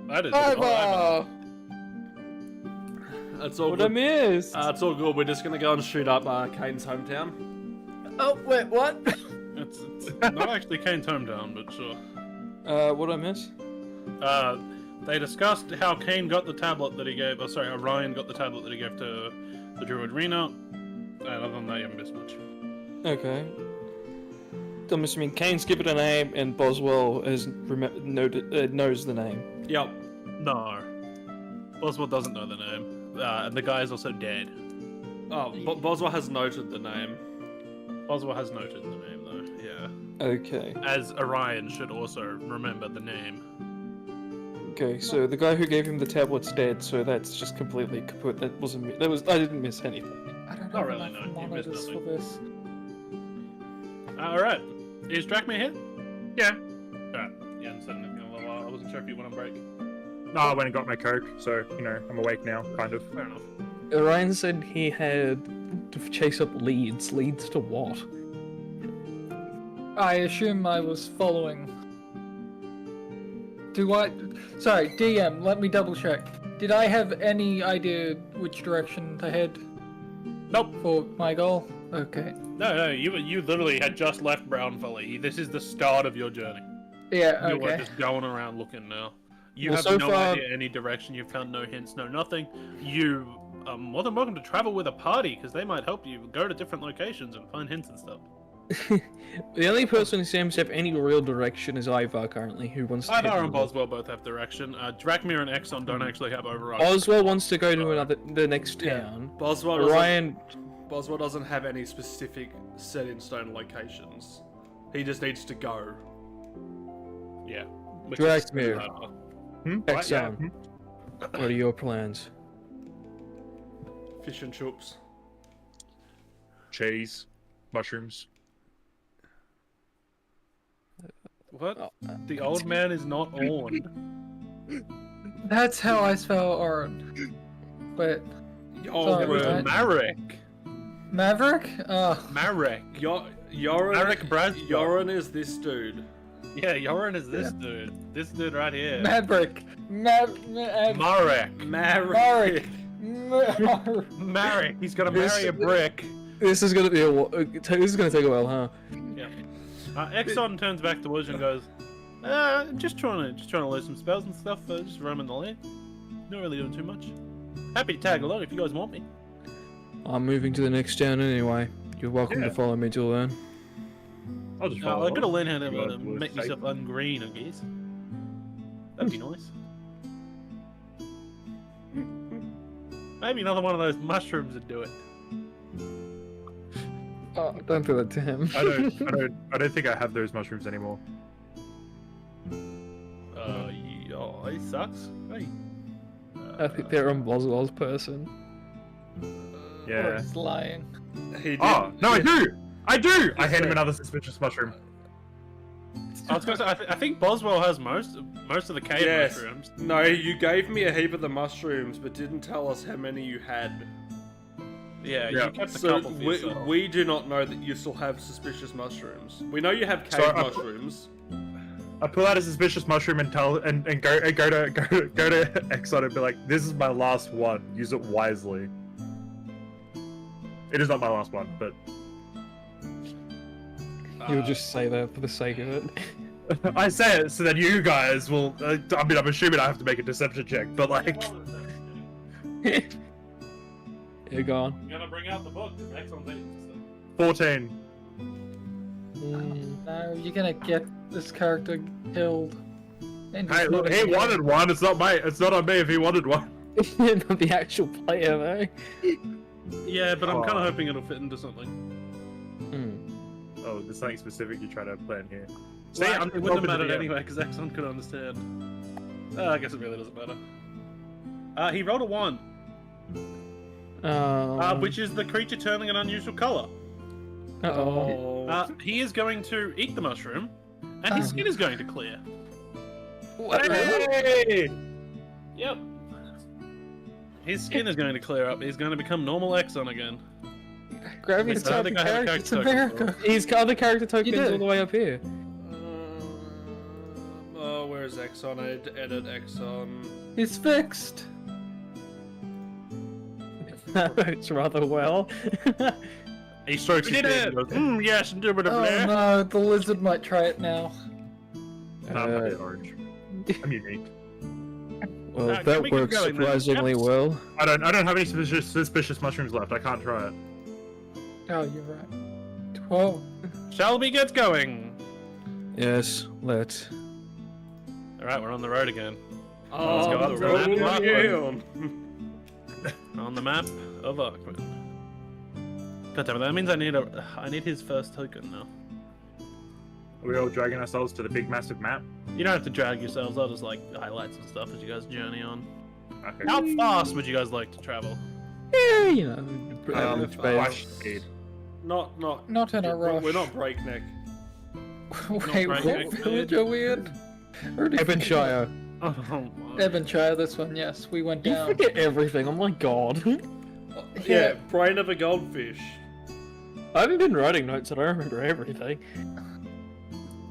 Speaker 2: That is
Speaker 1: Bye-bye!
Speaker 3: That's all
Speaker 4: What I
Speaker 3: good.
Speaker 4: missed?
Speaker 3: It's all good. We're just gonna go and shoot up Kane's hometown.
Speaker 1: Oh, wait, what?
Speaker 2: It's not actually Kane's hometown, but sure.
Speaker 4: What I miss?
Speaker 2: They discussed how Kane got the tablet that he gave. Orion got the tablet that he gave to the druid Rena. And other than that, you haven't missed much.
Speaker 4: Okay. I'm assuming Kane's given a name and Boswell has knows the name.
Speaker 3: Yep.
Speaker 2: No. Oswald doesn't know the name. And the guy is also dead.
Speaker 3: Oh, Boswell has noted the name.
Speaker 2: Oswald has noted the name, though, yeah.
Speaker 4: Okay.
Speaker 2: As Orion should also remember the name.
Speaker 4: Okay, so the guy who gave him the tablet's dead, so that's just completely kaput. That wasn't me. I didn't miss anything.
Speaker 1: I don't
Speaker 2: Not
Speaker 1: have
Speaker 2: really,
Speaker 1: enough
Speaker 2: no. You missed
Speaker 1: monitors for
Speaker 2: nothing.
Speaker 1: this.
Speaker 2: Alright. Is Drachmere here? Yeah. Alright. You hadn't said anything in a little while. I wasn't sure if you went on break.
Speaker 5: No, I went and got my coke, so, I'm awake now, kind of.
Speaker 2: Fair enough.
Speaker 4: Orion said he had to chase up leads. Leads to what?
Speaker 1: I assume I was following. Sorry, DM, let me double check. Did I have any idea which direction to head?
Speaker 2: Nope.
Speaker 1: For my goal? Okay.
Speaker 2: No, you literally had just left Brownfolly. This is the start of your journey.
Speaker 1: Yeah,
Speaker 2: You are
Speaker 1: okay.
Speaker 2: just going around looking now. You
Speaker 4: Well,
Speaker 2: have
Speaker 4: so
Speaker 2: no
Speaker 4: far-
Speaker 2: idea any direction. You've found no hints, no nothing. You are more than welcome to travel with a party because they might help you go to different locations and find hints and stuff.
Speaker 4: The only person who seems to have any real direction is Ivar currently, who wants to.
Speaker 2: Ivar
Speaker 4: head
Speaker 2: and
Speaker 4: north.
Speaker 2: Boswell both have direction. Drachmere and Exxon don't actually have override.
Speaker 4: Boswell wants to go to the next town.
Speaker 3: Boswell
Speaker 4: Orion.
Speaker 3: doesn't have any specific set in stone locations. He just needs to go.
Speaker 2: Yeah.
Speaker 4: Drachmere.
Speaker 5: Right, yeah.
Speaker 4: Exxon. What are your plans?
Speaker 3: Fish and chips.
Speaker 5: cheese, mushrooms.
Speaker 2: What?
Speaker 4: Oh,
Speaker 2: The old man is not on.
Speaker 1: That's how I spell Oren. But
Speaker 3: Oh,
Speaker 1: Sorry,
Speaker 2: It was
Speaker 1: right?
Speaker 2: Marek.
Speaker 1: Maverick?
Speaker 2: Marek.
Speaker 3: Yoren.
Speaker 2: Marek Brasco.
Speaker 3: Yoren is this dude.
Speaker 2: Yeah, Yoren is this dude. This dude right here.
Speaker 1: Maverick.
Speaker 2: Marek.
Speaker 3: Marek.
Speaker 2: Marek. He's gonna marry a brick.
Speaker 4: This is gonna be this is gonna take a while, huh?
Speaker 2: Yeah. Exxon turns back to Woods and goes, just trying to learn some spells and stuff. Just roaming the land. Not really doing too much. Happy to tag along if you guys want me.
Speaker 4: I'm moving to the next town anyway. You're welcome
Speaker 5: Yeah.
Speaker 4: to follow me till then.
Speaker 5: I'll just
Speaker 2: I
Speaker 5: follow.
Speaker 2: gotta learn how to
Speaker 5: God,
Speaker 2: make
Speaker 5: we're
Speaker 2: myself ungreen, I guess. That'd be nice. Maybe another one of those mushrooms would do it.
Speaker 4: Oh, don't do that to him.
Speaker 5: I don't think I have those mushrooms anymore.
Speaker 2: Yeah, it sucks. Hey.
Speaker 4: I think they're on Boswell's person.
Speaker 5: Yeah.
Speaker 1: He's lying.
Speaker 3: He did.
Speaker 5: Oh no, I do. I hand him another suspicious mushroom.
Speaker 2: I was gonna say, I think Boswell has most of the cave
Speaker 3: Yes.
Speaker 2: mushrooms.
Speaker 3: No, you gave me a heap of the mushrooms, but didn't tell us how many you had.
Speaker 2: Yeah,
Speaker 5: Yeah.
Speaker 2: you kept a
Speaker 3: So
Speaker 2: couple for yourself.
Speaker 3: we do not know that you still have suspicious mushrooms. We know you have
Speaker 5: So
Speaker 3: cave
Speaker 5: I-
Speaker 3: mushrooms.
Speaker 5: I pull out a suspicious mushroom and go to Exxon and be like, "This is my last one. Use it wisely." It is not my last one, but
Speaker 4: You would just say that for the sake of it.
Speaker 5: I say it so that you guys will. I mean, I'm assuming I have to make a deception check, but like,
Speaker 4: You're gone.
Speaker 2: I'm gonna bring out the book. Excellent.
Speaker 5: 14.
Speaker 1: No, you're gonna get this character killed. And
Speaker 5: Hey,
Speaker 1: he's
Speaker 5: look,
Speaker 1: not
Speaker 5: he
Speaker 1: even-
Speaker 5: wanted one. It's not on me if he wanted one.
Speaker 4: Not the actual player though.
Speaker 2: Yeah, but I'm kind
Speaker 5: Oh.
Speaker 2: of hoping it'll fit into something.
Speaker 5: Oh, there's something specific you try to plan here. See,
Speaker 2: Well,
Speaker 5: I'm
Speaker 2: actually, it wouldn't have
Speaker 5: helping
Speaker 2: mattered
Speaker 5: the
Speaker 2: anyway, because Exxon could understand. I guess it really doesn't matter. He rolled a 1, which is the creature turning an unusual color.
Speaker 4: Uh-oh.
Speaker 2: He is going to eat the mushroom, and his skin is going to clear.
Speaker 5: Hey!
Speaker 2: Yep. His skin is going to clear up. He's going to become normal Exxon again.
Speaker 1: Grab your
Speaker 2: I don't think I have a
Speaker 1: character. It's
Speaker 2: character token
Speaker 1: America.
Speaker 4: He's got the character tokens
Speaker 1: do.
Speaker 4: all the way up here.
Speaker 3: Where's Exxon? I had to edit Exxon.
Speaker 1: He's fixed.
Speaker 4: It's rather well.
Speaker 2: He strokes his beard and goes, yes, indubitably.
Speaker 1: Oh no, the lizard might try it now.
Speaker 5: Nah, I'm not yet orange. I'm unique.
Speaker 4: Well,
Speaker 2: Can
Speaker 4: that
Speaker 2: we keep
Speaker 4: works
Speaker 2: going then?
Speaker 4: surprisingly
Speaker 2: Yep.
Speaker 4: well.
Speaker 5: I don't have any suspicious mushrooms left. I can't try it.
Speaker 1: Oh, you're right. 12.
Speaker 2: Shall we get going?
Speaker 4: Yes, let's.
Speaker 2: Alright, we're on the road again.
Speaker 3: Oh,
Speaker 2: go up
Speaker 3: the
Speaker 2: to that
Speaker 3: road
Speaker 2: map.
Speaker 3: again.
Speaker 2: On the map of Arcwyn. God damn it, that means I need his first token now.
Speaker 5: Are we all dragging ourselves to the big massive map?
Speaker 2: You don't have to drag yourselves, I'll just like highlight some stuff as you guys journey on.
Speaker 5: Okay.
Speaker 2: How fast would you guys like to travel?
Speaker 4: Yeah, you know, average
Speaker 5: Flash
Speaker 4: pace.
Speaker 5: speed.
Speaker 3: Not
Speaker 1: Not in a rush.
Speaker 3: We're not breakneck.
Speaker 1: Wait,
Speaker 2: right,
Speaker 1: what
Speaker 2: next
Speaker 1: village are we in?
Speaker 4: Evanshire.
Speaker 2: Oh, my.
Speaker 1: Evanshire, this one, yes. We went
Speaker 4: You
Speaker 1: down.
Speaker 4: forget everything, oh my god.
Speaker 3: Yeah, brain of a goldfish.
Speaker 4: I've been writing notes and I remember everything.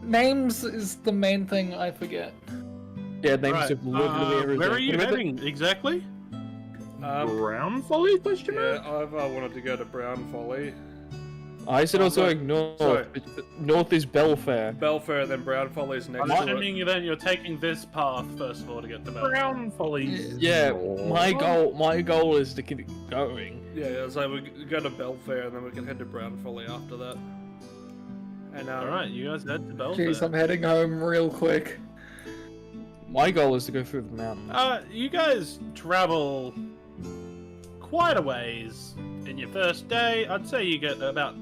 Speaker 1: Names is the main thing I forget.
Speaker 4: Yeah, names
Speaker 2: Right,
Speaker 4: of literally everything.
Speaker 2: where are you
Speaker 4: Remember-
Speaker 2: heading exactly?
Speaker 5: Brown folly? Question mark?
Speaker 3: Yeah, I've wanted to go to Brown Folly.
Speaker 4: I said I was
Speaker 3: Sorry.
Speaker 4: going north.
Speaker 3: Sorry.
Speaker 4: but North is Belfair.
Speaker 3: Belfair, then Brown Folly's next
Speaker 2: I'm
Speaker 3: to it.
Speaker 2: assuming then you're taking this path first of all to get to Bell.
Speaker 5: Brown folly.
Speaker 4: Yeah, my goal is to keep it going.
Speaker 3: Yeah, so we go to Belfair and then we can head to Brown Folly after that. And
Speaker 2: Alright, you guys head to Bell.
Speaker 1: Jeez, I'm heading home real quick.
Speaker 4: My goal is to go through the mountains.
Speaker 2: You guys travel quite a ways in your first day. I'd say you get about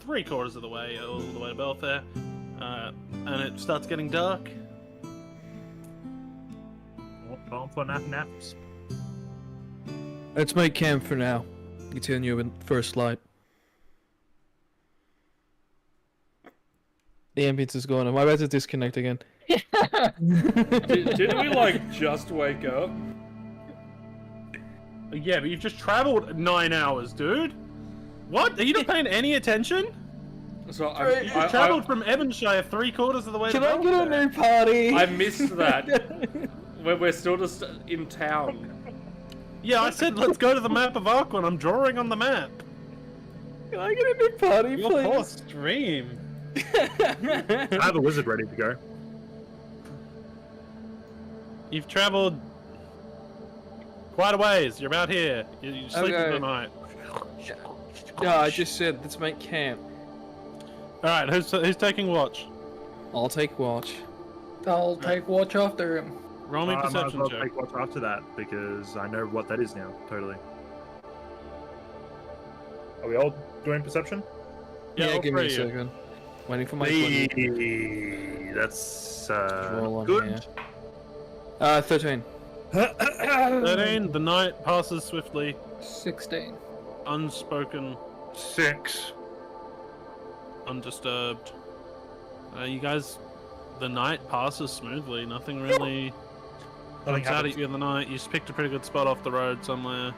Speaker 2: 3/4 of the way, all the way to Belfair, and it starts getting dark.
Speaker 5: Time for naps.
Speaker 4: Let's make camp for now. Continue in first light. The ambience is gone. Am I about to disconnect again?
Speaker 3: Didn't we like just wake up?
Speaker 2: Yeah, but you've just traveled 9 hours, dude. What? Are you not paying any attention?
Speaker 3: So
Speaker 1: Right.
Speaker 2: You traveled from Evanshire 3/4 of the way
Speaker 1: Can
Speaker 2: to
Speaker 1: I get a
Speaker 2: Belfair.
Speaker 1: new party?
Speaker 3: I missed that. We're still just in town.
Speaker 2: Yeah, I said let's go to the map of Arcwyn. I'm drawing on the map.
Speaker 1: Can I get a new party,
Speaker 2: Your poor
Speaker 1: please?
Speaker 2: stream.
Speaker 5: I have a wizard ready to go.
Speaker 2: You've traveled quite a ways. You're about here. You're sleeping
Speaker 4: Okay.
Speaker 2: tonight.
Speaker 4: Yeah, I just said let's make camp.
Speaker 2: All right, who's taking watch?
Speaker 4: I'll take watch.
Speaker 1: I'll take watch after him.
Speaker 2: Roll me
Speaker 5: I might as
Speaker 2: perception
Speaker 5: well
Speaker 2: check.
Speaker 5: take watch after that because I know what that is now. Totally. Are we all doing perception?
Speaker 2: Yeah, all
Speaker 4: give me a
Speaker 2: three of you.
Speaker 4: second. Waiting for my 20.
Speaker 5: That's
Speaker 4: Roll on
Speaker 5: good.
Speaker 4: here. 13.
Speaker 2: 13. The night passes swiftly,
Speaker 1: 16.
Speaker 2: unspoken,
Speaker 5: 6.
Speaker 2: undisturbed. You guys, the night passes smoothly. Nothing really
Speaker 5: Nothing
Speaker 2: jumps out at
Speaker 5: happens.
Speaker 2: you in the night. You just picked a pretty good spot off the road somewhere.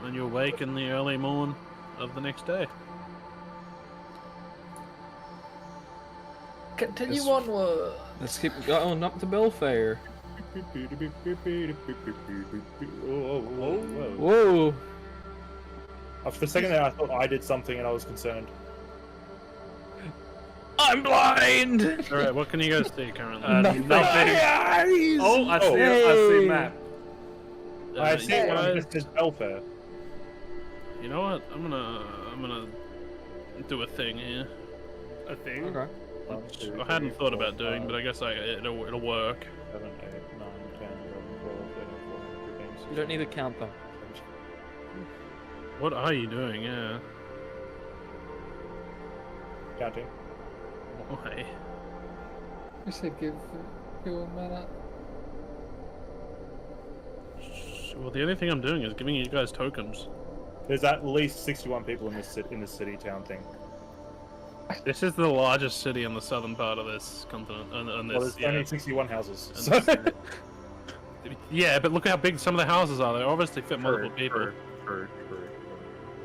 Speaker 2: And you awake in the early morn of the next day.
Speaker 1: Continue
Speaker 4: Yes.
Speaker 1: onward.
Speaker 4: Let's keep going up to Belfair. Whoa!
Speaker 6: For a second there, I thought I did something and I was concerned.
Speaker 4: I'm blind!
Speaker 2: All right, what can you guys see currently?
Speaker 3: Nothing. Oh, I see. I
Speaker 1: Hey.
Speaker 3: see map.
Speaker 6: I
Speaker 2: you
Speaker 6: see it
Speaker 2: guys-
Speaker 6: just as welfare.
Speaker 2: You know what? I'm gonna do a thing here.
Speaker 3: A thing.
Speaker 4: Okay.
Speaker 2: I hadn't thought about doing, but I guess it'll work.
Speaker 6: 7, 8, 9, 10, 11, 12, 13, 14, 15,
Speaker 4: You don't need to count them.
Speaker 2: What are you doing? Yeah.
Speaker 6: Counting.
Speaker 2: Why?
Speaker 1: I said give you a minute.
Speaker 2: Well, the only thing I'm doing is giving you guys tokens.
Speaker 6: There's at least 61 people in this city town thing.
Speaker 2: This is the largest city in the southern part of this continent. On
Speaker 6: Well,
Speaker 2: this,
Speaker 6: there's
Speaker 2: yeah.
Speaker 6: only 61 houses.
Speaker 2: And
Speaker 6: So.
Speaker 2: this- yeah, but look how big some of the houses are. They obviously fit multiple people.
Speaker 5: True.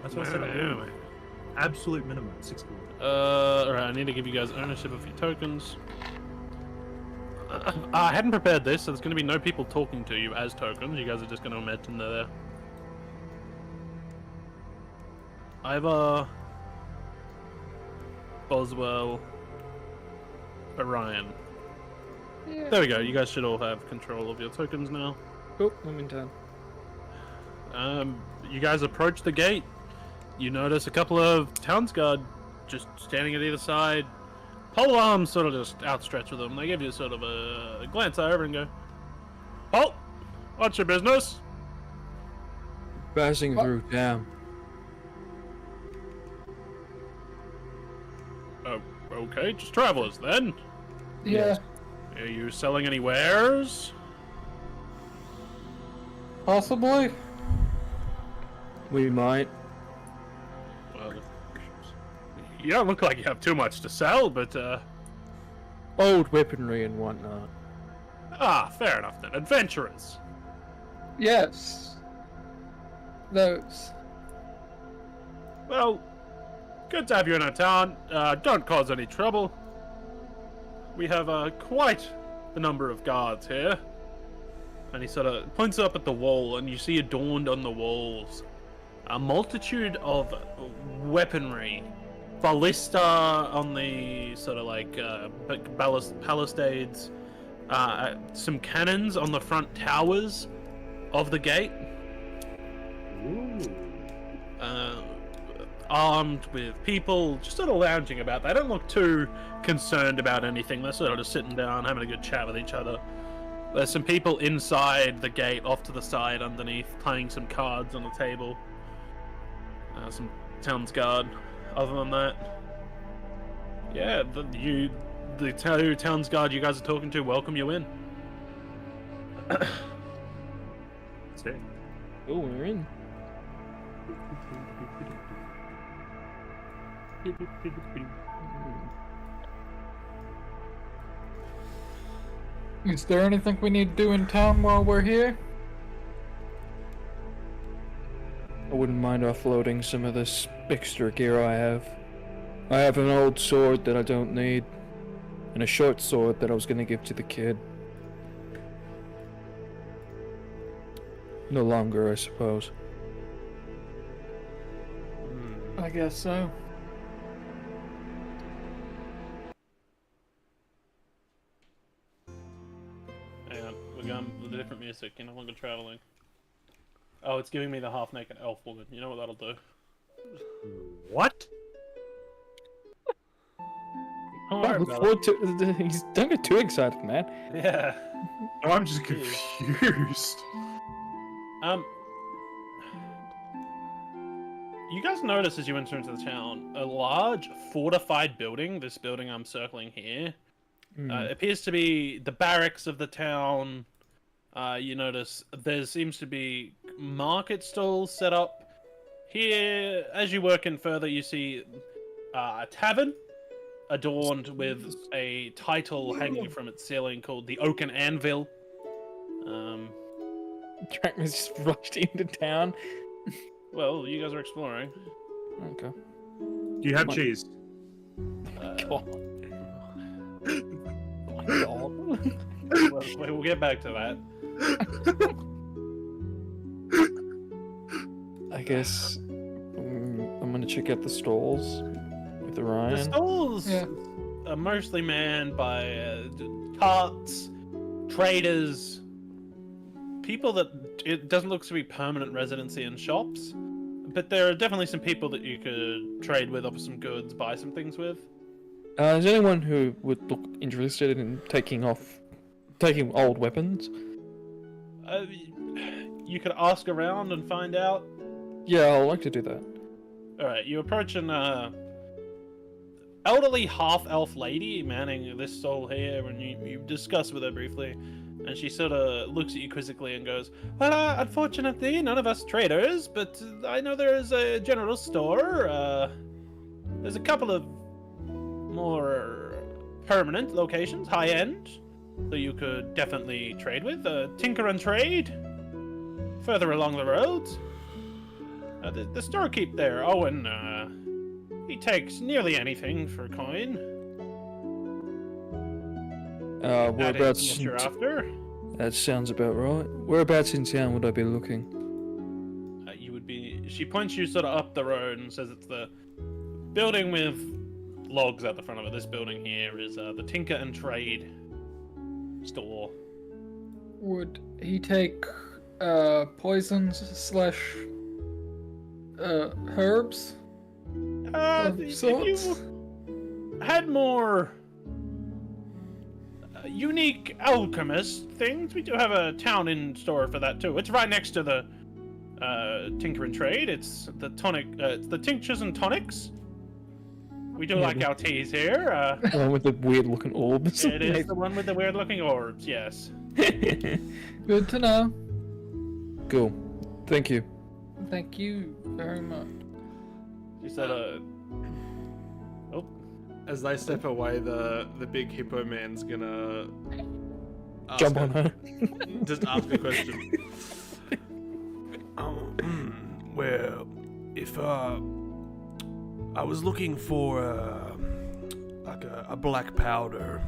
Speaker 5: That's what I said.
Speaker 2: Anyway.
Speaker 5: Absolute minimum 61.
Speaker 2: Alright, I need to give you guys ownership of your tokens. I hadn't prepared this, so there's going to be no people talking to you as tokens. You guys are just going to imagine they're there. Ivor, Boswell, Orion.
Speaker 1: Yeah.
Speaker 2: There we go. You guys should all have control of your tokens now.
Speaker 4: Oh, I'm in town.
Speaker 2: You guys approach the gate. You notice a couple of townsguard just standing at either side. Pole arms sort of just outstretched with them. They give you sort of a glance over and go, "Halt! What's your business?"
Speaker 4: Passing through town.
Speaker 2: Oh, okay, just travelers then.
Speaker 1: Yeah.
Speaker 2: Are you selling any wares?
Speaker 1: Possibly.
Speaker 4: We might.
Speaker 2: Well, you don't look like you have too much to sell, but
Speaker 4: Old weaponry and whatnot.
Speaker 2: fair enough then. Adventurers.
Speaker 1: Yes. Those.
Speaker 2: Well, good to have you in our town. Don't cause any trouble. We have quite the number of guards here. And he sort of points up at the wall, and you see adorned on the walls a multitude of weaponry. Ballista on the sort of like palisades. Some cannons on the front towers of the gate. Armed with people just sort of lounging about. They don't look too concerned about anything. They're sort of just sitting down, having a good chat with each other. There's some people inside the gate, off to the side, underneath, playing some cards on the table. Some townsguard. Other than that, yeah, the two townsguard you guys are talking to welcome you in.
Speaker 5: That's it.
Speaker 4: Oh, we're in.
Speaker 1: Is there anything we need to do in town while we're here?
Speaker 4: I wouldn't mind offloading some of this extra gear I have. I have an old sword that I don't need, and a short sword that I was gonna give to the kid. No longer, I suppose.
Speaker 1: I guess so.
Speaker 2: Hang on, we're going with a different music. You're no longer traveling. Oh, it's giving me the half-naked elf woman. You know what that'll do?
Speaker 5: What?
Speaker 2: Don't
Speaker 4: I
Speaker 2: worry
Speaker 4: look
Speaker 2: about
Speaker 4: forward to. He's don't get too excited, man.
Speaker 2: it. Yeah.
Speaker 5: Oh, I'm just confused.
Speaker 2: You guys notice as you enter into the town, a large fortified building, this building I'm circling here, appears to be the barracks of the town. You notice there seems to be market stalls set up. Here, as you work in further, you see a tavern adorned with a title hanging from its ceiling called the Oaken Anvil.
Speaker 4: Drachma's just rushed into town.
Speaker 2: Well, you guys are exploring.
Speaker 4: Okay.
Speaker 5: Do you have cheese?
Speaker 4: God. Oh my god.
Speaker 2: We'll get back to that.
Speaker 4: I guess I'm gonna check out the stalls with Orion.
Speaker 2: The stalls
Speaker 1: Yeah.
Speaker 2: are mostly manned by carts, traders, people that it doesn't look to be permanent residency in shops. But there are definitely some people that you could trade with, offer some goods, buy some things with.
Speaker 4: Is there anyone who would look interested in taking old weapons?
Speaker 2: You could ask around and find out.
Speaker 4: Yeah, I'd like to do that.
Speaker 2: Alright, you approach an elderly half-elf lady manning this stall here, and you discuss with her briefly. And she sort of looks at you quizzically and goes, well, unfortunately, none of us traders, but I know there is a general store. There's a couple of more permanent locations, high-end, that you could definitely trade with. Tinker and Trade, further along the road. The storekeep there, Owen, he takes nearly anything for coin. That is
Speaker 4: Whereabouts?
Speaker 2: what you're after.
Speaker 4: That sounds about right. Whereabouts in town would I be looking?
Speaker 2: You would be. She points you sort of up the road and says it's the building with logs at the front of it. This building here is the Tinker and Trade store.
Speaker 1: Would he take poisons slash herbs? Of
Speaker 2: If
Speaker 1: sorts?
Speaker 2: you had more unique alchemist things, we do have a town in store for that too. It's right next to the Tinker and Trade. It's the tonic. It's the tinctures and tonics. We do like our teas here.
Speaker 4: The one with the weird looking orbs.
Speaker 2: It is the one with the weird looking orbs. Yes.
Speaker 1: Good to know.
Speaker 4: Cool. Thank you.
Speaker 1: Thank you very much.
Speaker 2: She said,
Speaker 3: As they step away, the big hippo man's gonna
Speaker 4: Jump on her.
Speaker 3: Just ask a question. Well, if I was looking for like a black powder,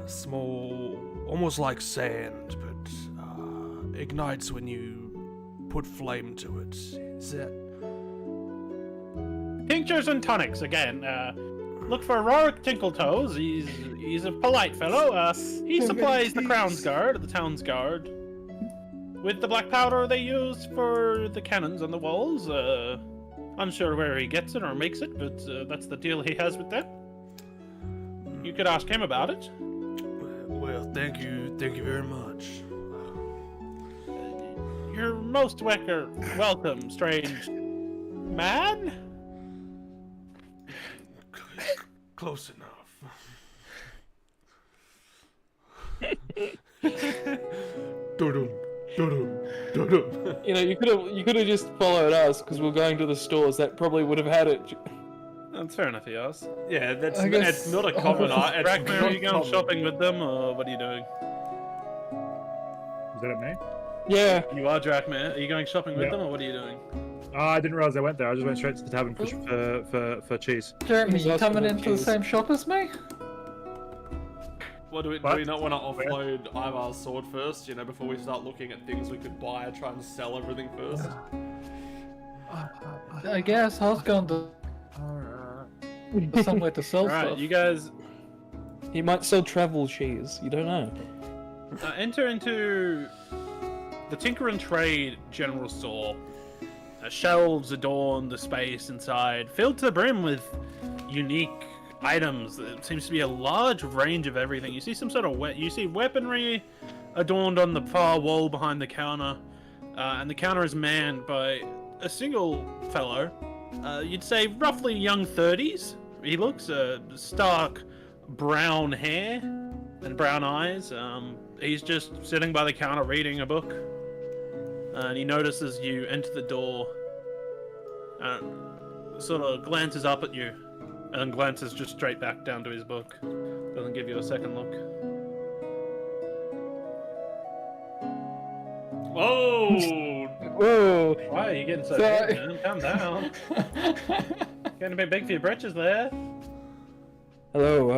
Speaker 3: a small, almost like sand, but ignites when you put flame to it. Is that?
Speaker 2: tinctures and tonics again. Look for Rorik Tinkletoes. He's a polite fellow. He supplies the Crown's Guard, the town's guard, with the black powder they use for the cannons on the walls. Unsure where he gets it or makes it, but that's the deal he has with them. You could ask him about it.
Speaker 3: Well, thank you very much.
Speaker 2: You're most welcome, strange man.
Speaker 3: Close enough. Doo-doo, doo-doo, doo-doo.
Speaker 4: You know, you could have just followed us because we're going to the stores. That probably would have had it.
Speaker 2: That's fair enough, yours.
Speaker 3: Yeah, that's
Speaker 1: I guess-
Speaker 3: it's not a common item.
Speaker 2: Rackman, are you going shopping with them, or what are you doing?
Speaker 6: Is that at me?
Speaker 4: Yeah.
Speaker 2: You are Drachman. Are you going shopping with
Speaker 6: Yeah.
Speaker 2: them, or what are you doing?
Speaker 6: Oh, I didn't realize I went there. I just went straight to the tavern for cheese.
Speaker 1: Jeremy, you
Speaker 4: That's
Speaker 1: coming
Speaker 4: what
Speaker 1: into the
Speaker 4: cheese.
Speaker 1: same shop as me?
Speaker 3: What do we
Speaker 6: What?
Speaker 3: not want to offload Ivar's sword first? You know, before we start looking at things we could buy, try and sell everything first.
Speaker 1: I guess I was going to somewhere to sell
Speaker 2: Alright,
Speaker 1: stuff.
Speaker 2: you guys
Speaker 4: He might sell travel cheese. You don't know.
Speaker 2: enter into the Tinker and Trade general store. Shelves adorn the space inside, filled to the brim with unique items. It seems to be a large range of everything. You see some sort of weaponry adorned on the far wall behind the counter, and the counter is manned by a single fellow. You'd say roughly young 30s. He looks stark brown hair and brown eyes. He's just sitting by the counter reading a book. And he notices you enter the door, sort of glances up at you, and glances just straight back down to his book. Doesn't give you a second look.
Speaker 3: Oh!
Speaker 4: Whoa!
Speaker 2: Why are you getting so
Speaker 1: Sorry.
Speaker 2: big, man? Calm down. Getting a bit big for your britches there.
Speaker 4: Hello,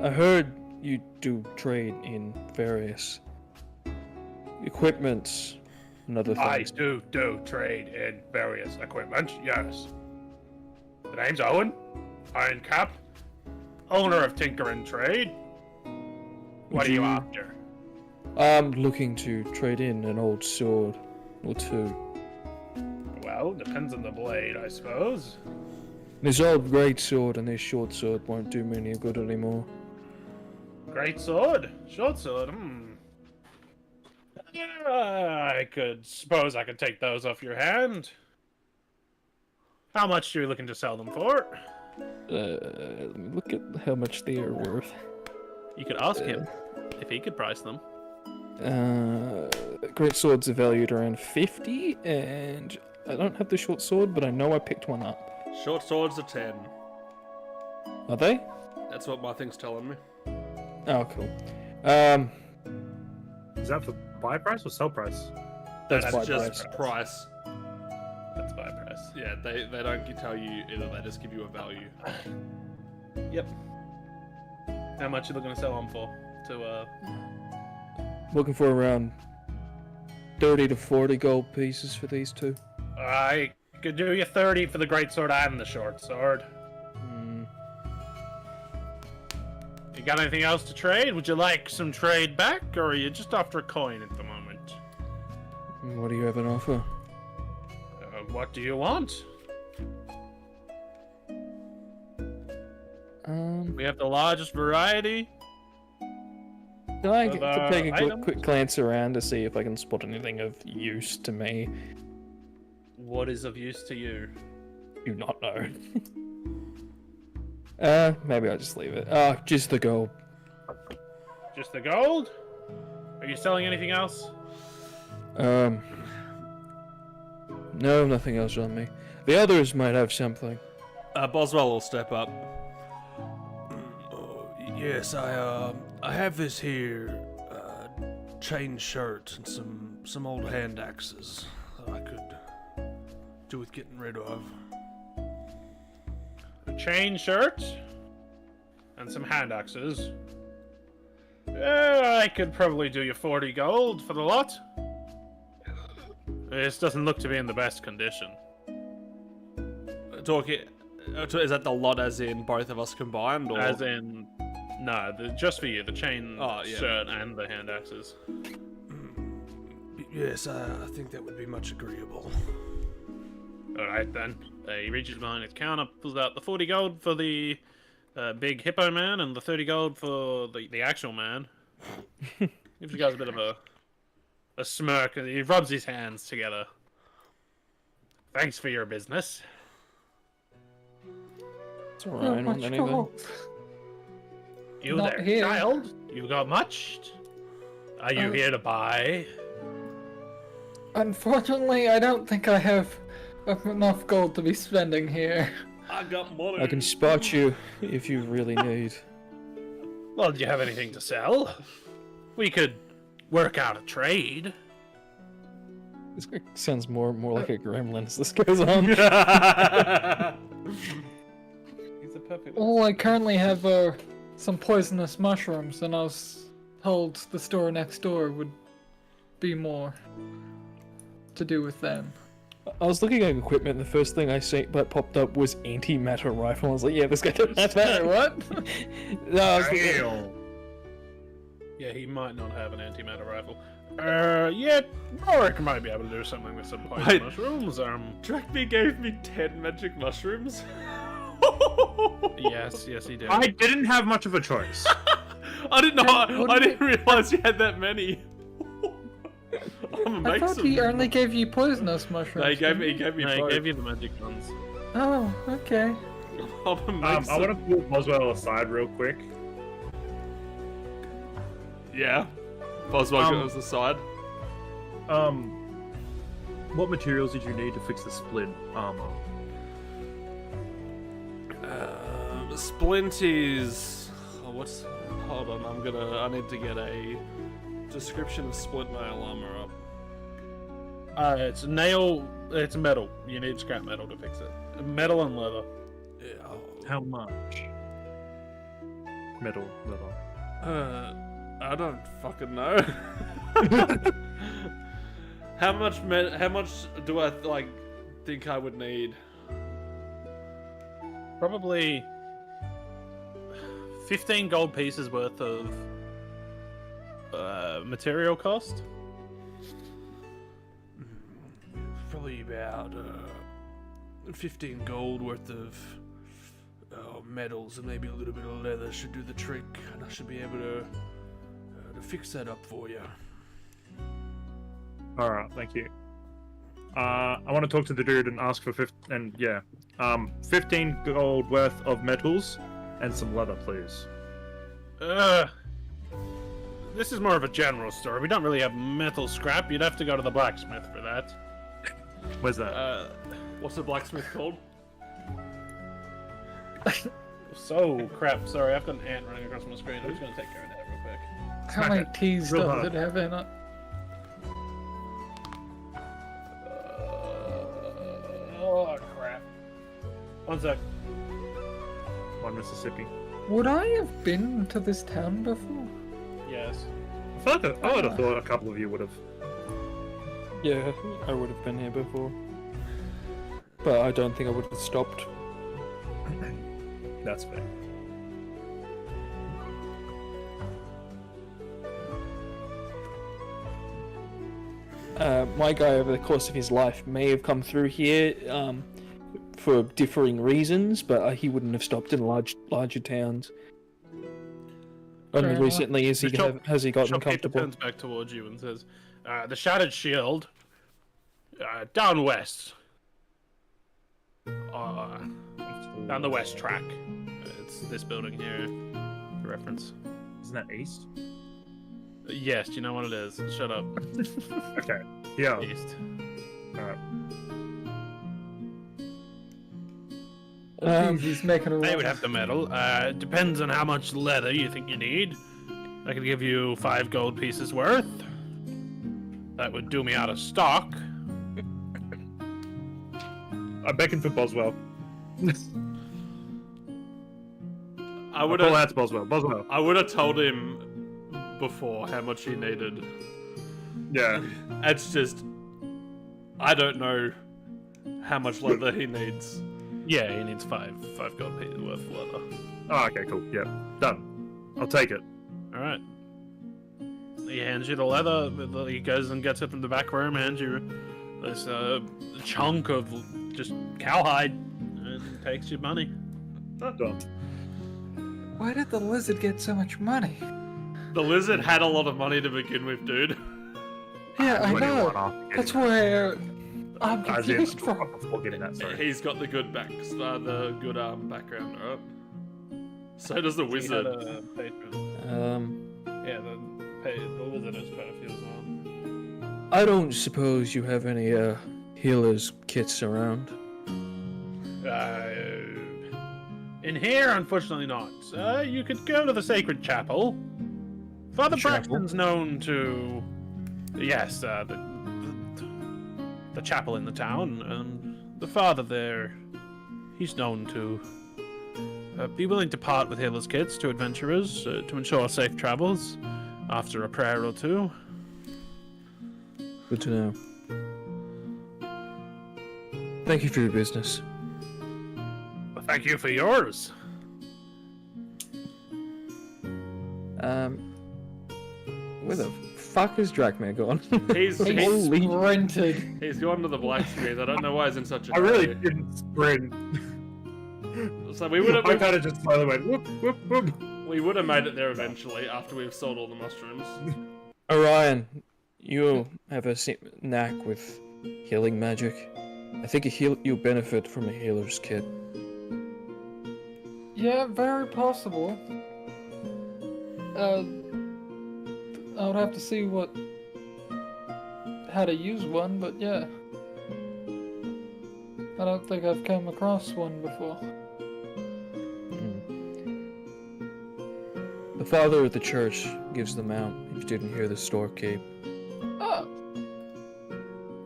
Speaker 4: I heard you do trade in various equipments and other
Speaker 2: I
Speaker 4: things.
Speaker 2: do trade in various equipment, yes. The name's Owen, Iron Cap, owner of Tinker and Trade. What are you after?
Speaker 4: I'm looking to trade in an old sword or two.
Speaker 2: Well, depends on the blade, I suppose.
Speaker 4: This old great sword and this short sword won't do me any good anymore.
Speaker 2: Great sword, short sword, I suppose I could take those off your hand. How much are you looking to sell them for?
Speaker 4: Let me look at how much they are worth.
Speaker 2: You could ask him if he could price them.
Speaker 4: Great swords are valued around 50, and I don't have the short sword, but I know I picked one up.
Speaker 3: Short swords are 10.
Speaker 4: Are they?
Speaker 3: That's what my thing's telling me.
Speaker 4: Oh, cool.
Speaker 6: Is that for buy price or sell price?
Speaker 4: That's my
Speaker 3: just
Speaker 4: price.
Speaker 3: price.
Speaker 2: That's my price.
Speaker 3: Yeah, they don't tell you either, they just give you a value.
Speaker 2: Yep. How much are you looking to sell them for?
Speaker 4: Looking for around 30 to 40 gold pieces for these two.
Speaker 2: I could do you 30 for the great sword and the short sword. You got anything else to trade? Would you like some trade back, or are you just after a coin at the moment?
Speaker 4: What do you have on offer?
Speaker 2: What do you want? We have the largest variety.
Speaker 4: Can I
Speaker 2: Of,
Speaker 4: take a
Speaker 2: items?
Speaker 4: quick glance around to see if I can spot anything of use to me?
Speaker 2: What is of use to you?
Speaker 4: Do not know. Maybe I'll just leave it. Just the gold.
Speaker 2: Just the gold? Are you selling anything else?
Speaker 4: No, nothing else on me. The others might have something.
Speaker 3: Boswell will step up. Yes, I have this here chain shirt and some old hand axes that I could do with getting rid of.
Speaker 2: A chain shirt and some hand axes. I could probably do you 40 gold for the lot. This doesn't look to be in the best condition.
Speaker 3: Talking, is that the lot as in both of us combined, or
Speaker 2: As in, no, just for you, the chain
Speaker 3: Oh, yeah.
Speaker 2: shirt and the hand axes.
Speaker 3: Yes, I think that would be much agreeable.
Speaker 2: Alright then. He reaches behind his counter, pulls out the 40 gold for the big hippo man and the 30 gold for the actual man. Gives you guys a bit of a smirk, and he rubs his hands together. Thanks for your business.
Speaker 4: It's alright on anything.
Speaker 2: You
Speaker 1: Not
Speaker 2: there,
Speaker 1: here.
Speaker 2: child? You got much? Are you here to buy?
Speaker 1: Unfortunately, I don't think I have enough gold to be spending here.
Speaker 3: I got money.
Speaker 4: I can spot you if you really need.
Speaker 2: Well, do you have anything to sell? We could work out a trade.
Speaker 4: This sounds more like a gremlin as this goes on.
Speaker 2: He's a perfect.
Speaker 1: All I currently have are some poisonous mushrooms, and I was told the store next door would be more to do with them.
Speaker 4: I was looking at equipment, and the first thing I see that popped up was antimatter rifle. I was like, yeah, this guy doesn't have that.
Speaker 1: What?
Speaker 4: No, I was looking
Speaker 5: Damn.
Speaker 2: Yeah, he might not have an antimatter rifle. Yeah, Rorik might be able to do something with some poison
Speaker 3: Wait.
Speaker 2: mushrooms.
Speaker 3: Dracme gave me 10 magic mushrooms.
Speaker 2: Yes, he did.
Speaker 5: I didn't have much of a choice.
Speaker 3: I didn't know.
Speaker 1: What
Speaker 3: I
Speaker 1: did
Speaker 3: didn't realize you had that many. I'm gonna
Speaker 1: I
Speaker 3: make
Speaker 1: thought
Speaker 3: some.
Speaker 1: he only gave you poisonous mushrooms.
Speaker 3: No, he gave
Speaker 1: didn't
Speaker 3: me
Speaker 2: No, he
Speaker 3: both.
Speaker 2: gave you the magic ones.
Speaker 1: Oh, okay.
Speaker 3: I'm gonna make
Speaker 5: I
Speaker 3: some.
Speaker 5: want to pull Boswell aside real quick.
Speaker 3: Yeah. Boswell
Speaker 5: Um,
Speaker 3: goes aside.
Speaker 5: What materials did you need to fix the split armor?
Speaker 3: Splint is. Oh, what's? Hold on. I need to get a description of splint nail armor up.
Speaker 2: It's nail. It's metal. You need scrap metal to fix it. Metal and leather.
Speaker 3: Yeah.
Speaker 5: How much? Metal leather.
Speaker 3: I don't fucking know. How much do I think I would need?
Speaker 2: Probably 15 gold pieces worth of material cost.
Speaker 3: Probably about 15 gold worth of metals and maybe a little bit of leather should do the trick, and I should be able to fix that up for you.
Speaker 5: All right, thank you. I want to talk to the dude and ask for 15 gold worth of metals and some leather, please.
Speaker 2: This is more of a general store. We don't really have metal scrap. You'd have to go to the blacksmith for that.
Speaker 5: Where's that?
Speaker 3: What's the blacksmith called?
Speaker 2: So crap. Sorry, I've got an ant running across my screen. I'm just gonna take care of that real quick.
Speaker 1: How many T's
Speaker 5: Real
Speaker 1: does
Speaker 5: hard.
Speaker 1: it have in it?
Speaker 2: Oh crap. One sec.
Speaker 5: One Mississippi.
Speaker 1: Would I have been to this town before?
Speaker 2: Yes.
Speaker 5: I would have thought a couple of you would have.
Speaker 4: Yeah, I would have been here before. But I don't think I would have stopped.
Speaker 5: That's fair.
Speaker 4: My guy over the course of his life may have come through here for differing reasons, but he wouldn't have stopped in larger towns. Only
Speaker 1: Fair
Speaker 4: recently has he
Speaker 2: The shop-
Speaker 4: has he gotten
Speaker 2: Shopkeeper
Speaker 4: comfortable.
Speaker 2: turns back towards you and says, "The Shattered Shield, down west, down the west track. It's this building here, for reference."
Speaker 5: Isn't that east?
Speaker 2: Yes, do you know what it is? Shut up.
Speaker 5: Okay. Yeah.
Speaker 2: East.
Speaker 5: Alright.
Speaker 1: Jeez, he's making a
Speaker 2: They
Speaker 1: run.
Speaker 2: would have the metal. Depends on how much leather you think you need. I could give you 5 gold pieces worth. That would do me out of stock.
Speaker 5: I beckon for Boswell.
Speaker 3: I would
Speaker 5: Call
Speaker 3: have.
Speaker 5: out to Boswell. Boswell.
Speaker 3: I would have told him before how much he needed.
Speaker 5: Yeah.
Speaker 3: It's just, I don't know how much leather he needs.
Speaker 2: Yeah, he needs 5 gold pieces worth of leather.
Speaker 5: Oh, okay, cool. Yeah. Done. I'll take it.
Speaker 2: Alright. He hands you the leather. He goes and gets it from the back room, hands you this chunk of just cowhide, and takes your money.
Speaker 5: Done.
Speaker 1: Why did the lizard get so much money?
Speaker 3: The lizard had a lot of money to begin with, dude.
Speaker 1: Yeah, I
Speaker 5: 21
Speaker 1: know.
Speaker 5: after getting
Speaker 1: That's
Speaker 5: that.
Speaker 1: why I'm
Speaker 5: As in,
Speaker 1: confused from.
Speaker 5: before getting that, sorry.
Speaker 3: He's got the good background, right? So does the
Speaker 2: He had
Speaker 3: wizard.
Speaker 2: a patron. Yeah, the wizard has quite a few as well.
Speaker 4: I don't suppose you have any healers kits around.
Speaker 2: In here, unfortunately not. You could go to the Sacred Chapel. Father Braxton's known to... Yes, the chapel in the town, and the father there, he's known to be willing to part with healers' kits to adventurers to ensure safe travels after a prayer or two.
Speaker 4: Good to know. Thank you for your business.
Speaker 2: Well, thank you for yours.
Speaker 4: Where the fuck is Dracmare gone?
Speaker 3: He's
Speaker 1: Sprinted.
Speaker 3: he's gone to the blacksmith. I don't know why he's in such a
Speaker 5: I really
Speaker 3: hurry.
Speaker 5: didn't sprint.
Speaker 3: So we would
Speaker 5: I
Speaker 3: have
Speaker 5: kind of just slowly went whoop whoop whoop.
Speaker 3: we would have made it there eventually after we've sold all the mushrooms.
Speaker 4: Orion, you have a knack with healing magic. I think you'll benefit from a healer's kit.
Speaker 1: Yeah, very possible. I would have to see how to use one, but yeah. I don't think I've come across one before.
Speaker 4: The father of the church gives them out, if you didn't hear the storekeep.
Speaker 1: Oh.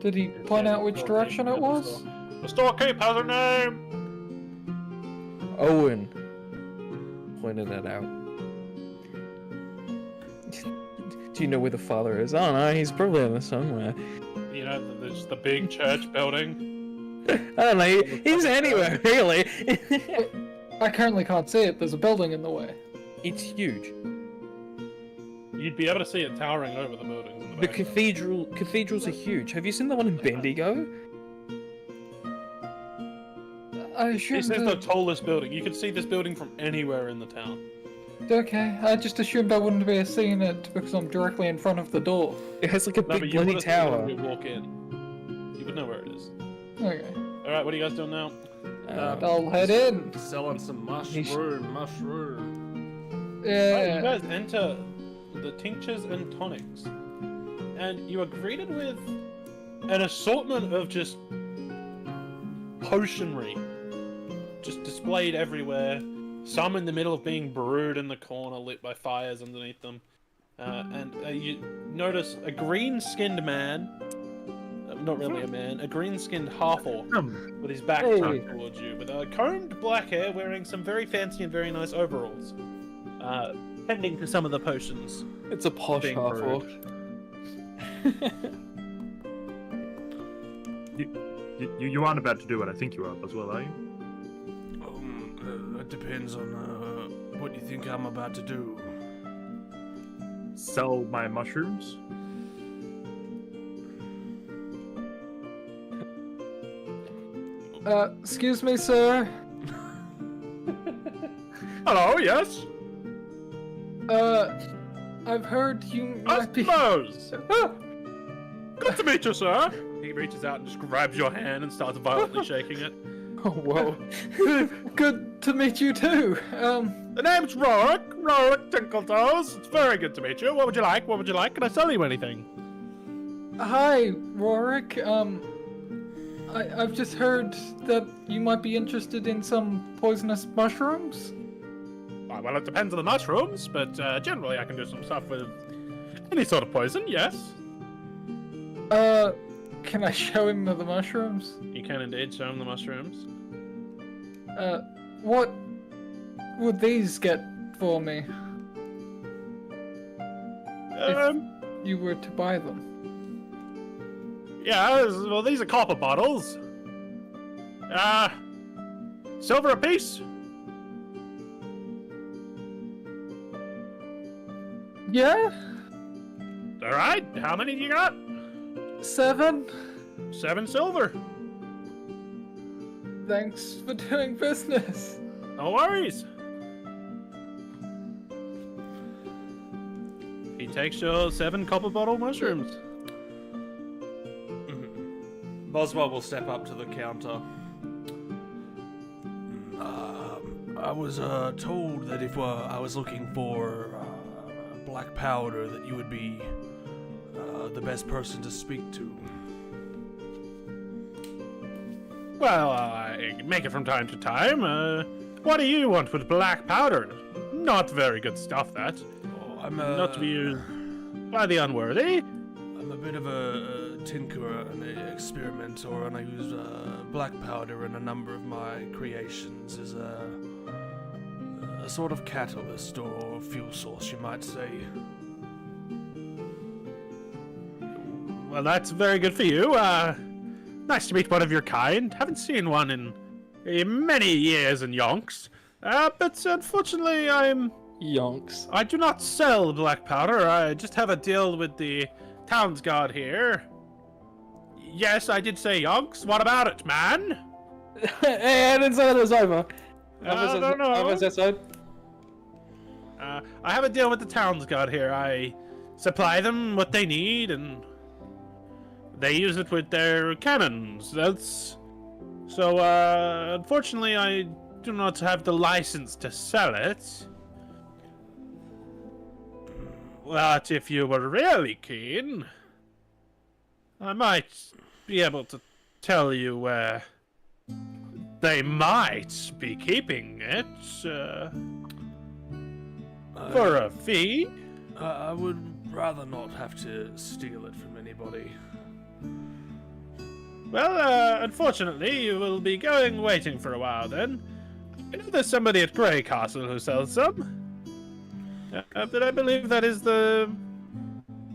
Speaker 1: Did he point out which direction it was?
Speaker 2: The storekeep has a name!
Speaker 4: Owen pointed that out. Do you know where the father is? Oh no, he's probably in there somewhere.
Speaker 2: You know, there's the big church building.
Speaker 4: I don't know, he's anywhere, really.
Speaker 1: I currently can't see it. There's a building in the way.
Speaker 4: It's huge.
Speaker 2: You'd be able to see it towering over the buildings. In the
Speaker 4: The
Speaker 2: back.
Speaker 4: cathedrals are huge. Have you seen the one in Bendigo?
Speaker 1: I assumed
Speaker 2: This is the tallest building. You can see this building from anywhere in the town.
Speaker 1: Okay, I just assumed I wouldn't be seeing it because I'm directly in front of the door.
Speaker 4: It has like a
Speaker 2: No, but
Speaker 4: big
Speaker 2: you
Speaker 4: bloody
Speaker 2: would have seen it
Speaker 4: tower.
Speaker 2: when you walk in. You would know where it is.
Speaker 1: Okay,
Speaker 2: Alright, what are you guys doing now?
Speaker 1: I'll head in.
Speaker 3: Selling some mushroom.
Speaker 1: Yeah.
Speaker 2: You guys enter the tinctures and tonics, and you are greeted with an assortment of just potionry, just displayed everywhere. Some in the middle of being brewed in the corner, lit by fires underneath them. And you notice a green-skinned man, not really a man, a green-skinned half-orc with his back turned towards you, with combed black hair, wearing some very fancy and very nice overalls, tending to some of the potions.
Speaker 4: It's a posh
Speaker 2: being
Speaker 4: half orc.
Speaker 5: You aren't about to do what I think you are as well, are you?
Speaker 3: It depends on what you think I'm about to do.
Speaker 5: Sell my mushrooms?
Speaker 1: Excuse me, sir.
Speaker 2: Hello, yes?
Speaker 1: I've heard you
Speaker 2: I
Speaker 1: might be...
Speaker 2: suppose. Good to meet you, sir. He reaches out and just grabs your hand and starts violently shaking it.
Speaker 4: Oh, whoa.
Speaker 1: Good to meet you too.
Speaker 2: The name's Rorik Tinkletoes. It's very good to meet you. What would you like? Can I sell you anything?
Speaker 1: Hi, Rorik. I've just heard that you might be interested in some poisonous mushrooms.
Speaker 2: Well, it depends on the mushrooms, but generally I can do some stuff with any sort of poison, yes.
Speaker 1: Can I show him the mushrooms?
Speaker 2: You can indeed show him the mushrooms.
Speaker 1: What would these get for me if you were to buy them?
Speaker 2: Yeah, well, these are copper bottles. Silver apiece.
Speaker 1: Yeah?
Speaker 2: Alright, how many do you got?
Speaker 1: 7?
Speaker 2: 7 silver.
Speaker 1: Thanks for doing business.
Speaker 2: No worries. He takes your 7 copper bottle mushrooms.
Speaker 3: Boswell will step up to the counter. I was told that if I was looking for black powder, that you would be the best person to speak to.
Speaker 2: Well, I make it from time to time. What do you want with black powder? Not very good stuff, that.
Speaker 3: Oh, I'm
Speaker 2: Not to be used by the unworthy.
Speaker 3: I'm a bit of a tinkerer and an experimenter, and I use black powder in a number of my creations as a sort of catalyst or fuel source, you might say.
Speaker 2: Well, that's very good for you. Nice to meet one of your kind. Haven't seen one in many years in Yonks. But unfortunately,
Speaker 4: Yonks.
Speaker 2: I do not sell black powder. I just have a deal with the town's guard here. Yes, I did say Yonks. What about it, man?
Speaker 4: Hey, I didn't say it was over.
Speaker 2: I don't know.
Speaker 4: I was outside.
Speaker 2: I have a deal with the town's guard here. I supply them what they need, and they use it with their cannons. That's... So, unfortunately, I do not have the license to sell it. But if you were really keen, I might be able to tell you where they might be keeping it, for a fee.
Speaker 3: I would rather not have to steal it from anybody.
Speaker 2: Well, unfortunately, you will be waiting for a while then. I know there's somebody at Grey Castle who sells some. But I believe that is the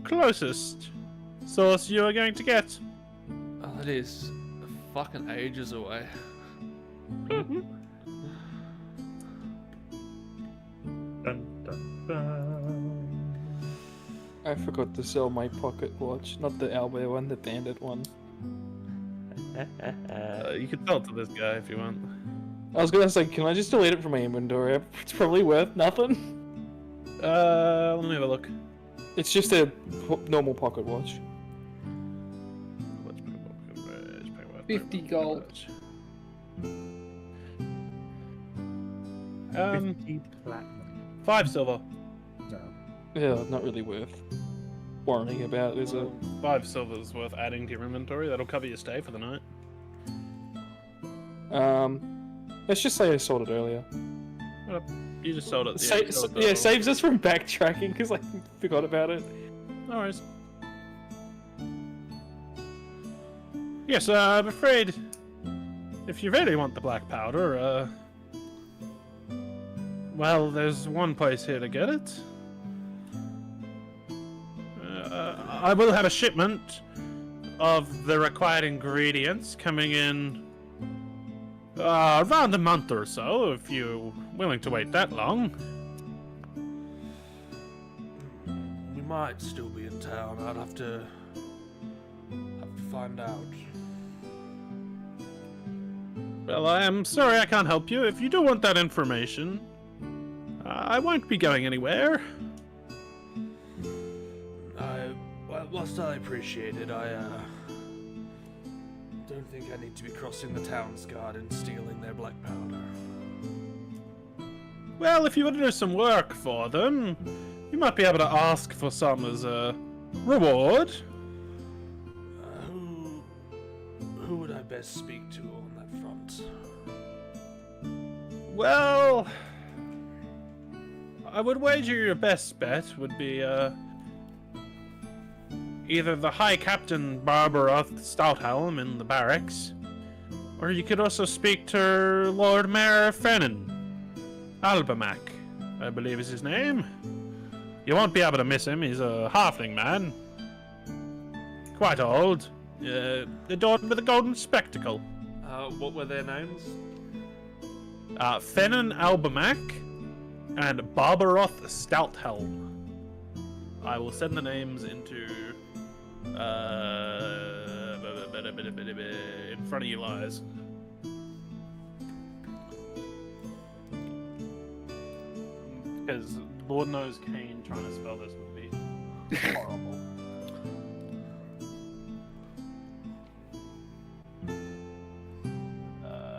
Speaker 2: closest source you are going to get.
Speaker 3: Oh, that is fucking ages away.
Speaker 5: Dun, dun, dun.
Speaker 4: I forgot to sell my pocket watch, not the owlbear one, the bandit one.
Speaker 2: You can sell it to this guy if you want.
Speaker 4: I was gonna say, can I just delete it from my inventory? It's probably worth nothing.
Speaker 2: Let me have a look.
Speaker 4: It's just a normal pocket watch.
Speaker 1: 50 gold.
Speaker 5: 50 platinum.
Speaker 2: 5 silver.
Speaker 5: No.
Speaker 4: Yeah, not really worth worrying about, is it?
Speaker 2: 5 silver is worth adding to your inventory. That'll cover your stay for the night.
Speaker 4: Let's just say I sold it earlier.
Speaker 2: You just sold it.
Speaker 4: Saves us from backtracking because I forgot about it.
Speaker 2: No worries. Yes, I'm afraid if you really want the black powder, well, there's one place here to get it. I will have a shipment of the required ingredients coming in around a month or so, if you're willing to wait that long.
Speaker 3: We might still be in town. I'd have to find out.
Speaker 2: Well, I am sorry I can't help you. If you do want that information, I won't be going anywhere.
Speaker 3: Whilst I appreciate it, I don't think I need to be crossing the town's guard and stealing their black powder.
Speaker 2: Well, if you want to do some work for them, you might be able to ask for some as a reward.
Speaker 3: Who would I best speak to on that front?
Speaker 2: Well, I would wager your best bet would be either the High Captain Barbaroth Stouthelm in the barracks, or you could also speak to Lord Mayor Fennon. Albemarle, I believe is his name. You won't be able to miss him. He's a halfling man. Quite old. Adorned with a golden spectacle.
Speaker 3: What were their names?
Speaker 2: Fennon Albemarle and Barbaroth Stouthelm. I will send the names into in front of you guys. Because Lord knows Kane trying to spell this would be horrible.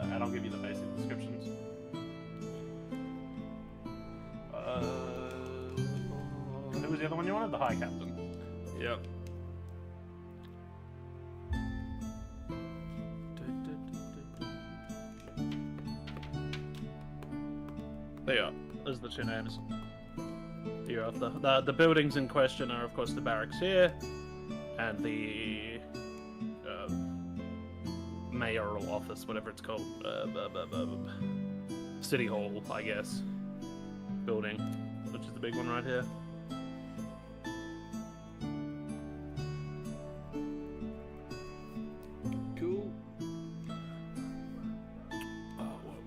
Speaker 2: And I'll give you the basic descriptions. Who was the other one you wanted? The High Captain.
Speaker 3: Yep.
Speaker 2: They are. Those are the two names. Here are the buildings in question are, of course, the barracks here, and the mayoral office, whatever it's called, city hall, I guess, building, which is the big one right here.
Speaker 3: Cool.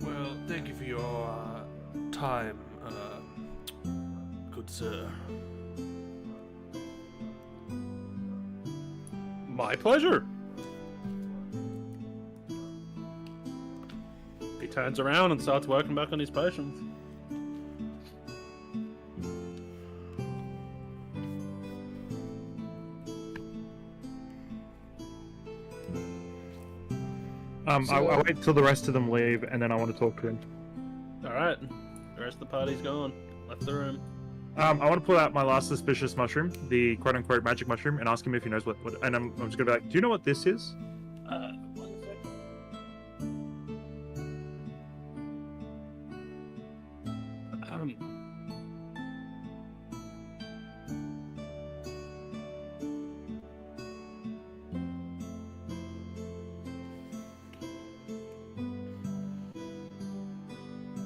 Speaker 3: Well, thank you for your time, good sir.
Speaker 2: My pleasure. He turns around and starts working back on his potions.
Speaker 6: I wait till the rest of them leave, and then I want to talk to him.
Speaker 2: All right, the rest of the party's gone. Left the room.
Speaker 6: I want to pull out my last suspicious mushroom, the quote-unquote magic mushroom, and ask him if he knows what. And I'm just gonna be like, "Do you know what this is?"
Speaker 2: 1 second.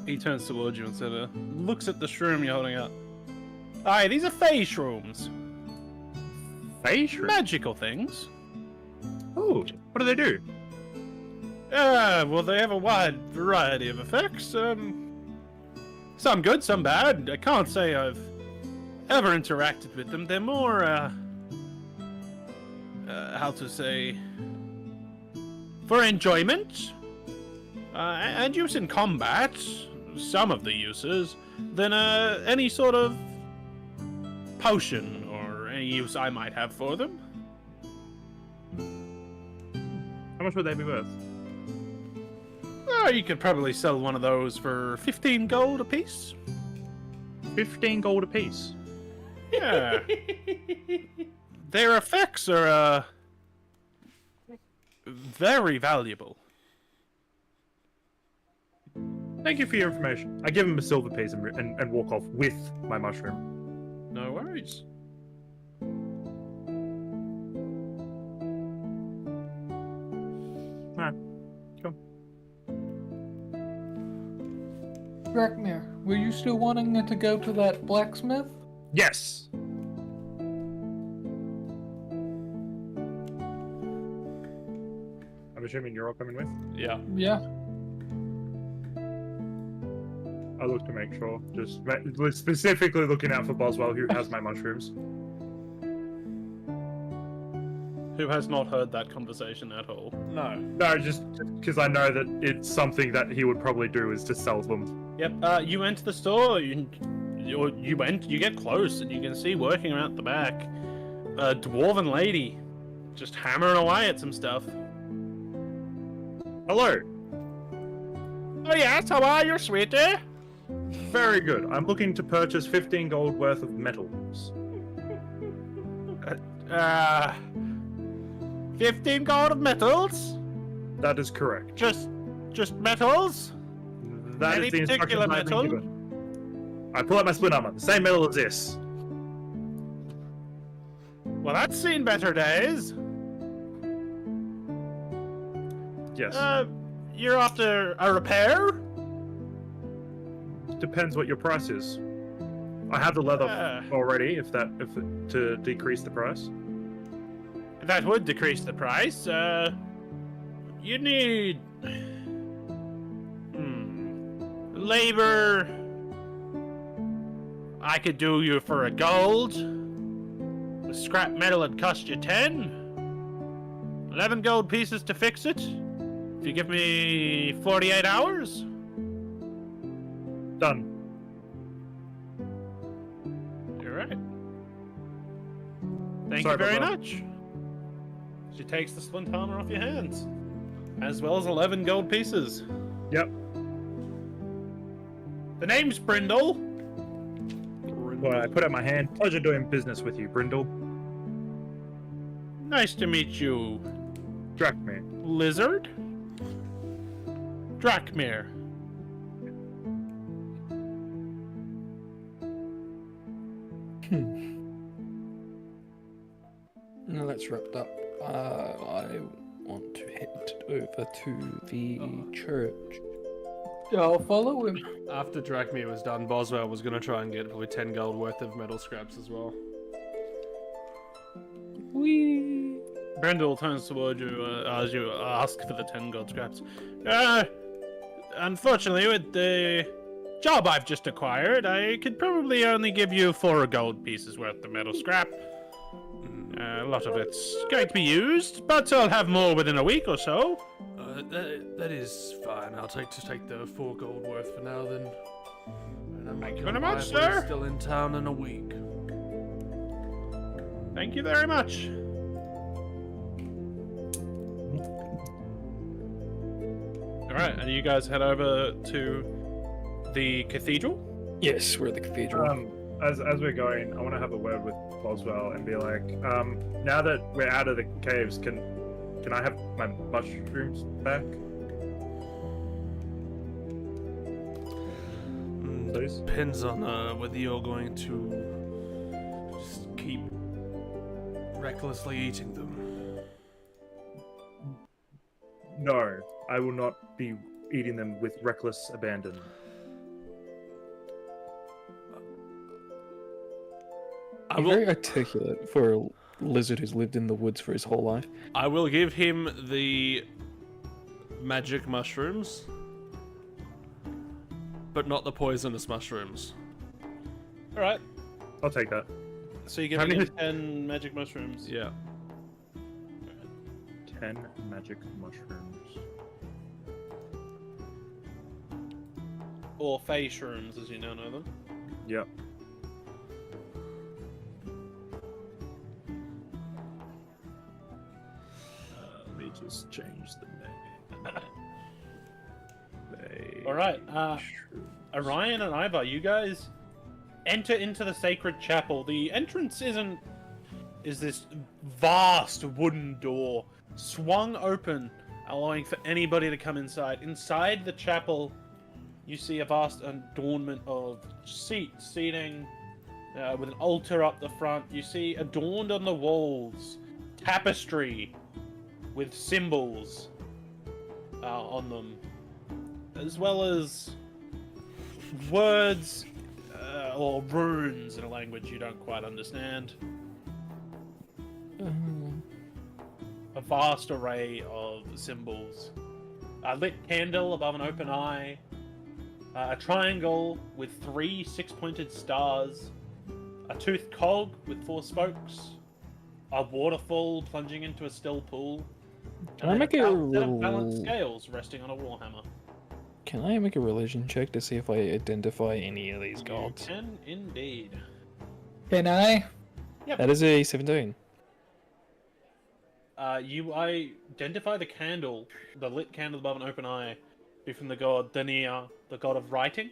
Speaker 2: He turns towards you and looks at the shroom you're holding up. Aye, these are phase shrooms.
Speaker 6: Phase shroom?
Speaker 2: Magical things.
Speaker 6: Oh, what do they do?
Speaker 2: Well, they have a wide variety of effects. Some good, some bad. I can't say I've ever interacted with them. They're more, how to say, for enjoyment, and use in combat, some of the uses, than any sort of potion or any use I might have for them.
Speaker 6: How much would they be worth?
Speaker 2: You could probably sell one of those for 15 gold apiece.
Speaker 6: 15 gold apiece.
Speaker 2: Yeah. Their effects are, very valuable.
Speaker 6: Thank you for your information. I give him a silver piece and walk off with my mushroom.
Speaker 2: No worries.
Speaker 6: Alright, cool.
Speaker 1: Drakmir, were you still wanting to go to that blacksmith?
Speaker 6: Yes! I'm assuming you're all coming with?
Speaker 3: Yeah.
Speaker 1: Yeah.
Speaker 6: I look to make sure. Just specifically looking out for Boswell, who has my mushrooms.
Speaker 2: Who has not heard that conversation at all?
Speaker 3: No.
Speaker 6: No, just because I know that it's something that he would probably do is to sell them.
Speaker 2: Yep. You enter the store. You get close, and you can see working around the back, a dwarven lady, just hammering away at some stuff.
Speaker 6: Hello.
Speaker 2: Oh yes, how are you, sweetie?
Speaker 6: Very good. I'm looking to purchase 15 gold worth of metals.
Speaker 2: 15 gold of metals?
Speaker 6: That is correct.
Speaker 2: Just metals?
Speaker 6: That
Speaker 2: Any
Speaker 6: is the
Speaker 2: particular
Speaker 6: instructions I've been
Speaker 2: metal?
Speaker 6: given. I pull out my split armor. The same metal as this.
Speaker 2: Well, that's seen better days.
Speaker 6: Yes.
Speaker 2: You're after a repair?
Speaker 6: Depends what your price is. I have the leather already. If to decrease the price.
Speaker 2: That would decrease the price. You need labor. I could do you for a gold. The scrap metal would cost you 10. 11 gold pieces to fix it. If you give me 48 hours.
Speaker 6: Done.
Speaker 2: You're right. Thank
Speaker 6: Sorry
Speaker 2: you very
Speaker 6: about that.
Speaker 2: much. She takes the splint armor off your hands, as well as 11 gold pieces.
Speaker 6: Yep.
Speaker 2: The name's Brindle.
Speaker 6: Well, I put out my hand. Pleasure doing business with you, Brindle.
Speaker 2: Nice to meet you,
Speaker 6: Drakmir.
Speaker 2: Lizard. Drakmir.
Speaker 4: Now that's wrapped up. I want to head over to the church.
Speaker 1: I'll follow him.
Speaker 3: After Drakmir was done, Boswell was going to try and get probably 10 gold worth of metal scraps as well.
Speaker 4: Whee!
Speaker 2: Brendel turns toward you as you ask for the 10 gold scraps. Unfortunately, with the job I've just acquired, I could probably only give you 4 gold pieces worth of metal scrap. A lot of it's going to be used, but I'll have more within a week or so.
Speaker 3: That is fine. I'll take the 4 gold worth for now then.
Speaker 2: Thank you very much, sir.
Speaker 3: Still in town in a week.
Speaker 2: Thank you very much. Alright, and you guys head over to the cathedral?
Speaker 4: Yes, we're at the cathedral.
Speaker 6: As we're going, I want to have a word with Boswell and be like, now that we're out of the caves, can I have my mushrooms back? Please?
Speaker 3: Depends on whether you're going to just keep recklessly eating them.
Speaker 6: No, I will not be eating them with reckless abandon.
Speaker 4: You're very articulate for a lizard who's lived in the woods for his whole life.
Speaker 3: I will give him the magic mushrooms, but not the poisonous mushrooms.
Speaker 2: Alright,
Speaker 6: I'll take that.
Speaker 2: so you give
Speaker 6: How
Speaker 2: me
Speaker 6: many-
Speaker 2: 10 magic mushrooms.
Speaker 3: Yeah.
Speaker 6: 10 magic mushrooms.
Speaker 2: Or Fey shrooms, as you now know them.
Speaker 6: Yep. Let me just change the name.
Speaker 2: Alright, Orion and Ivar, you guys enter into the sacred chapel. The entrance is this vast wooden door swung open, allowing for anybody to come inside. Inside the chapel, you see a vast adornment of seating with an altar up the front. You see adorned on the walls tapestry with symbols on them, as well as words or runes in a language you don't quite understand. A vast array of symbols. A lit candle above an open eye. A triangle with 3 6-pointed stars. A toothed cog with 4 spokes. A waterfall plunging into a still pool.
Speaker 4: Can I
Speaker 2: and
Speaker 4: make
Speaker 2: a
Speaker 4: a
Speaker 2: set of balanced
Speaker 4: roll?
Speaker 2: scales resting on a warhammer.
Speaker 4: Can I make a religion check to see if I identify any of these
Speaker 2: You
Speaker 4: gods?
Speaker 2: can indeed.
Speaker 1: Can I?
Speaker 4: That is a 17.
Speaker 2: You identify the candle, the lit candle above an open eye, be from the god Dania, the god of writing.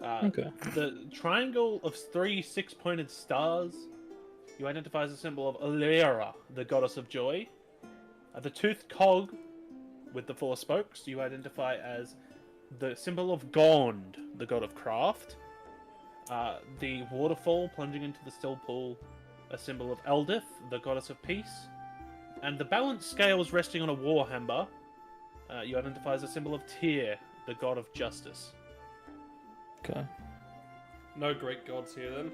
Speaker 4: Okay.
Speaker 2: The triangle of 3 6-pointed stars, you identify as a symbol of Alera, the goddess of joy. The toothed cog with the 4 spokes, you identify as the symbol of Gond, the god of craft. The waterfall plunging into the still pool, a symbol of Eldith, the goddess of peace. And the balanced scales resting on a warhammer, you identify as a symbol of Tyr, the god of justice.
Speaker 4: Okay.
Speaker 3: No Greek gods here then.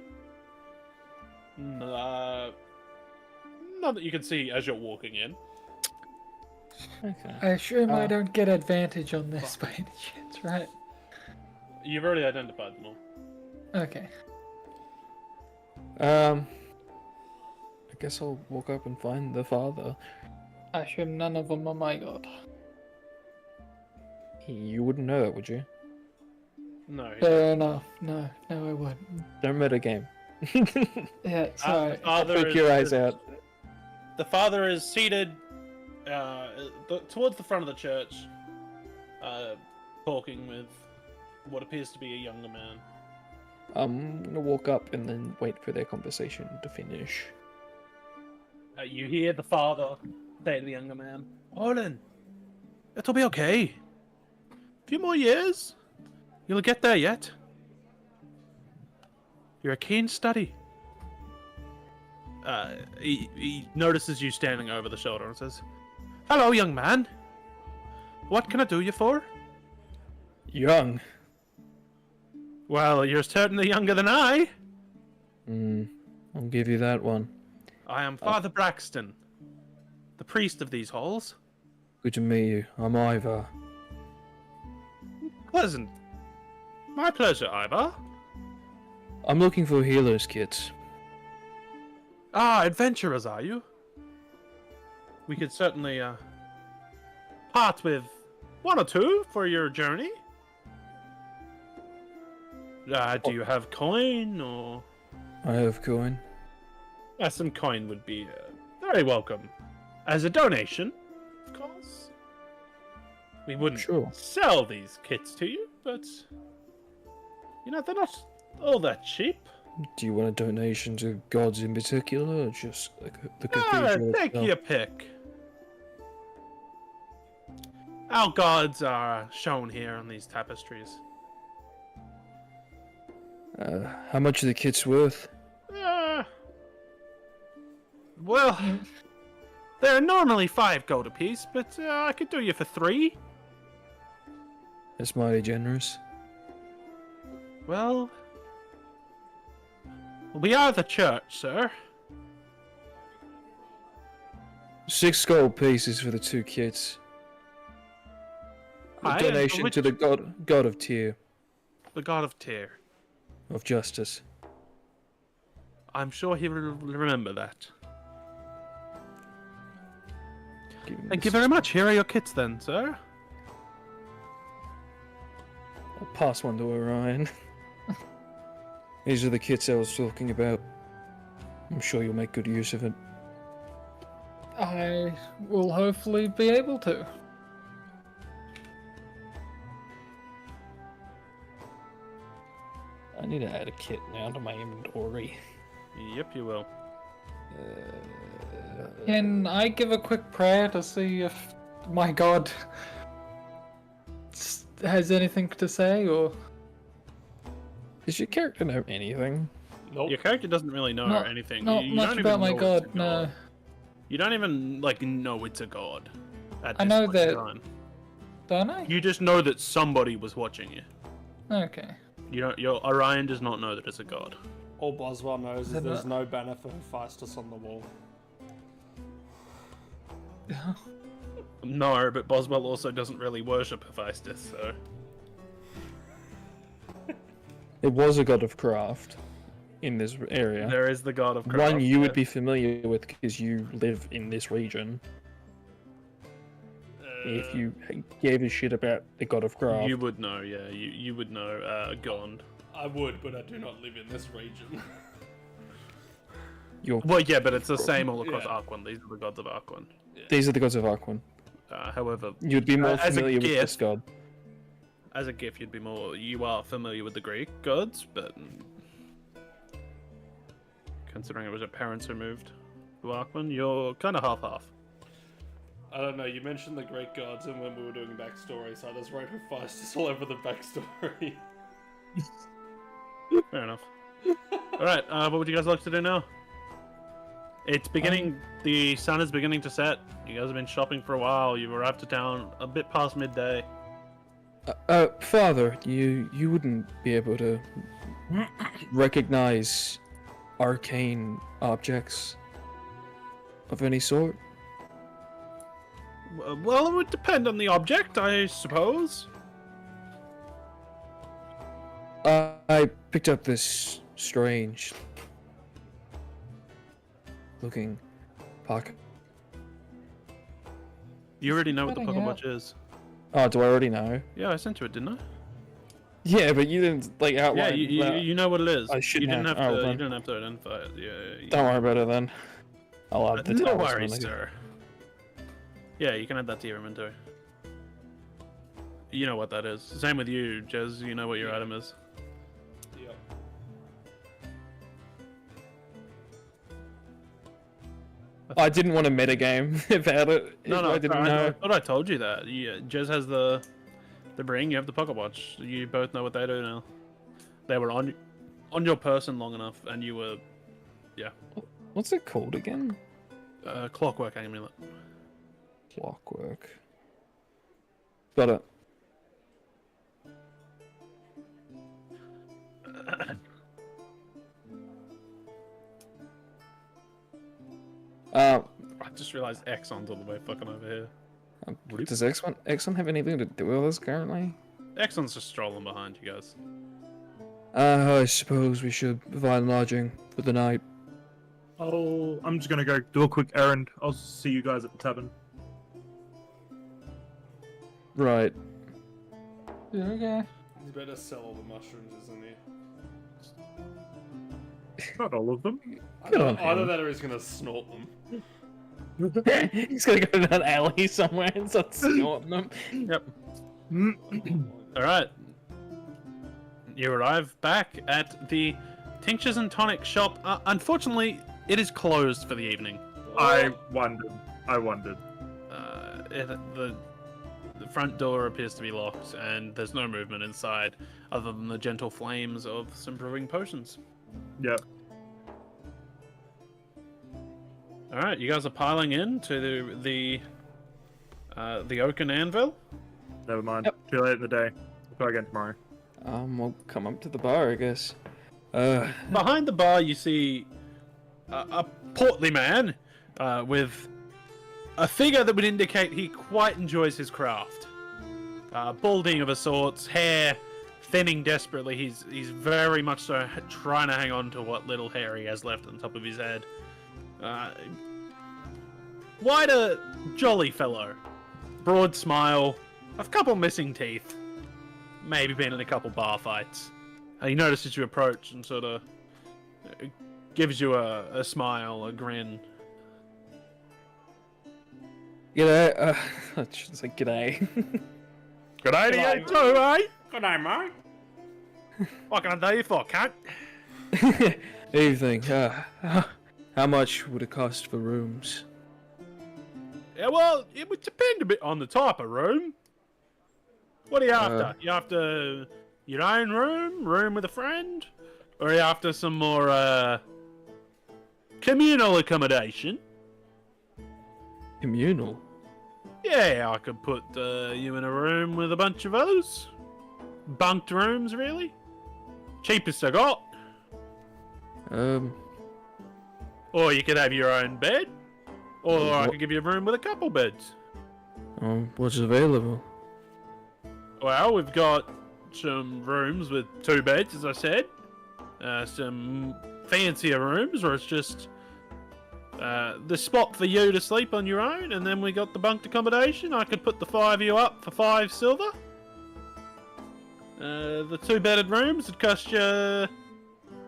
Speaker 2: None that you can see as you're walking in.
Speaker 4: Okay.
Speaker 1: I assume I
Speaker 4: Uh,
Speaker 1: don't get advantage on this by any chance, right?
Speaker 2: You've already identified them all.
Speaker 1: Okay.
Speaker 4: I guess I'll walk up and find the father.
Speaker 1: I assume none of them are my god.
Speaker 4: You wouldn't know that, would you?
Speaker 2: No.
Speaker 1: Fair enough. No, I wouldn't.
Speaker 4: Don't meta game.
Speaker 1: Yeah,
Speaker 2: The
Speaker 1: sorry.
Speaker 2: father
Speaker 4: Poke
Speaker 2: is-
Speaker 4: your eyes out.
Speaker 2: The father is seated towards the front of the church, talking with what appears to be a younger man.
Speaker 4: I'm gonna walk up and then wait for their conversation to finish.
Speaker 2: You hear the father say to the younger man, Orlin, it'll be okay. A few more years. You'll get there yet. You're a keen study. He notices you standing over the shoulder and says, "Hello, young man. What can I do you for?"
Speaker 4: Young.
Speaker 2: Well, you're certainly younger than I.
Speaker 4: I'll give you that one.
Speaker 2: I am Father Braxton, the priest of these halls.
Speaker 4: Good to meet you. I'm Ivar.
Speaker 2: Pleasant. My pleasure, Ivar.
Speaker 4: I'm looking for healers kits.
Speaker 2: Ah, adventurers, are you? We could certainly part with one or two for your journey. Do you have coin or?
Speaker 4: I have coin.
Speaker 2: Some coin would be very welcome. As a donation, of course. We wouldn't
Speaker 4: Sure.
Speaker 2: sell these kits to you, but they're not all that cheap.
Speaker 4: Do you want a donation to gods in particular, or just the cathedral
Speaker 2: Take
Speaker 4: itself?
Speaker 2: your pick. Our gods are shown here on these tapestries.
Speaker 4: How much are the kits worth?
Speaker 2: Well, they're normally 5 gold apiece, but I could do you for 3.
Speaker 4: That's mighty generous.
Speaker 2: Well, we are the church, sir.
Speaker 4: 6 gold pieces for the 2 kits. A
Speaker 2: Aye, and
Speaker 4: donation
Speaker 2: which-
Speaker 4: to the god of Tyr,
Speaker 2: The god of Tyr.
Speaker 4: of justice.
Speaker 2: I'm sure he will remember that.
Speaker 4: Give me
Speaker 2: Thank
Speaker 4: this.
Speaker 2: you very much. Here are your kits then, sir.
Speaker 4: I'll pass one to Orion. These are the kits I was talking about. I'm sure you'll make good use of it.
Speaker 1: I will hopefully be able to.
Speaker 4: I need to add a kit now to my inventory.
Speaker 2: Yep, you will.
Speaker 1: Can I give a quick prayer to see if my god has anything to say, or
Speaker 4: Does your character know anything?
Speaker 3: Nope.
Speaker 2: Your character doesn't really know
Speaker 1: Not-
Speaker 2: anything.
Speaker 1: not
Speaker 2: You
Speaker 1: much
Speaker 2: don't
Speaker 1: about
Speaker 2: even
Speaker 1: my
Speaker 2: know it's a
Speaker 1: god? No.
Speaker 2: You don't even know it's a god. At
Speaker 1: I
Speaker 2: this
Speaker 1: know
Speaker 2: point in
Speaker 1: that-
Speaker 2: time.
Speaker 1: Don't I?
Speaker 2: You just know that somebody was watching you.
Speaker 1: Okay.
Speaker 2: Your Orion does not know that it's a god.
Speaker 3: All Boswell knows is
Speaker 1: Then
Speaker 3: there's no banner for Hephaestus on the wall.
Speaker 2: No, but Boswell also doesn't really worship Hephaestus, so.
Speaker 4: It was a god of craft in this area.
Speaker 2: There is the god of craft.
Speaker 4: One you would
Speaker 2: yeah.
Speaker 4: be familiar with because you live in this region. If you gave a shit about the god of craft.
Speaker 2: You would know, yeah. You would know, Gond.
Speaker 3: I would, but I do not live in this region.
Speaker 4: You're,
Speaker 2: Well, yeah, but it's the same all across
Speaker 3: Yeah.
Speaker 2: Arcwyn. These are the gods of Arcwyn.
Speaker 4: these are the gods of Arcwyn.
Speaker 2: However,
Speaker 4: You'd be more
Speaker 2: as a
Speaker 4: familiar with this
Speaker 2: gift-
Speaker 4: god.
Speaker 2: as a gift, you are familiar with the Greek gods, but considering it was your parents who moved to Arcwyn, you're kind of half-half.
Speaker 3: I don't know, you mentioned the Greek gods and when we were doing backstory, so I just wrote Hephaestus all over the backstory.
Speaker 2: Fair enough. Alright, what would you guys like to do now? It's beginning, the sun is beginning to set. You guys have been shopping for a while. You've arrived to town a bit past midday.
Speaker 4: Father, you wouldn't be able to recognize arcane objects of any sort?
Speaker 2: Well, it would depend on the object, I suppose.
Speaker 4: I picked up this strange looking pocket.
Speaker 2: You already know what the
Speaker 1: Cutting
Speaker 2: pocket
Speaker 1: out.
Speaker 2: watch is.
Speaker 4: Oh, do I already know?
Speaker 2: Yeah, I sent you it, didn't I?
Speaker 4: Yeah, but you didn't like
Speaker 2: Yeah,
Speaker 4: outline.
Speaker 2: you know what it is.
Speaker 4: I should
Speaker 2: you didn't
Speaker 4: have.
Speaker 2: have
Speaker 4: Oh,
Speaker 2: to.
Speaker 4: then.
Speaker 2: You didn't have to identify it. Yeah.
Speaker 4: Don't worry about it then. I'll add the
Speaker 2: No
Speaker 4: talisman
Speaker 2: worries,
Speaker 4: again.
Speaker 2: sir. Yeah, you can add that to your inventory. You know what that is. Same with you, Jez. You know what your item is.
Speaker 3: Yep.
Speaker 4: I didn't want to metagame about it.
Speaker 2: No,
Speaker 4: if
Speaker 2: no,
Speaker 4: I didn't
Speaker 2: I
Speaker 4: know.
Speaker 2: thought I told you that. Yeah, Jez has the ring. You have the pocket watch. You both know what they do now. They were on on your person long enough, and you were,
Speaker 4: What's it called again?
Speaker 2: clockwork amulet.
Speaker 4: Clockwork. Got it.
Speaker 2: I just realized Exxon's all the way fucking over here.
Speaker 4: Does Exxon have anything to do with us currently?
Speaker 2: Exxon's just strolling behind you guys.
Speaker 4: I suppose we should provide lodging for the night.
Speaker 5: I'm just gonna go do a quick errand. I'll see you guys at the tavern.
Speaker 4: Right.
Speaker 1: Yeah, okay.
Speaker 3: He's better sell all the mushrooms, isn't he?
Speaker 5: Not all of them.
Speaker 4: Good on
Speaker 3: Either
Speaker 4: him.
Speaker 3: that or he's gonna snort them.
Speaker 4: He's gonna go to an alley somewhere and start snorting them.
Speaker 2: Yep. All right. You arrive back at the Tinctures and Tonic shop. Unfortunately, it is closed for the evening.
Speaker 5: I wondered.
Speaker 2: The front door appears to be locked, and there's no movement inside other than the gentle flames of some brewing potions.
Speaker 5: Yep.
Speaker 2: All right, you guys are piling in to the Oaken Anvil.
Speaker 5: Never mind.
Speaker 4: Yep.
Speaker 5: Too late in the day. We'll go again tomorrow.
Speaker 4: We'll come up to the bar, I guess.
Speaker 2: Behind the bar, you see a portly man with a figure that would indicate he quite enjoys his craft. Balding of a sort, hair thinning desperately. He's very much so trying to hang on to what little hair he has left on top of his head. Quite a jolly fellow. Broad smile, a couple missing teeth. Maybe been in a couple bar fights. He notices you approach and sort of gives you a smile, a grin.
Speaker 4: G'day. I should say g'day.
Speaker 2: G'day to you too, eh?
Speaker 3: G'day, mate.
Speaker 2: What can I do you for, cunt?
Speaker 4: Evening. How much would it cost for rooms?
Speaker 2: Yeah, well, it would depend a bit on the type of room. What are you after? You after your own room with a friend? Or are you after some more, communal accommodation?
Speaker 4: Communal?
Speaker 2: Yeah, I could put you in a room with a bunch of those. Bunked rooms, really. Cheapest I got. Or you could have your own bed. Or I could give you a room with a couple beds.
Speaker 4: What's available?
Speaker 2: Well, we've got some rooms with 2 beds, as I said. Some fancier rooms where it's just the spot for you to sleep on your own, and then we got the bunked accommodation. I could put the 5 of you up for 5 silver. The 2-bedded rooms would cost you...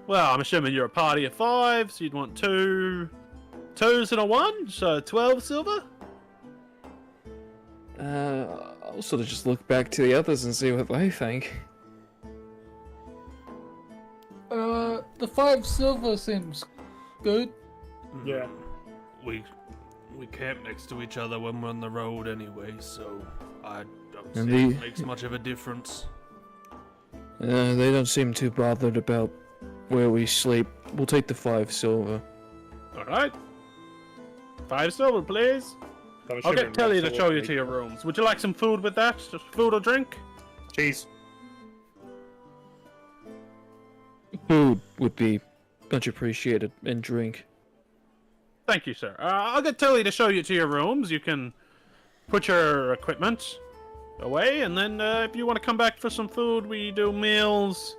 Speaker 2: Well, I'm assuming you're a party of 5, so you'd want 2 2s and a 1, so 12 silver.
Speaker 4: I'll sort of just look back to the others and see what they think.
Speaker 1: The 5 silver seems good.
Speaker 5: Yeah.
Speaker 3: We camp next to each other when we're on the road anyway, so I don't
Speaker 4: And
Speaker 3: see
Speaker 4: the-
Speaker 3: it makes much of a difference.
Speaker 4: They don't seem too bothered about where we sleep. We'll take the 5 silver.
Speaker 2: Alright. 5 silver, please. I'll get Telly to show you to your rooms. Would you like some food with that? Just food or drink?
Speaker 5: Cheese.
Speaker 4: Food would be much appreciated, and drink.
Speaker 2: Thank you, sir. I'll get Telly to show you to your rooms. You can put your equipment away, and then if you want to come back for some food, we do meals.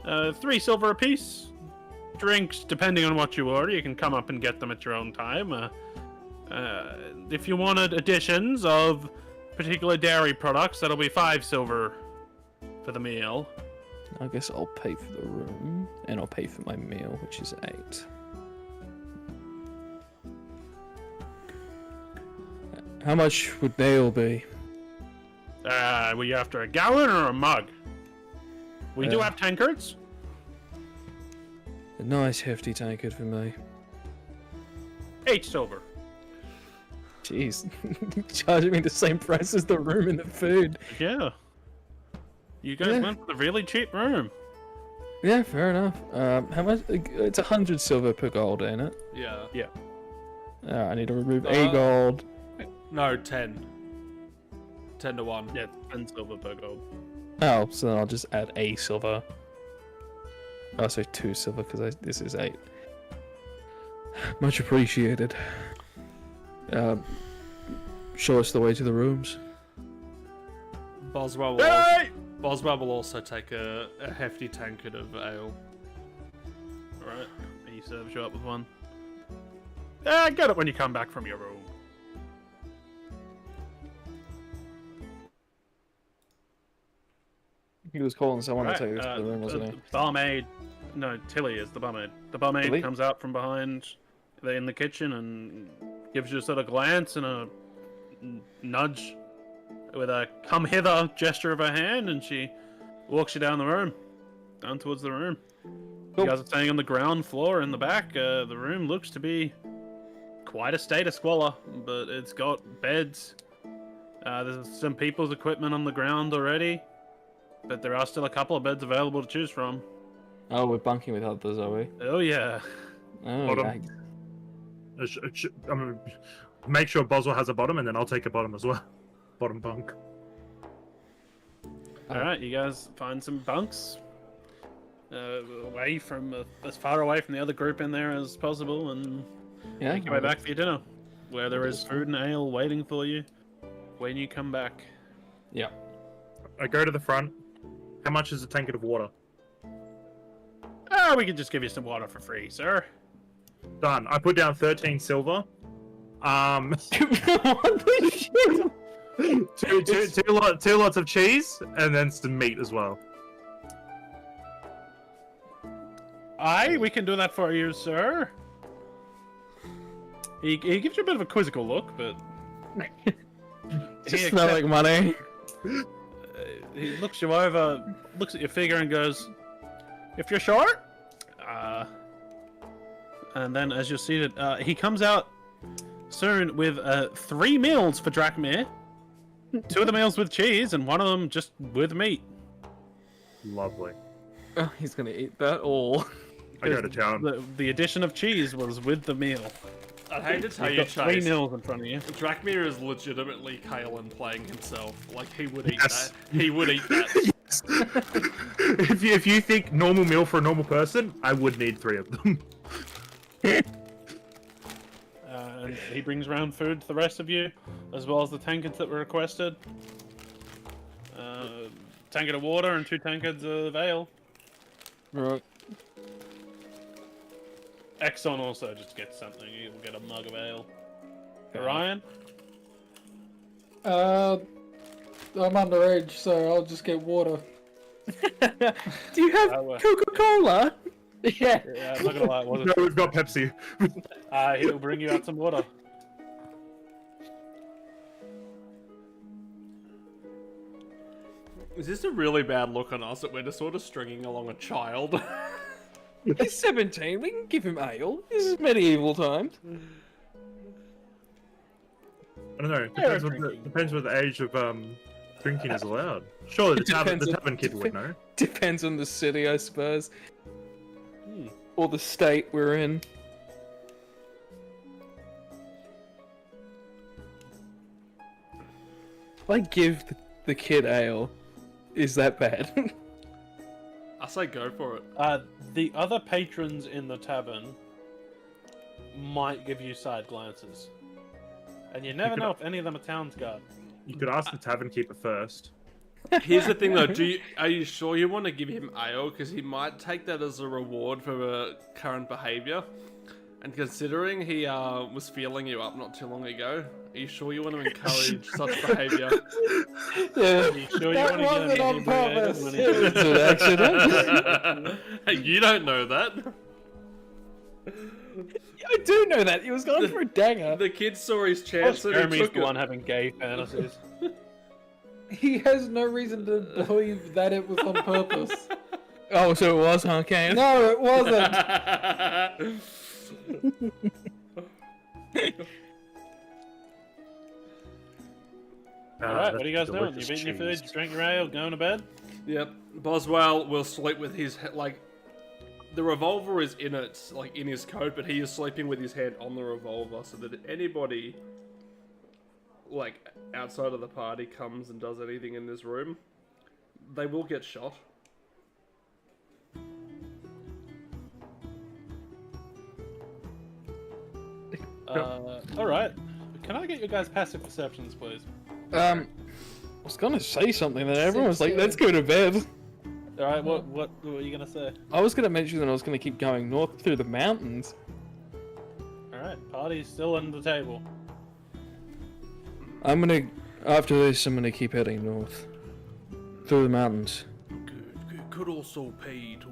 Speaker 2: 3 silver apiece. Drinks, depending on what you order, you can come up and get them at your own time. If you wanted additions of particular dairy products, that'll be 5 silver for the meal.
Speaker 4: I guess I'll pay for the room, and I'll pay for my meal, which is 8. How much would they all be?
Speaker 2: Were you after a gallon or a mug? We do have tankards.
Speaker 4: A nice hefty tankard for me.
Speaker 2: 8 silver.
Speaker 4: Jeez, charging me the same price as the room and the food.
Speaker 2: Yeah. You guys
Speaker 4: Yeah.
Speaker 2: went for the really cheap room.
Speaker 4: Yeah, fair enough. How much? It's 100 silver per gold, ain't it?
Speaker 3: Yeah.
Speaker 4: I need to remove a gold.
Speaker 3: No, 10. 10 to 1.
Speaker 2: Yeah, 10 silver per gold.
Speaker 4: Oh, so then I'll just add a silver. Oh, so 2 silver because this is 8. Much appreciated. Show us the way to the rooms.
Speaker 3: Boswell will also take a hefty tankard of ale.
Speaker 2: Alright, he serves you up with one. Get it when you come back from your room.
Speaker 4: He was calling someone
Speaker 2: Right,
Speaker 4: to take us to the room, wasn't he?
Speaker 2: Barmaid, no, Tilly is the barmaid. The barmaid
Speaker 4: Tilly?
Speaker 2: comes out from behind in the kitchen and gives you a sort of glance and a nudge with a come hither gesture of her hand, and she walks you down the room, down towards the room.
Speaker 4: Cool.
Speaker 2: You guys are staying on the ground floor in the back. The room looks to be quite a state of squalor, but it's got beds. There's some people's equipment on the ground already, but there are still a couple of beds available to choose from.
Speaker 4: Oh, we're bunking with others, are we?
Speaker 2: Oh yeah.
Speaker 4: Oh,
Speaker 5: Hold on.
Speaker 4: yikes.
Speaker 5: I'm gonna make sure Boswell has a bottom, and then I'll take a bottom as well. Bottom bunk.
Speaker 2: Alright, you guys find some bunks. As far away from the other group in there as possible, and
Speaker 4: Yeah.
Speaker 2: make your way back for your dinner, where there is food and ale waiting for you when you come back.
Speaker 4: Yeah.
Speaker 5: I go to the front. How much is a tankard of water?
Speaker 2: We can just give you some water for free, sir.
Speaker 5: Done. I put down 13 silver.
Speaker 4: What the shit?
Speaker 5: two lots of cheese, and then some meat as well.
Speaker 2: Aye, we can do that for you, sir. He gives you a bit of a quizzical look, but
Speaker 4: Just smell like money.
Speaker 2: he looks you over, looks at your figure, and goes, "If you're short," and then as you're seated, he comes out soon with 3 meals for Drachmir. 2 of the meals with cheese, and 1 of them just with meat.
Speaker 5: Lovely.
Speaker 4: Oh, he's gonna eat that all.
Speaker 5: I go to town.
Speaker 2: The addition of cheese was with the meal.
Speaker 3: I'd hate to tell
Speaker 2: You've
Speaker 3: you,
Speaker 2: got 3
Speaker 3: Chase,
Speaker 2: meals in front of you.
Speaker 3: Drachmir is legitimately Kalen playing himself. Like, he would eat
Speaker 5: Yes.
Speaker 3: that. He would eat that.
Speaker 5: If you think normal meal for a normal person, I would need 3 of them.
Speaker 2: And he brings around food to the rest of you, as well as the tankards that were requested. Tankard of water and 2 tankards of ale.
Speaker 4: Right.
Speaker 2: Exxon also just gets something. You will get a mug of ale. Ryan?
Speaker 1: I'm underage, so I'll just get water.
Speaker 4: Do you have Coca-Cola? Yeah.
Speaker 2: Yeah, I'm not gonna lie, it
Speaker 5: No,
Speaker 2: wasn't.
Speaker 5: we've got Pepsi.
Speaker 2: He'll bring you out some water.
Speaker 3: Is this a really bad look on us that we're just sort of stringing along a child?
Speaker 4: He's 17. We can give him ale. This is medieval times.
Speaker 5: I don't know.
Speaker 2: Yeah,
Speaker 5: Depends what the age of drinking is allowed. Surely the
Speaker 4: Depends on-
Speaker 5: tavern kid would know.
Speaker 4: Depends on the city, I suppose. Or the state we're in. If I give the kid ale, is that bad?
Speaker 3: I say go for it.
Speaker 2: The other patrons in the tavern might give you side glances. And you never
Speaker 5: could-
Speaker 2: know if any of them are town's guard.
Speaker 5: You could ask the tavern keeper first.
Speaker 3: Here's the thing, though. Are you sure you want to give him ale? Because he might take that as a reward for current behaviour. And considering he was feeling you up not too long ago, are you sure you want to encourage such behaviour?
Speaker 4: Yeah.
Speaker 2: Are you sure you
Speaker 1: That
Speaker 2: want to
Speaker 1: wasn't
Speaker 2: get
Speaker 1: on
Speaker 2: him
Speaker 1: purpose.
Speaker 2: inebriated when
Speaker 1: It
Speaker 2: he-
Speaker 1: was
Speaker 4: It's an accident.
Speaker 3: Hey, you don't know that.
Speaker 4: I do know that. He was going for a dagger.
Speaker 3: The kid saw his chance and he
Speaker 2: Jeremy's
Speaker 3: took
Speaker 2: the
Speaker 3: it.
Speaker 2: one having gay fantasies.
Speaker 1: He has no reason to believe that it was on purpose.
Speaker 4: Oh, so it was, huh, Kane?
Speaker 1: No, it wasn't.
Speaker 2: Alright, what are you guys doing?
Speaker 5: delicious
Speaker 2: You've eaten your food,
Speaker 5: cheese.
Speaker 2: you drank your ale, going to bed?
Speaker 3: Yep. Boswell will sleep with his The revolver is in his coat, but he is sleeping with his hand on the revolver, so that if anybody like outside of the party comes and does anything in this room, they will get shot.
Speaker 2: Alright. Can I get your guys' passive perceptions, please?
Speaker 4: I was gonna say something, then everyone was like, "Let's go to bed."
Speaker 2: Alright, what were you gonna say?
Speaker 4: I was gonna mention that I was gonna keep going north through the mountains.
Speaker 2: Alright, party's still under the table.
Speaker 4: After this, I'm gonna keep heading north through the mountains.
Speaker 3: Good. Could also pay to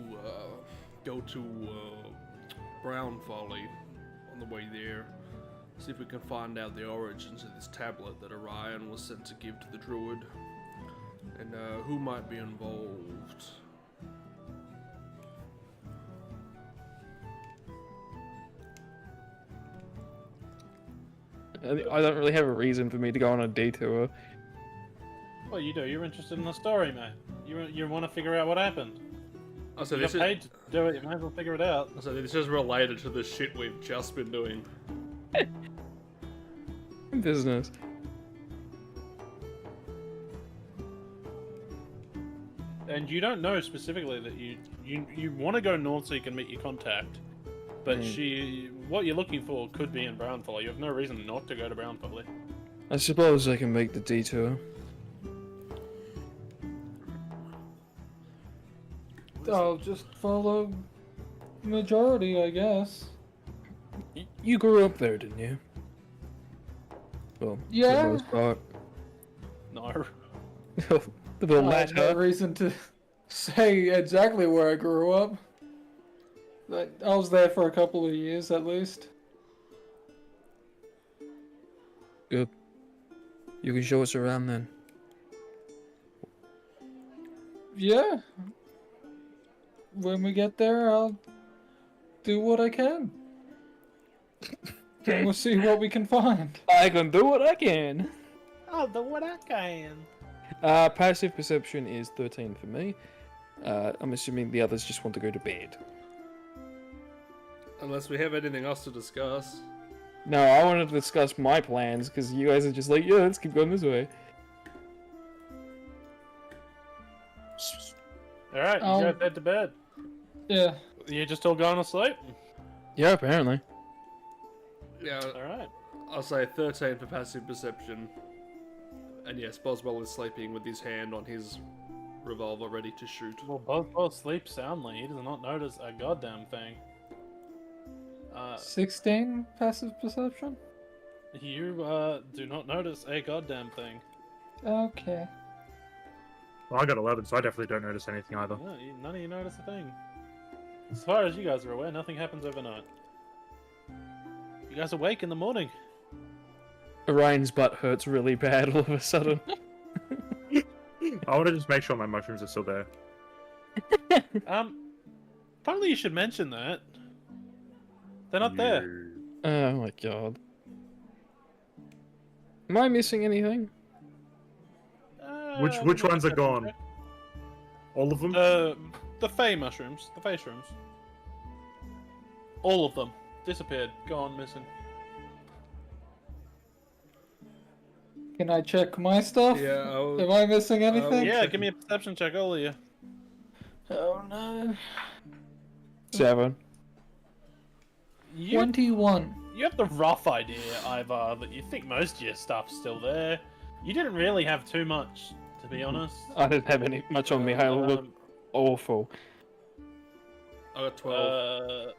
Speaker 3: go to Brown Folly on the way there. See if we can find out the origins of this tablet that Orion was sent to give to the druid, and who might be involved.
Speaker 4: I don't really have a reason for me to go on a detour.
Speaker 2: Well, you do. You're interested in the story, mate. You want to figure out what happened.
Speaker 3: Oh, so
Speaker 2: You
Speaker 3: this
Speaker 2: got
Speaker 3: is
Speaker 2: paid to do it. You might as well figure it out.
Speaker 3: so this is related to the shit we've just been doing.
Speaker 4: Business.
Speaker 2: And you don't know specifically that you want to go north so you can meet your contact, but what you're looking for could be in Brownfolly. You have no reason not to go to Brownfolly.
Speaker 4: I suppose I can make the detour.
Speaker 1: I'll just follow majority, I guess.
Speaker 4: You grew up there, didn't you? Well,
Speaker 1: Yeah.
Speaker 4: for the most part.
Speaker 2: No.
Speaker 4: The little
Speaker 1: I have no
Speaker 4: matter.
Speaker 1: reason to say exactly where I grew up. But I was there for a couple of years at least.
Speaker 4: Good. You can show us around then.
Speaker 1: Yeah. When we get there, I'll do what I can. And we'll see what we can find.
Speaker 4: I can do what I can.
Speaker 2: I'll do what I can.
Speaker 4: Passive perception is 13 for me. I'm assuming the others just want to go to bed.
Speaker 3: Unless we have anything else to discuss.
Speaker 4: No, I wanted to discuss my plans because you guys are just like, yeah, let's keep going this way.
Speaker 2: Alright, you guys head to bed.
Speaker 1: Yeah.
Speaker 2: You just all going to sleep?
Speaker 4: Yeah, apparently.
Speaker 3: Yeah,
Speaker 2: Alright.
Speaker 3: I'll say 13 for passive perception. And yes, Boswell is sleeping with his hand on his revolver ready to shoot.
Speaker 2: Well, both sleep soundly. He does not notice a goddamn thing.
Speaker 1: 16 passive perception?
Speaker 2: You do not notice a goddamn thing.
Speaker 1: Okay.
Speaker 6: Well, I got 11, so I definitely don't notice anything either.
Speaker 2: No, none of you notice a thing. As far as you guys are aware, nothing happens overnight. You guys awake in the morning.
Speaker 4: Orion's butt hurts really bad all of a sudden.
Speaker 6: I want to just make sure my mushrooms are still there.
Speaker 2: Probably you should mention that. They're not there.
Speaker 4: Oh my god. Am I missing anything?
Speaker 6: Which ones are gone? All of them?
Speaker 2: The Fey mushrooms. The Fey shrooms. All of them. Disappeared. Gone. Missing.
Speaker 1: Can I check my stuff?
Speaker 3: Yeah,
Speaker 1: Am I missing anything?
Speaker 2: Yeah, give me a perception check, all of you.
Speaker 1: Oh no.
Speaker 4: 7.
Speaker 1: 21.
Speaker 2: You have the rough idea, Ivar, that you think most of your stuff's still there. You didn't really have too much, to be honest.
Speaker 4: I didn't have much on me. I look awful.
Speaker 3: I got 12.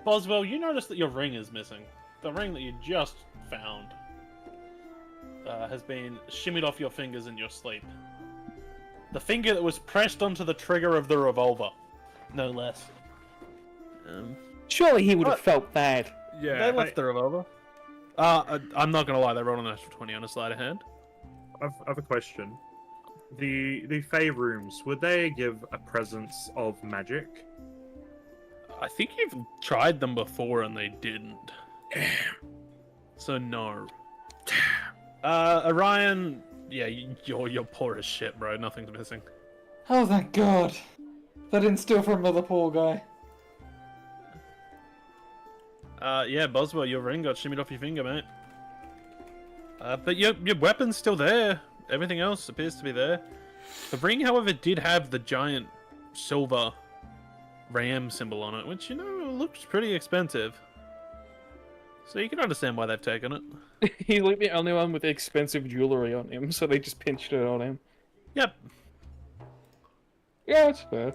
Speaker 2: Boswell, you notice that your ring is missing. The ring that you just found has been shimmied off your fingers in your sleep. The finger that was pressed onto the trigger of the revolver, no less.
Speaker 4: Surely he would have felt that.
Speaker 3: Yeah,
Speaker 2: They left the revolver. I'm not gonna lie, they rolled an extra 20 on a sleight of hand.
Speaker 6: I have a question. The Fey rooms, would they give a presence of magic?
Speaker 2: I think you've tried them before and they didn't. So no. Orion, yeah, you're poor as shit, bro. Nothing's missing.
Speaker 1: Oh, thank God. They didn't steal from the poor guy.
Speaker 2: Yeah, Boswell, your ring got shimmied off your finger, mate. But your weapon's still there. Everything else appears to be there. The ring, however, did have the giant silver ram symbol on it, which, you know, looks pretty expensive. So you can understand why they've taken it.
Speaker 4: He's like the only one with expensive jewelry on him, so they just pinched it on him.
Speaker 2: Yep.
Speaker 4: Yeah, it's fair.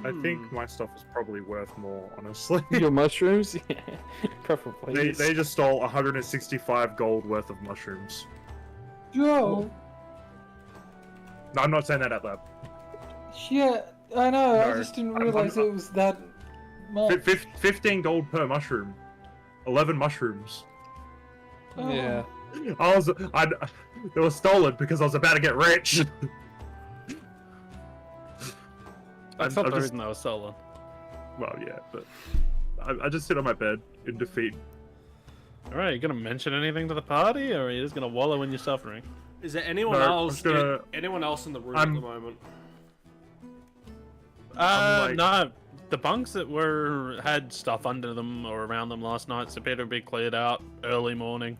Speaker 6: I think my stuff is probably worth more, honestly.
Speaker 4: Your mushrooms? Yeah, preferably.
Speaker 6: They just stole 165 gold worth of mushrooms.
Speaker 1: Joe.
Speaker 6: No, I'm not saying that out loud.
Speaker 1: Yeah, I know. I
Speaker 6: No,
Speaker 1: just didn't
Speaker 6: I'm-
Speaker 1: realize it was that much.
Speaker 6: 15 gold per mushroom. 11 mushrooms.
Speaker 1: Oh.
Speaker 4: Yeah.
Speaker 6: They were stolen because I was about to get rich.
Speaker 2: That's
Speaker 6: I'm
Speaker 2: not the
Speaker 6: just-
Speaker 2: reason they were stolen.
Speaker 6: Well, yeah, but I just sit on my bed in defeat.
Speaker 2: Alright, you gonna mention anything to the party, or are you just gonna wallow in your suffering?
Speaker 3: Is there anyone
Speaker 6: No, I'm
Speaker 3: else?
Speaker 6: gonna-
Speaker 3: Anyone else in the room
Speaker 6: I'm-
Speaker 3: at the moment?
Speaker 6: I'm like-
Speaker 2: No. The bunks that had stuff under them or around them last night appear to be cleared out early morning.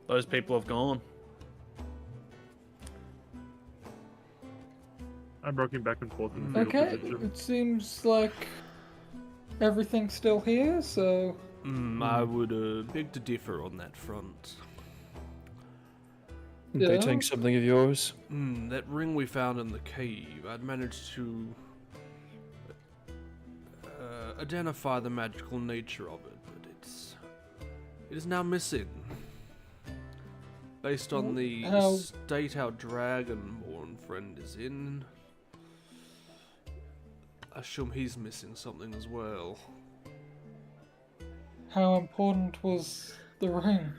Speaker 2: Those people have gone.
Speaker 6: I'm rocking back and forth in the fetal
Speaker 1: Okay,
Speaker 6: position.
Speaker 1: it seems like everything's still here, so...
Speaker 3: I would beg to differ on that front.
Speaker 4: They
Speaker 1: Yeah.
Speaker 4: take something of yours.
Speaker 3: That ring we found in the cave, I'd managed to identify the magical nature of it, but it is now missing. Based on the
Speaker 1: How-
Speaker 3: state our Dragonborn friend is in, I assume he's missing something as well.
Speaker 1: How important was the ring?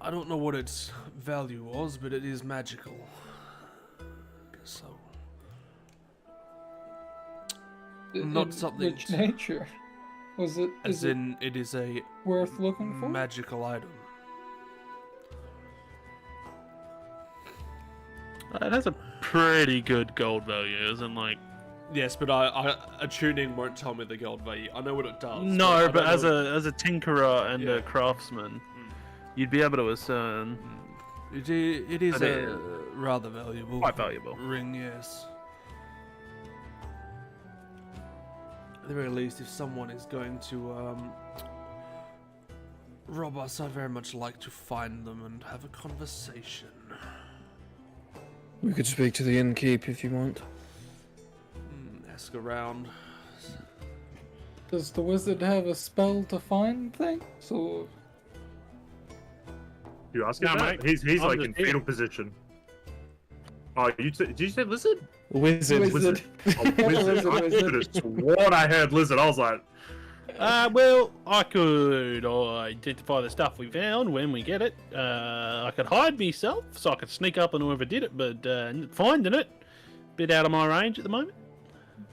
Speaker 3: I don't know what its value was, but it is magical. So, Not
Speaker 1: In
Speaker 3: something
Speaker 1: Which
Speaker 3: to-
Speaker 1: nature? Was it?
Speaker 3: as
Speaker 1: Is it
Speaker 3: in, it is a
Speaker 1: worth looking for?
Speaker 3: magical item.
Speaker 2: It has a pretty good gold value, isn't like.
Speaker 3: Yes, but a tuning won't tell me the gold value. I know what it does.
Speaker 2: No,
Speaker 3: I
Speaker 2: but
Speaker 3: don't
Speaker 2: as
Speaker 3: know-
Speaker 2: a tinkerer and
Speaker 3: Yeah.
Speaker 2: a craftsman, you'd be able to discern.
Speaker 3: it is
Speaker 2: But
Speaker 3: a rather valuable
Speaker 2: Quite valuable.
Speaker 3: ring. Yes. At the very least, if someone is going to rob us, I'd very much like to find them and have a conversation.
Speaker 4: We could speak to the innkeep if you want.
Speaker 3: Ask around.
Speaker 1: Does the wizard have a spell to find things, or
Speaker 6: You asking
Speaker 2: No,
Speaker 6: that?
Speaker 2: mate.
Speaker 6: He's
Speaker 2: I'm
Speaker 6: like
Speaker 2: just
Speaker 6: in
Speaker 2: here.
Speaker 6: fetal position. Oh, did you say lizard?
Speaker 4: Wizard.
Speaker 1: Wizard.
Speaker 6: Oh, wizard. I could have sworn I heard lizard. I was like,
Speaker 2: Well, I could identify the stuff we found when we get it. I could hide myself, so I could sneak up on whoever did it, but finding it, bit out of my range at the moment.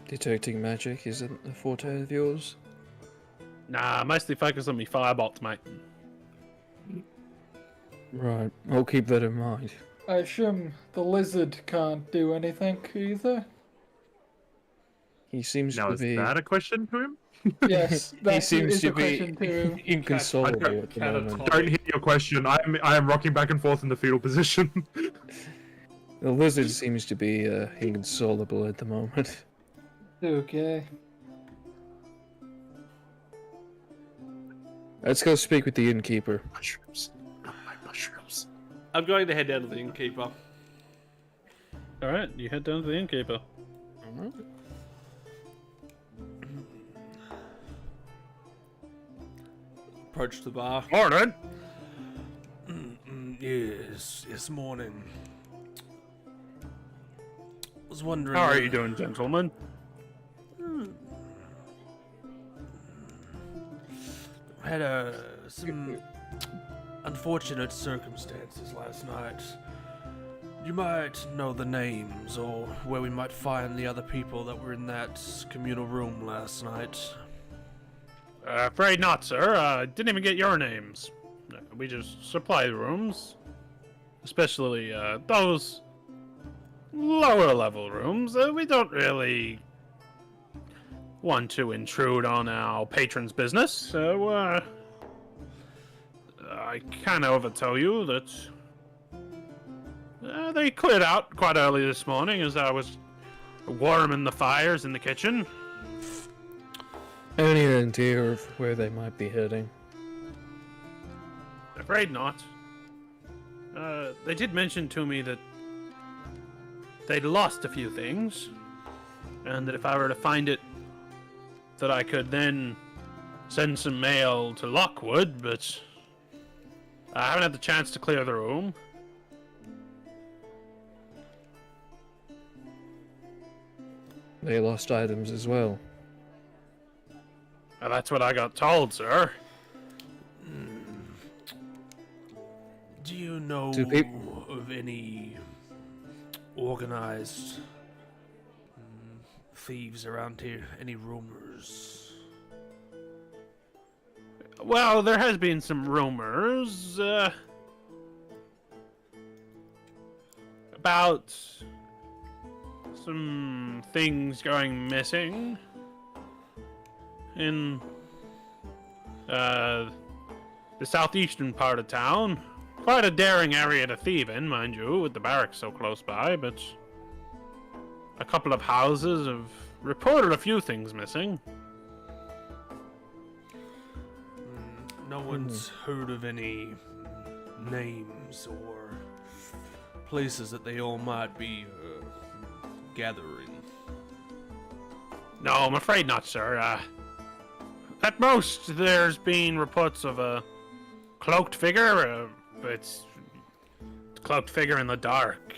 Speaker 4: Detecting magic isn't a forte of yours.
Speaker 2: Nah, mostly focus on me firebolts, mate.
Speaker 4: Right, I'll keep that in mind.
Speaker 1: I assume the lizard can't do anything either?
Speaker 4: He seems
Speaker 6: now
Speaker 4: to
Speaker 6: is
Speaker 4: be
Speaker 6: that a question to him?
Speaker 1: Yes,
Speaker 4: he
Speaker 1: that
Speaker 4: seems
Speaker 1: is
Speaker 4: to
Speaker 1: a
Speaker 4: be
Speaker 1: question to him.
Speaker 4: inconsolable
Speaker 6: I
Speaker 4: at the moment.
Speaker 6: Don't hear your question. I am rocking back and forth in the fetal position.
Speaker 4: The lizard seems to be inconsolable at the moment.
Speaker 1: Okay.
Speaker 4: Let's go speak with the innkeeper.
Speaker 6: Mushrooms. Not my mushrooms.
Speaker 3: I'm going to head down to the innkeeper.
Speaker 2: Alright, you head down to the innkeeper.
Speaker 3: Approach the bar.
Speaker 2: Morning!
Speaker 3: Yes, morning. Was wondering.
Speaker 2: How are you doing, gentlemen?
Speaker 3: Had some unfortunate circumstances last night. You might know the names or where we might find the other people that were in that communal room last night.
Speaker 2: Afraid not, sir. Didn't even get your names. We just supply the rooms. Especially those lower level rooms. We don't really want to intrude on our patrons' business, so I can overtell you that they cleared out quite early this morning as I was warming the fires in the kitchen.
Speaker 4: Any idea of where they might be heading?
Speaker 2: Afraid not. They did mention to me that they'd lost a few things, and that if I were to find it, that I could then send some mail to Lockwood, but I haven't had the chance to clear the room.
Speaker 4: They lost items as well.
Speaker 2: That's what I got told, sir.
Speaker 3: Do you know
Speaker 4: Do peop-
Speaker 3: of any organized thieves around here? Any rumors?
Speaker 2: Well, there has been some rumors about some things going missing in the southeastern part of town. Quite a daring area to thieve in, mind you, with the barracks so close by, but a couple of houses have reported a few things missing.
Speaker 3: No one's heard of any names or places that they all might be gathering.
Speaker 2: No, I'm afraid not, sir. At most, there's been reports of a cloaked figure, but it's a cloaked figure in the dark.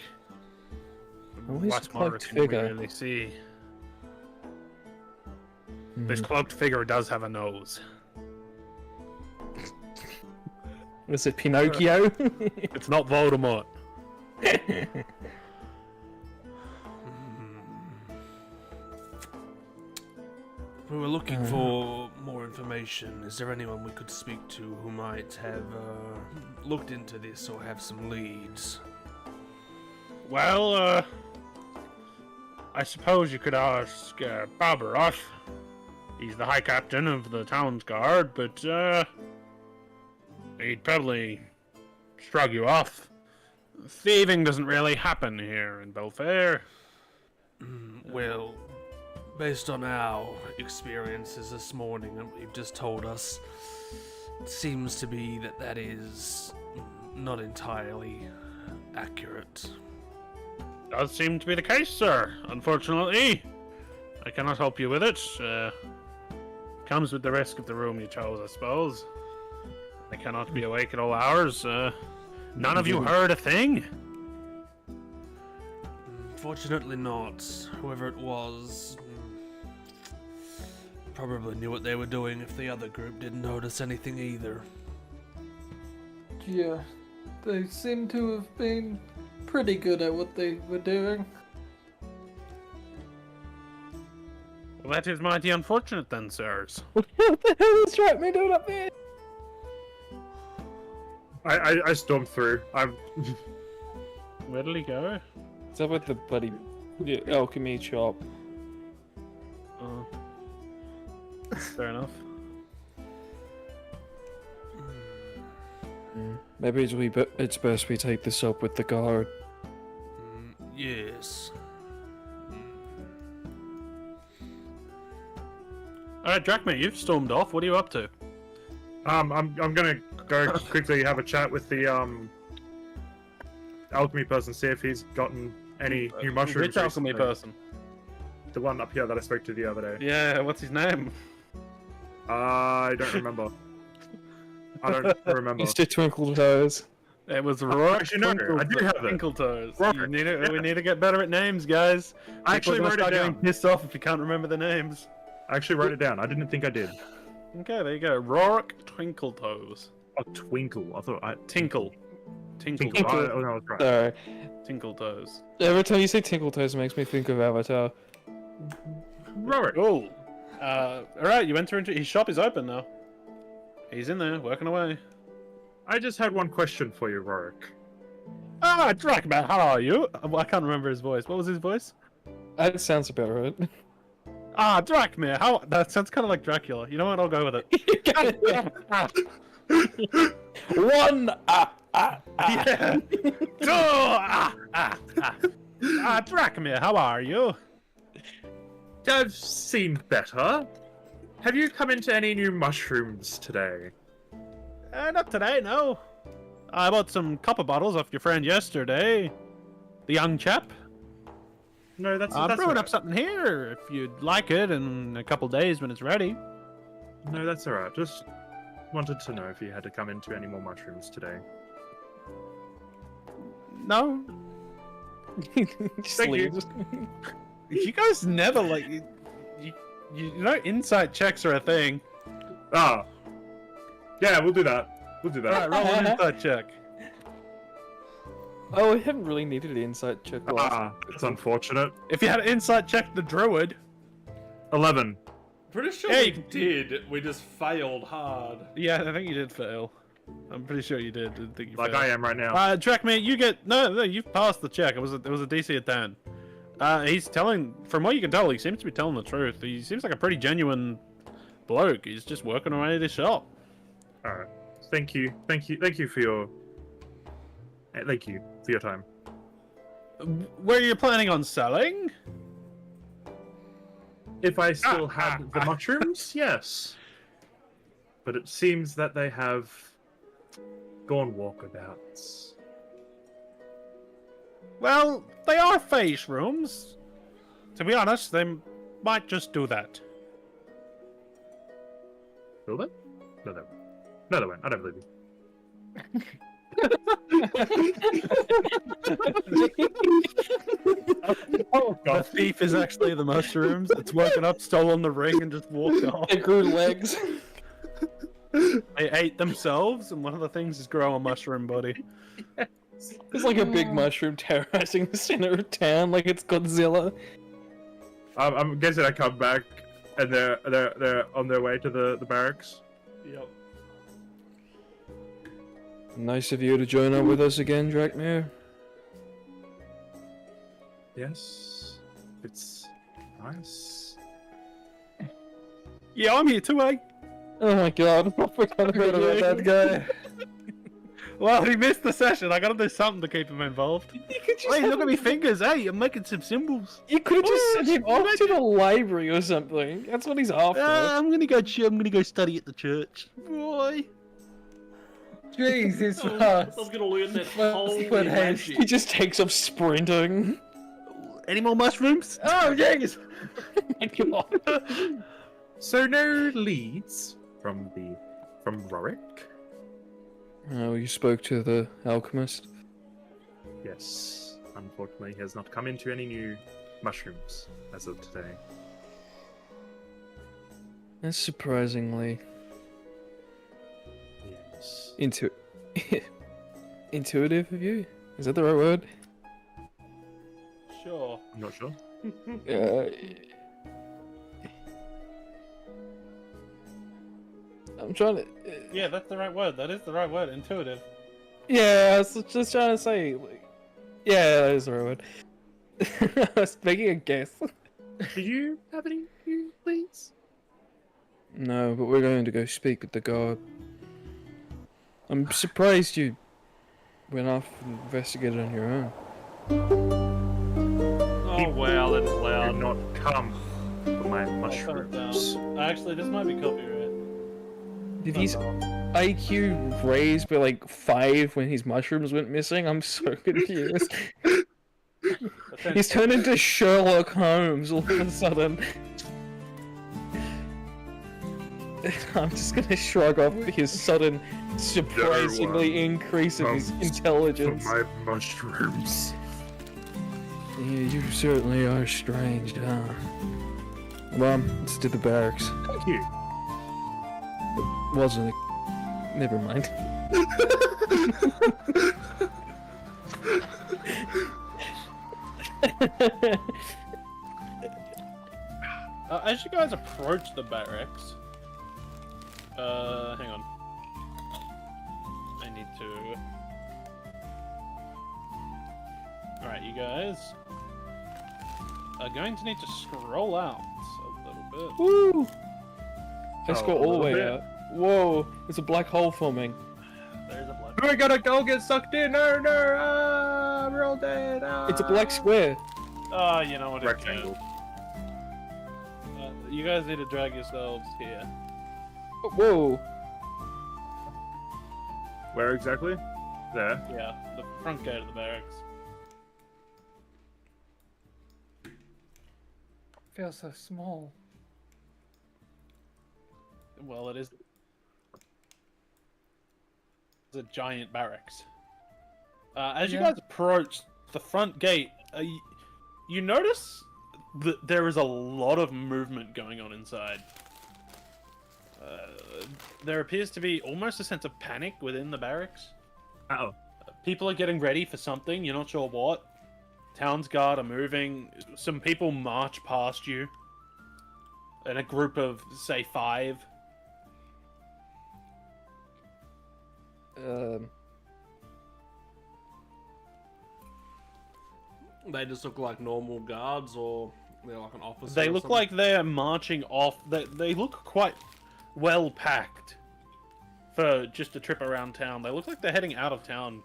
Speaker 4: Always a
Speaker 2: What more
Speaker 4: cloaked
Speaker 2: can we
Speaker 4: figure.
Speaker 2: really see? This cloaked figure does have a nose.
Speaker 4: Was it Pinocchio?
Speaker 2: It's not Voldemort.
Speaker 3: We were looking for more information. Is there anyone we could speak to who might have looked into this or have some leads?
Speaker 2: Well, I suppose you could ask Barbaroth. He's the High Captain of the Town's Guard, but he'd probably shrug you off. Thieving doesn't really happen here in Belfair.
Speaker 3: Well, based on our experiences this morning and what you've just told us, it seems to be that is not entirely accurate.
Speaker 2: Does seem to be the case, sir. Unfortunately, I cannot help you with it. Comes with the risk of the room you chose, I suppose. I cannot be awake at all hours. None of you heard a thing?
Speaker 3: Fortunately not. Whoever it was probably knew what they were doing if the other group didn't notice anything either.
Speaker 1: Yeah, they seem to have been pretty good at what they were doing.
Speaker 2: Well, that is mighty unfortunate then, sirs.
Speaker 4: What the hell is Dracme doing up there?
Speaker 6: I stormed through. I'm.
Speaker 2: Where did he go?
Speaker 4: Is that with the bloody alchemy shop?
Speaker 2: Oh. Fair enough.
Speaker 4: Maybe it's best we take this up with the guard.
Speaker 3: Yes.
Speaker 2: Alright, Drachma, you've stormed off. What are you up to?
Speaker 6: I'm gonna go quickly have a chat with the alchemy person, see if he's gotten any new mushrooms.
Speaker 2: Which alchemy
Speaker 6: recently.
Speaker 2: person?
Speaker 6: The one up here that I spoke to the other day.
Speaker 2: Yeah, what's his name?
Speaker 6: I don't remember. I don't remember.
Speaker 4: Mr. Twinkle Toes.
Speaker 2: It was Rourke.
Speaker 6: Actually, no, I do have it.
Speaker 2: Twinkle Toes.
Speaker 6: Rourke,
Speaker 2: We need
Speaker 6: yeah.
Speaker 2: to get better at names, guys.
Speaker 6: I actually
Speaker 2: People are
Speaker 6: wrote
Speaker 2: gonna
Speaker 6: it
Speaker 2: start
Speaker 6: down.
Speaker 2: getting pissed off if you can't remember the names.
Speaker 6: I actually wrote it down. I didn't think I did.
Speaker 2: Okay, there you go. Rourke Twinkle Toes.
Speaker 6: Oh, Twinkle. I thought I.
Speaker 2: Tinkle. Tinkle.
Speaker 6: Tinkle. Oh, no, that's right.
Speaker 4: Sorry.
Speaker 2: Tinkle Toes.
Speaker 4: Every time you say Tinkle Toes, it makes me think of Avatar.
Speaker 6: Robert.
Speaker 2: Cool. Alright, you enter into his shop is open now. He's in there, working away.
Speaker 6: I just had one question for you, Rorik.
Speaker 2: Ah, Drachman, how are you? I can't remember his voice. What was his voice?
Speaker 4: That sounds about right.
Speaker 2: Ah, Drachmir, how? That sounds kind of like Dracula. You know what? I'll go with it.
Speaker 4: One.
Speaker 2: Yeah. Drachmir, how are you?
Speaker 6: I've seen better. Have you come into any new mushrooms today?
Speaker 2: Not today, no. I bought some copper bottles off your friend yesterday. The young chap.
Speaker 6: No, that's
Speaker 2: I'm
Speaker 6: that's
Speaker 2: brewing
Speaker 6: alright.
Speaker 2: up something here if you'd like it in a couple days when it's ready.
Speaker 6: No, that's alright. Just wanted to know if you had to come into any more mushrooms today.
Speaker 2: No,
Speaker 4: Just
Speaker 6: Thank you.
Speaker 4: leaves.
Speaker 2: you guys never like you know insight checks are a thing.
Speaker 6: Ah. Yeah, we'll do that. We'll do
Speaker 2: Alright,
Speaker 6: that.
Speaker 2: roll an insight check.
Speaker 4: Oh, we haven't really needed an insight check.
Speaker 6: Ah, it's unfortunate.
Speaker 2: If you had an insight check the druid,
Speaker 6: 11.
Speaker 3: Pretty sure
Speaker 2: Hey.
Speaker 3: we did. We just failed hard.
Speaker 2: yeah, I think you did fail. I'm pretty sure you did. I think you
Speaker 6: Like
Speaker 2: failed.
Speaker 6: I am right now.
Speaker 2: Trackmate, you get no. You've passed the check. It was a DC of 10. He's telling, from what you can tell, he seems to be telling the truth. He seems like a pretty genuine bloke. He's just working away at his shop.
Speaker 6: Alright. Thank you. Thank you for your... Thank you for your time.
Speaker 2: Were you planning on selling?
Speaker 6: If I still had the mushrooms, yes. But it seems that they have gone walkabouts.
Speaker 2: Well, they are face rooms. To be honest, they might just do that.
Speaker 6: Will they? No, they won't. No, they won't. I don't believe you. Oh,
Speaker 2: The
Speaker 6: God.
Speaker 2: thief is actually the mushrooms. It's woken up, stolen the ring, and just walked off.
Speaker 4: It grew legs.
Speaker 2: They ate themselves, and one of the things is grow a mushroom body.
Speaker 4: It's like a big mushroom terrorizing the center of town, like it's Godzilla.
Speaker 6: I'm guessing I come back and they're on their way to the barracks.
Speaker 3: Yep.
Speaker 4: Nice of you to join up with us again, Drachmir.
Speaker 6: Yes. It's nice.
Speaker 2: Yeah, I'm here too, eh?
Speaker 4: Oh my god, I forgot about that guy.
Speaker 2: Well, he missed the session. I gotta do something to keep him involved.
Speaker 4: You could just
Speaker 2: Hey,
Speaker 4: have
Speaker 2: look at me fingers. Hey, I'm making some symbols.
Speaker 4: You could have just sent him off to the library or something. That's what he's after.
Speaker 2: I'm gonna go study at the church. Boy.
Speaker 1: Jesus,
Speaker 3: I was gonna learn that holy
Speaker 1: But hey,
Speaker 3: magic.
Speaker 4: He just takes off sprinting.
Speaker 2: Any more mushrooms?
Speaker 1: Oh, jeez!
Speaker 6: So no leads from Rorik?
Speaker 4: Oh, you spoke to the alchemist?
Speaker 6: Yes. Unfortunately, he has not come into any new mushrooms as of today.
Speaker 4: That's surprisingly
Speaker 6: Yes.
Speaker 4: intuitive of you. Is that the right word?
Speaker 2: Sure.
Speaker 6: I'm not sure.
Speaker 4: I'm trying to.
Speaker 2: Yeah, that's the right word. That is the right word. Intuitive.
Speaker 4: Yeah, I was just trying to say. Like, yeah, that is the right word. I was making a guess.
Speaker 6: Do you have any new leads?
Speaker 4: No, but we're going to go speak with the guard. I'm surprised you went off and investigated on your own.
Speaker 3: Oh wow, that's
Speaker 6: Do
Speaker 3: loud.
Speaker 6: not come for my
Speaker 2: I'll turn it down.
Speaker 6: mushrooms.
Speaker 2: Actually, this might be copyright.
Speaker 4: Did his IQ raise by like 5 when his mushrooms went missing? I'm so confused. He's turned into Sherlock Holmes all of a sudden. I'm just gonna shrug off his sudden, surprisingly increase in his
Speaker 6: comes
Speaker 4: intelligence.
Speaker 6: For my mushrooms.
Speaker 4: Yeah, you certainly are strange, huh? Well, let's do the barracks.
Speaker 6: Thank you.
Speaker 4: Wasn't it? Never mind.
Speaker 2: As you guys approach the barracks, hang on. I need to Alright, you guys are going to need to scroll out a little bit.
Speaker 4: Woo! Let's
Speaker 5: Oh,
Speaker 4: go
Speaker 5: a
Speaker 4: all the
Speaker 5: little
Speaker 4: way
Speaker 5: bit.
Speaker 4: out. Whoa! There's a black hole forming.
Speaker 2: There's a black.
Speaker 5: We're gonna go get sucked in. No, ah, we're all dead. Ah.
Speaker 4: It's a black square.
Speaker 2: Oh, you know what?
Speaker 5: Rectangle.
Speaker 2: You guys need to drag yourselves here.
Speaker 4: Whoa!
Speaker 5: Where exactly? There.
Speaker 2: Yeah, the front gate of the barracks.
Speaker 1: Feels so small.
Speaker 2: Well, it is. It's a giant barracks. As you
Speaker 1: Yeah.
Speaker 2: guys approach the front gate, you notice that there is a lot of movement going on inside. There appears to be almost a sense of panic within the barracks.
Speaker 5: Oh.
Speaker 2: People are getting ready for something, you're not sure what. Town's guard are moving. Some people march past you. In a group of, say, 5.
Speaker 3: They just look like normal guards, or they're like an officer.
Speaker 2: They
Speaker 3: or
Speaker 2: look
Speaker 3: something?
Speaker 2: like they're marching off. They look quite well packed for just a trip around town. They look like they're heading out of town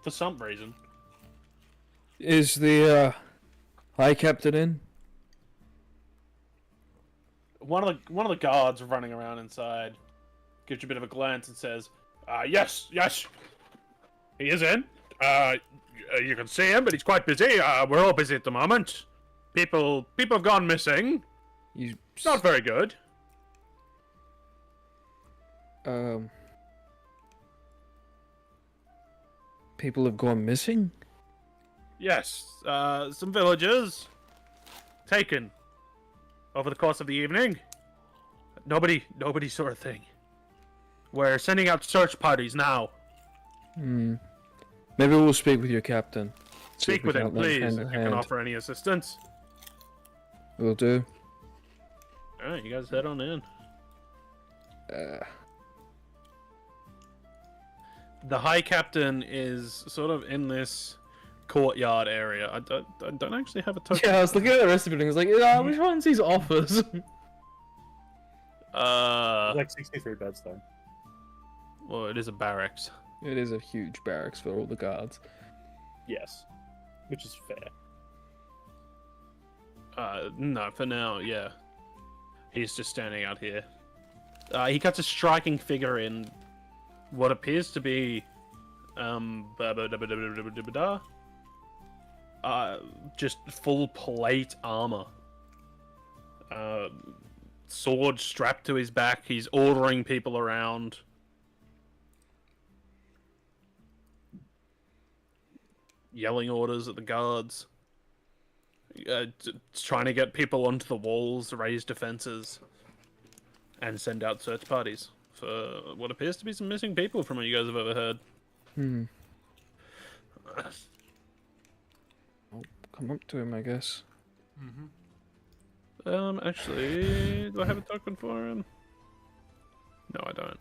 Speaker 2: for some reason.
Speaker 4: Is the High Captain in?
Speaker 2: One of the guards running around inside gives you a bit of a glance and says, "Yes, he is in. You can see him, but he's quite busy. We're all busy at the moment. People have gone missing.
Speaker 4: You
Speaker 2: It's not very good."
Speaker 4: People have gone missing?
Speaker 2: Yes, some villagers taken over the course of the evening. Nobody saw a thing. We're sending out search parties now.
Speaker 4: Maybe we'll speak with your captain. See if
Speaker 2: Speak
Speaker 4: we
Speaker 2: with
Speaker 4: can
Speaker 2: him,
Speaker 4: help them
Speaker 2: please,
Speaker 4: hand
Speaker 2: if
Speaker 4: in
Speaker 2: you can
Speaker 4: hand.
Speaker 2: offer any assistance.
Speaker 4: Will do.
Speaker 2: Alright, you guys head on in. The High Captain is sort of in this courtyard area. I don't actually have a token.
Speaker 4: Yeah, I was looking at the rest of it and I was like, which one's his office?
Speaker 6: Like 63 beds though.
Speaker 2: Well, it is a barracks.
Speaker 4: It is a huge barracks for all the guards.
Speaker 6: Yes. Which is fair.
Speaker 2: No, for now, yeah. He's just standing out here. He cuts a striking figure in what appears to be, just full plate armor. Sword strapped to his back. He's ordering people around. Yelling orders at the guards. Trying to get people onto the walls, raise defenses, and send out search parties for what appears to be some missing people from what you guys have overheard.
Speaker 4: I'll come up to him, I guess.
Speaker 2: Actually, do I have a token for him? No, I don't.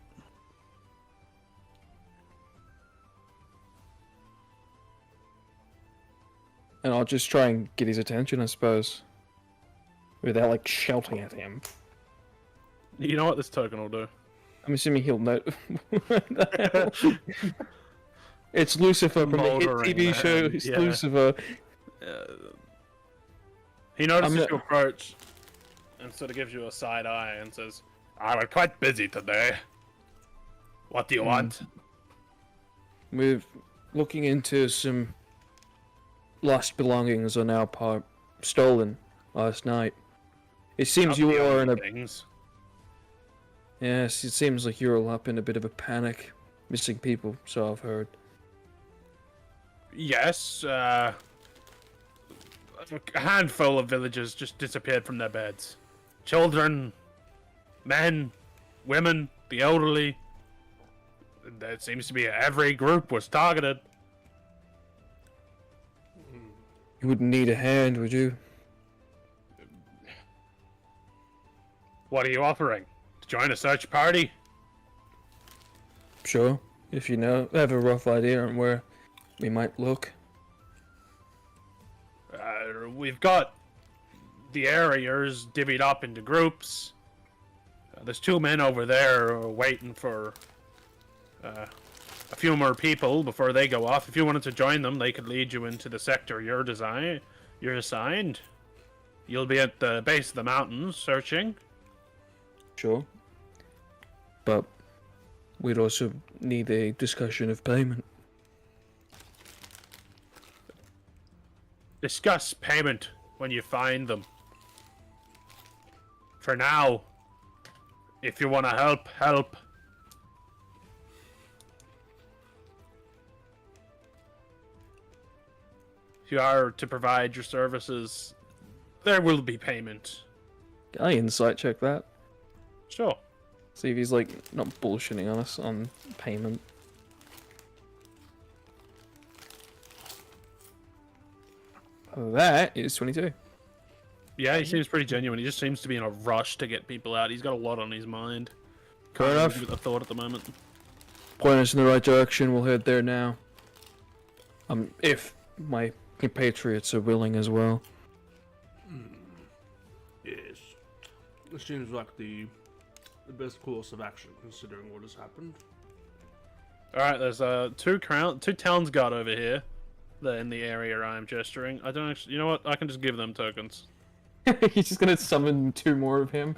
Speaker 4: And I'll just try and get his attention, I suppose. Without, like, shouting at him.
Speaker 2: You know what this token will do?
Speaker 4: I'm assuming he'll know. What the hell? It's Lucifer from the hit
Speaker 2: Mouldering
Speaker 4: TV show.
Speaker 2: man,
Speaker 4: It's
Speaker 2: yeah.
Speaker 4: Lucifer.
Speaker 2: He notices
Speaker 4: I'm
Speaker 2: you approach and sort of gives you a side eye and says, "I'm quite busy today. What do you want?"
Speaker 4: We're looking into some lost belongings on our part, stolen last night. It seems you are in a...
Speaker 2: Things.
Speaker 4: Yes, it seems like you're all up in a bit of a panic. Missing people, so I've heard.
Speaker 2: Yes, a handful of villagers just disappeared from their beds. Children, men, women, the elderly. It seems to be every group was targeted.
Speaker 4: You wouldn't need a hand, would you?
Speaker 2: What are you offering? To join a search party?
Speaker 4: Sure. If you know, have a rough idea on where we might look.
Speaker 2: We've got the areas divvied up into groups. There's 2 men over there waiting for a few more people before they go off. If you wanted to join them, they could lead you into the sector you're assigned. You'll be at the base of the mountains searching.
Speaker 4: Sure. But we'd also need a discussion of payment.
Speaker 2: Discuss payment when you find them. For now, if you want to help, help. If you are to provide your services, there will be payment.
Speaker 4: Can I insight check that?
Speaker 2: Sure.
Speaker 4: See if he's like not bullshitting on us on payment. That is 22.
Speaker 2: Yeah, he seems pretty genuine. He just seems to be in a rush to get people out. He's got a lot on his mind.
Speaker 4: Fair
Speaker 2: Can't
Speaker 4: enough.
Speaker 2: give it a thought at the moment.
Speaker 4: Point us in the right direction. We'll head there now. If my compatriots are willing as well.
Speaker 3: Yes. It seems like the best course of action, considering what has happened.
Speaker 2: Alright, there's two towns guard over here. They're in the area I'm gesturing. I don't actually... You know what? I can just give them tokens.
Speaker 4: He's just gonna summon 2 more of him.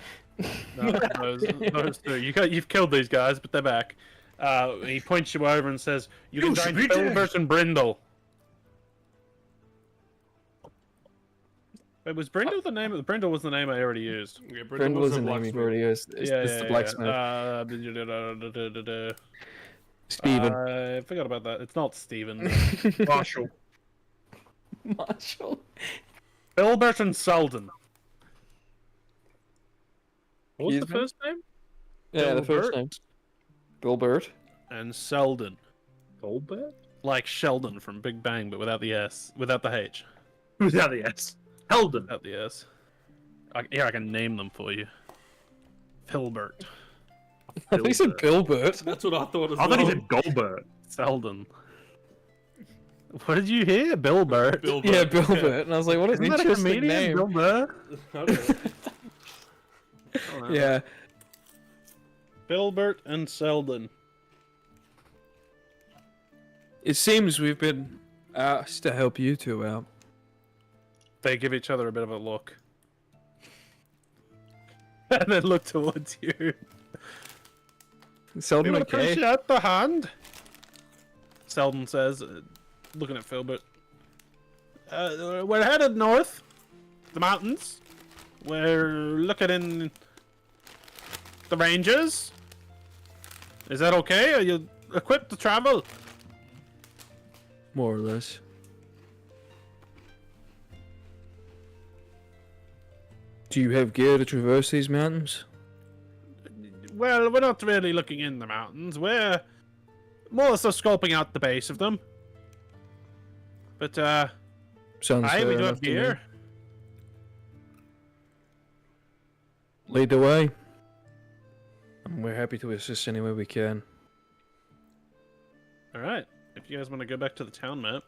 Speaker 2: No, those 2. You've killed these guys, but they're back. He points you over and says, "You can join Filbert and Brindle." Wait, was Brindle the name? Brindle was the name I already used.
Speaker 3: Yeah,
Speaker 4: Brindle was the name you've already used. It's the blacksmith. Steven.
Speaker 2: I forgot about that. It's not Steven.
Speaker 6: Marshall.
Speaker 4: Marshall.
Speaker 2: Filbert and Selden. What was the
Speaker 4: Excuse me?
Speaker 2: first name?
Speaker 4: Yeah, the first
Speaker 2: Bilbert?
Speaker 4: name. Bilbert.
Speaker 2: And Selden.
Speaker 6: Goldberg?
Speaker 2: Like Sheldon from Big Bang, but without the S. Without the H.
Speaker 6: Without the S. Helden.
Speaker 2: Without the S. Here, I can name them for you. Filbert.
Speaker 4: I think he said Bilbert.
Speaker 3: That's what I thought as
Speaker 6: I
Speaker 3: well.
Speaker 6: thought he said Goldberg.
Speaker 2: Selden. What did you hear? Bilbert.
Speaker 3: Bilbert.
Speaker 4: Yeah, Bilbert. And I was like, what an
Speaker 2: Isn't that a
Speaker 4: interesting
Speaker 2: comedian?
Speaker 4: name.
Speaker 2: Bilbert?
Speaker 3: Okay.
Speaker 4: Yeah.
Speaker 2: Bilbert and Selden.
Speaker 4: It seems we've been asked to help you 2 out.
Speaker 2: They give each other a bit of a look. And then look towards you.
Speaker 4: Seldon
Speaker 2: We would
Speaker 4: okay?
Speaker 2: appreciate the hand. Selden says, looking at Filbert. We're headed north. The mountains. We're looking in the ranges. Is that okay? Are you equipped to travel?
Speaker 4: More or less. Do you have gear to traverse these mountains?
Speaker 2: Well, we're not really looking in the mountains. We're more so scoping out the base of them. But,
Speaker 4: Sounds
Speaker 2: aye,
Speaker 4: fair
Speaker 2: we do
Speaker 4: enough
Speaker 2: have
Speaker 4: to me.
Speaker 2: gear.
Speaker 4: Lead the way. And we're happy to assist any way we can.
Speaker 2: Alright, if you guys want to go back to the town map,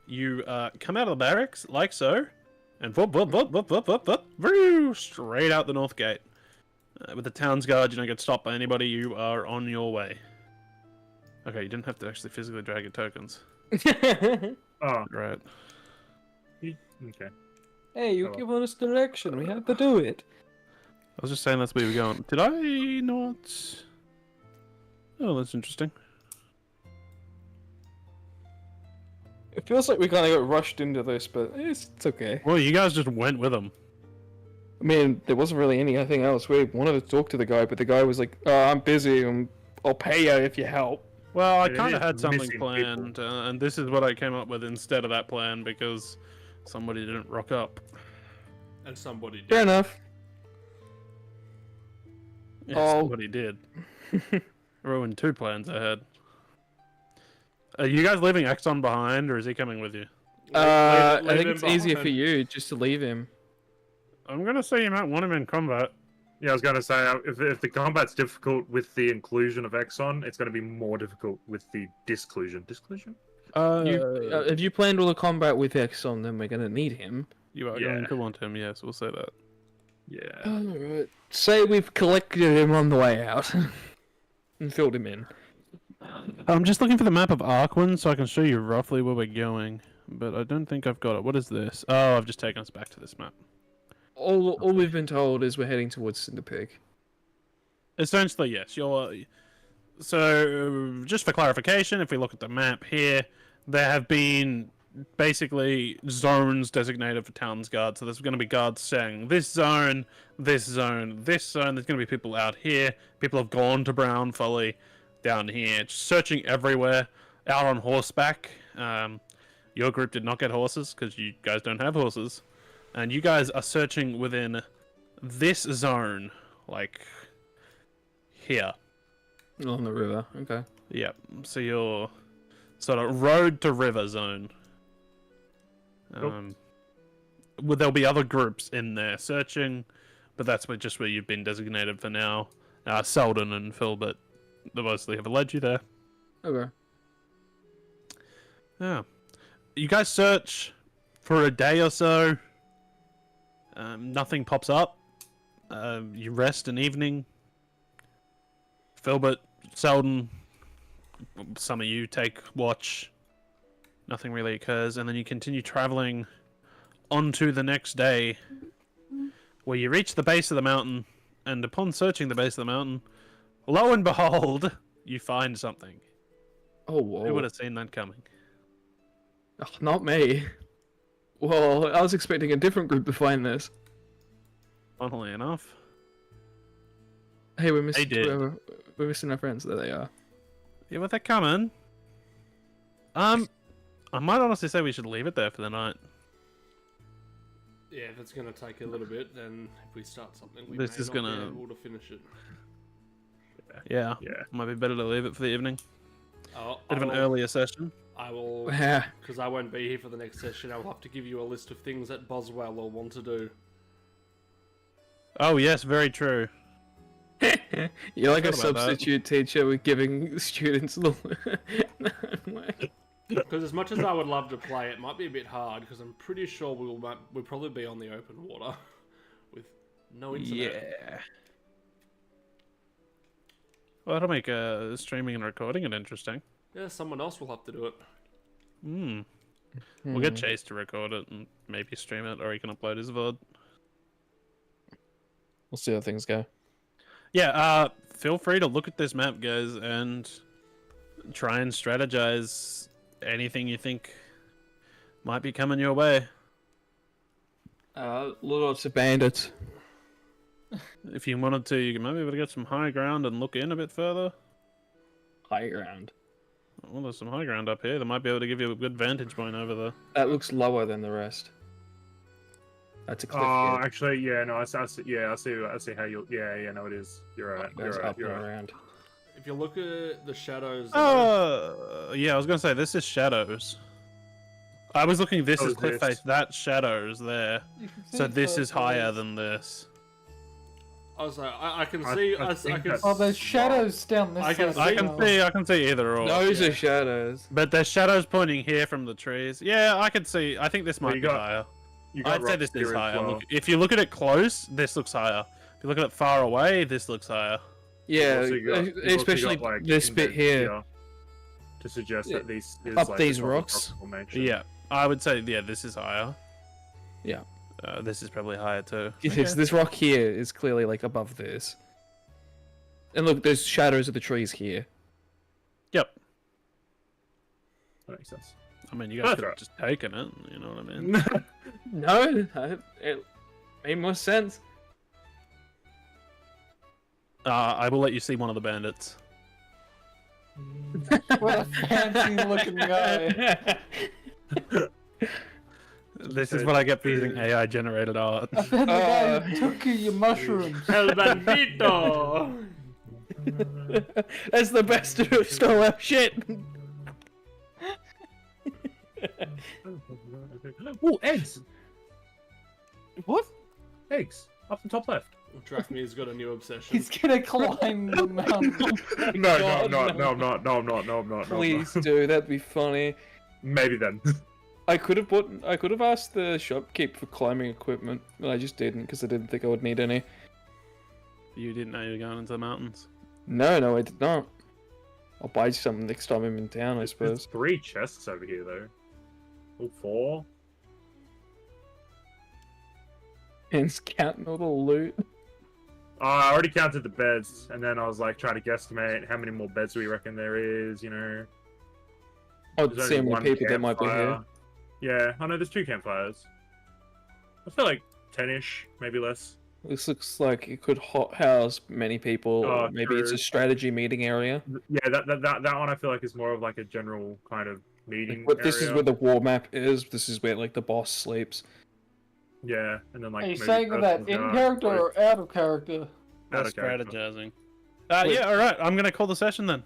Speaker 2: you come out of the barracks, like so, and straight out the north gate. With the town's guard, you don't get stopped by anybody, you are on your way. Okay, you didn't have to actually physically drag your tokens.
Speaker 6: Oh,
Speaker 2: Right.
Speaker 6: okay.
Speaker 4: Hey, you
Speaker 6: Oh.
Speaker 4: given us direction. We had to do it.
Speaker 2: I was just saying that's where we're going. Did I not? Oh, that's interesting.
Speaker 4: It feels like we kind of got rushed into this, but it's okay.
Speaker 2: Well, you guys just went with them.
Speaker 4: I mean, there wasn't really anything else. We wanted to talk to the guy, but the guy was like, "Oh, I'm busy. I'll pay you if you help."
Speaker 2: Well, I
Speaker 6: It
Speaker 2: kind of
Speaker 6: is
Speaker 2: had something
Speaker 6: missing
Speaker 2: planned, and this is what I came up with instead of that plan because somebody didn't rock up.
Speaker 3: And somebody did.
Speaker 4: Fair enough.
Speaker 2: Yeah,
Speaker 4: Oh.
Speaker 2: somebody did. Ruined 2 plans I had. Are you guys leaving Exxon behind, or is he coming with you?
Speaker 4: I
Speaker 3: leave
Speaker 4: think
Speaker 3: him
Speaker 4: it's easier for
Speaker 3: behind.
Speaker 4: you just to leave him.
Speaker 2: I'm gonna say you might want him in combat.
Speaker 6: Yeah, I was going to say, if the combat's difficult with the inclusion of Exxon, it's going to be more difficult with the disclusion. Disclusion?
Speaker 4: If you planned all the combat with Exxon, then we're gonna need him.
Speaker 2: You are
Speaker 5: Yeah.
Speaker 2: going to want him, yes, we'll say that.
Speaker 5: Yeah.
Speaker 4: Alright. Say we've collected him on the way out and filled him in.
Speaker 2: I'm just looking for the map of Arcwyn so I can show you roughly where we're going, but I don't think I've got it. What is this? Oh, I've just taken us back to this map.
Speaker 4: All we've been told is we're heading towards Cinderpig.
Speaker 2: Essentially, yes. So, just for clarification, if we look at the map here, there have been basically zones designated for Town's Guard. So there's going to be guards saying this zone, this zone, this zone. There's going to be people out here. People have gone to Brown Folly down here, just searching everywhere, out on horseback. Your group did not get horses because you guys don't have horses. And you guys are searching within this zone, like here.
Speaker 4: On the river, okay.
Speaker 2: Yep. So you're sort of road to river zone. Well, there'll be other groups in there searching, but that's just where you've been designated for now. Selden and Filbert, they mostly have led you there.
Speaker 4: Okay.
Speaker 2: Yeah. You guys search for a day or so. Nothing pops up. You rest an evening. Filbert, Selden, some of you take watch. Nothing really occurs, and then you continue traveling onto the next day, where you reach the base of the mountain, and upon searching the base of the mountain, lo and behold, you find something.
Speaker 4: Oh, whoa.
Speaker 2: Who would have seen that coming?
Speaker 4: Oh, not me. Well, I was expecting a different group to find this.
Speaker 2: Funnily enough.
Speaker 4: Hey, we're missing.
Speaker 2: did.
Speaker 4: We're missing our friends. There they are.
Speaker 2: Yeah, well, they're coming. I might honestly say we should leave it there for the night.
Speaker 3: Yeah, if it's gonna take a little bit, then if we start something, we
Speaker 2: This
Speaker 3: may
Speaker 2: is
Speaker 3: not
Speaker 2: gonna-
Speaker 3: be able to finish it.
Speaker 2: Yeah.
Speaker 5: Yeah.
Speaker 2: Might be better to leave it for the evening.
Speaker 3: Oh,
Speaker 2: Bit of an earlier session.
Speaker 3: I will,
Speaker 4: Yeah.
Speaker 3: because I won't be here for the next session. I'll have to give you a list of things that Boswell will want to do.
Speaker 2: Oh, yes, very true.
Speaker 4: You're like a
Speaker 2: Forgot about that.
Speaker 4: substitute teacher with giving students the.
Speaker 3: Because as much as I would love to play, it might be a bit hard. Because I'm pretty sure we'll probably be on the open water with no internet.
Speaker 2: Yeah. Well, that'll make streaming and recording it interesting.
Speaker 3: Yeah, someone else will have to do it.
Speaker 2: We'll get Chase to record it and maybe stream it, or he can upload his VOD.
Speaker 4: We'll see how things go.
Speaker 2: Yeah, feel free to look at this map, guys, and try and strategize anything you think might be coming your way.
Speaker 4: Lots of bandits.
Speaker 2: If you wanted to, you might be able to get some high ground and look in a bit further.
Speaker 4: High ground.
Speaker 2: Well, there's some high ground up here that might be able to give you a good vantage point over there.
Speaker 4: That looks lower than the rest. That's a cliff.
Speaker 6: Oh,
Speaker 4: here.
Speaker 6: actually, yeah, no, I see, I see how you, yeah, no, it is. You're right,
Speaker 4: Goes
Speaker 6: you're right,
Speaker 4: up
Speaker 6: you're
Speaker 4: and
Speaker 6: right.
Speaker 4: around.
Speaker 3: If you look at the shadows,
Speaker 2: Yeah, I was gonna say this is shadows. I was looking. This
Speaker 6: Oh,
Speaker 2: is cliff
Speaker 6: this.
Speaker 2: face. That shadows there.
Speaker 1: You can see
Speaker 2: So this
Speaker 1: the-
Speaker 2: is higher than this.
Speaker 3: I was like, I can
Speaker 6: I-
Speaker 3: see,
Speaker 6: I
Speaker 3: I
Speaker 6: think
Speaker 3: can.
Speaker 6: that's-
Speaker 1: Oh, there's shadows down this
Speaker 3: I can
Speaker 1: side.
Speaker 3: see-
Speaker 2: I can see either or.
Speaker 4: Those
Speaker 3: yeah.
Speaker 4: are shadows.
Speaker 2: But there's shadows pointing here from the trees. Yeah, I can see. I think this
Speaker 6: Well,
Speaker 2: might
Speaker 6: you
Speaker 2: be
Speaker 6: got
Speaker 2: higher.
Speaker 6: You got
Speaker 2: I'd say
Speaker 6: rocks
Speaker 2: this
Speaker 6: here
Speaker 2: is
Speaker 6: as
Speaker 2: higher.
Speaker 6: well.
Speaker 2: Look, if you look at it close, this looks higher. If you look at it far away, this looks higher.
Speaker 4: Yeah,
Speaker 6: Also you got- you've also
Speaker 4: especially
Speaker 6: got, like,
Speaker 4: this bit
Speaker 6: indents
Speaker 4: here.
Speaker 6: to suggest
Speaker 4: Yeah.
Speaker 6: that these is
Speaker 4: Up
Speaker 6: like
Speaker 4: these
Speaker 6: a sort of
Speaker 4: rocks.
Speaker 6: tropical nature.
Speaker 2: Yeah, I would say this is higher.
Speaker 4: Yeah.
Speaker 2: This is probably higher too.
Speaker 4: Yes, this rock here is clearly like above this. And look, there's shadows of the trees here.
Speaker 2: Yep.
Speaker 6: That makes sense.
Speaker 2: I mean, you guys
Speaker 6: That's
Speaker 2: could have
Speaker 6: right.
Speaker 2: just taken it. You know what I mean?
Speaker 4: No, it made more sense.
Speaker 2: I will let you see one of the bandits.
Speaker 1: What a fancy looking guy.
Speaker 2: This is what I get for using AI generated art.
Speaker 1: And then the guy who took you your mushrooms.
Speaker 3: El bandito.
Speaker 4: That's the best who stole our shit.
Speaker 6: Oh, eggs!
Speaker 1: What?
Speaker 6: Eggs! Up the top left.
Speaker 3: Drachmir's got a new obsession.
Speaker 1: He's gonna climb the mountain.
Speaker 6: No,
Speaker 4: God,
Speaker 6: no, I'm not. No, I'm not. No, I'm not. No, I'm not. No, I'm
Speaker 4: Please do, that'd be funny.
Speaker 5: maybe then.
Speaker 4: I could have asked the shopkeep for climbing equipment, but I just didn't because I didn't think I would need any.
Speaker 2: You didn't know you were going into the mountains.
Speaker 4: No, I did not. I'll buy something next time I'm in town, I
Speaker 5: There's
Speaker 4: suppose.
Speaker 5: 3 chests over here though. Oh, 4.
Speaker 4: And it's counting all the loot.
Speaker 5: I already counted the beds, and then I was like trying to guesstimate how many more beds do we reckon there is. You know,
Speaker 4: Oh,
Speaker 5: there's
Speaker 4: see how
Speaker 5: only
Speaker 4: many
Speaker 5: one
Speaker 4: people there might be here.
Speaker 5: campfire. Yeah, I know there's 2 campfires. I feel like 10-ish, maybe less.
Speaker 4: This looks like it could house many people.
Speaker 5: Oh,
Speaker 4: Or maybe it's
Speaker 5: true.
Speaker 4: a strategy meeting area.
Speaker 5: Yeah, that one I feel like is more of like a general kind of meeting
Speaker 4: But this is
Speaker 5: area.
Speaker 4: where the war map is. This is where like the boss sleeps.
Speaker 5: Yeah, and then like
Speaker 1: Are you
Speaker 5: maybe
Speaker 1: saying that
Speaker 5: persons
Speaker 1: in
Speaker 5: are-
Speaker 1: character or out of character?
Speaker 5: Out of character.
Speaker 2: Strategizing.
Speaker 4: Wait.
Speaker 2: Yeah, all right. I'm gonna call the session then.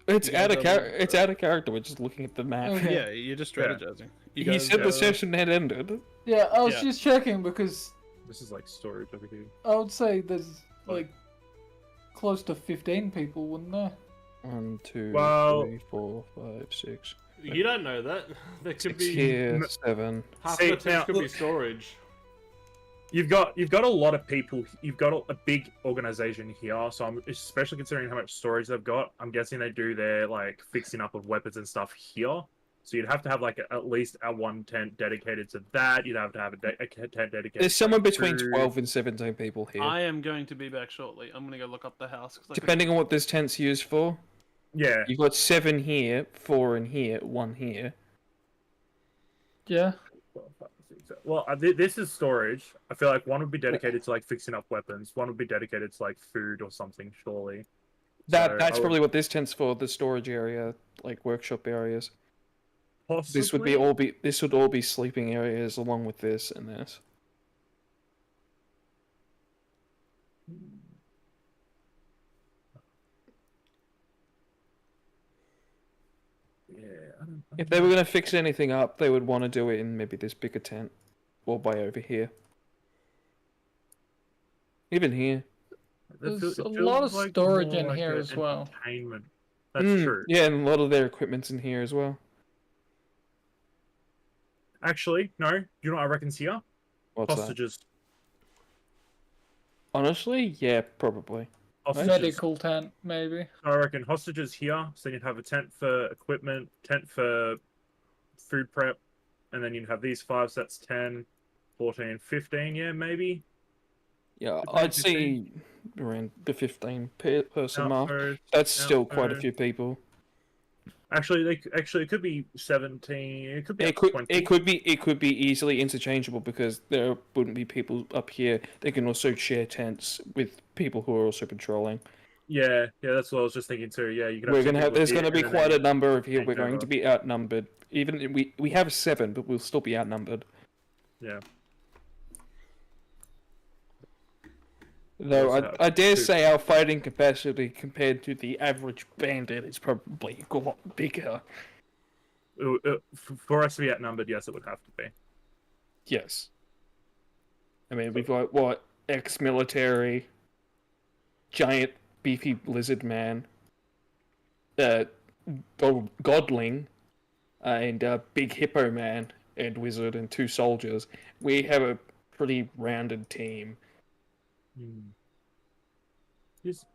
Speaker 4: It's
Speaker 2: You
Speaker 4: out
Speaker 2: guys
Speaker 4: of
Speaker 2: are-
Speaker 4: character. It's out of character. We're just looking at the map.
Speaker 1: Okay.
Speaker 2: Yeah, you're just strategizing. You
Speaker 4: He
Speaker 2: guys,
Speaker 4: said the session had ended.
Speaker 1: Yeah, I was
Speaker 2: Yeah.
Speaker 1: just checking because
Speaker 5: This is like storage over here.
Speaker 1: I would say there's like close to 15 people, wouldn't there?
Speaker 4: 1, 2,
Speaker 5: Well-
Speaker 4: 3, 4, 5, 6.
Speaker 3: You don't know that. There could
Speaker 4: 6
Speaker 3: be
Speaker 4: here, 7.
Speaker 3: half
Speaker 5: See,
Speaker 3: the tent
Speaker 5: now,
Speaker 3: could be
Speaker 5: look-
Speaker 3: storage.
Speaker 5: You've got a lot of people. You've got a big organization here, so I'm especially considering how much storage they've got. I'm guessing they do their like fixing up of weapons and stuff here. So you'd have to have like at least a 1 tent dedicated to that. You'd have to have a tent dedicated.
Speaker 4: There's somewhere
Speaker 5: to
Speaker 4: between
Speaker 5: food.
Speaker 4: 12 and 17 people here.
Speaker 2: I am going to be back shortly. I'm gonna go look up the house. 'Cause I think-
Speaker 4: Depending on what this tent's used for.
Speaker 5: Yeah,
Speaker 4: You've got 7 here, 4 in here, 1 here.
Speaker 1: Yeah.
Speaker 5: well, this is storage. I feel like one would be dedicated to like fixing up weapons. One would be dedicated to like food or something. Surely. So
Speaker 4: That's
Speaker 5: I would
Speaker 4: probably what this tent's for, the storage area, like workshop areas.
Speaker 5: possibly...
Speaker 4: This would all be sleeping areas along with this and this.
Speaker 5: Yeah. I don't
Speaker 4: If they were going to fix anything up, they would want to do it in maybe this bigger tent. Or by over here. Even here.
Speaker 1: There's a lot of storage in here as well.
Speaker 5: Entertainment. That's
Speaker 4: Mm,
Speaker 5: true.
Speaker 4: Yeah, and a lot of their equipment's in here as well.
Speaker 5: Actually, no. You know what I reckon's here?
Speaker 4: What's that?
Speaker 5: Hostages.
Speaker 4: Honestly, yeah, probably.
Speaker 5: Hostages.
Speaker 1: Medical tent, maybe.
Speaker 5: I reckon hostages here. So you'd have a tent for equipment, tent for food prep, and then you'd have these 5 sets 10, 14, 15, yeah, maybe.
Speaker 4: Yeah,
Speaker 5: Between
Speaker 4: I'd say around the 15 person mark.
Speaker 5: Outpost,
Speaker 4: That's still quite a
Speaker 5: outpost.
Speaker 4: few people.
Speaker 5: Actually, it could be 17. It could be up to 20.
Speaker 4: It could be easily interchangeable because there wouldn't be people up here. They can also share tents with people who are also patrolling.
Speaker 5: Yeah, that's what I was just thinking too. Yeah, you could.
Speaker 4: We're gonna have. There's gonna be quite a number of here.
Speaker 5: take
Speaker 4: We're going
Speaker 5: over.
Speaker 4: to be outnumbered. Even we have 7, but we'll still be outnumbered.
Speaker 5: Yeah.
Speaker 4: Though
Speaker 5: Also
Speaker 4: I dare
Speaker 5: 2.
Speaker 4: say our fighting capacity compared to the average bandit is probably a lot bigger.
Speaker 5: For us to be outnumbered, yes, it would have to be.
Speaker 4: Yes. I mean, we've got what, ex-military, giant beefy lizard man, godling, and big hippo man and wizard and 2 soldiers. We have a pretty rounded team.
Speaker 5: It's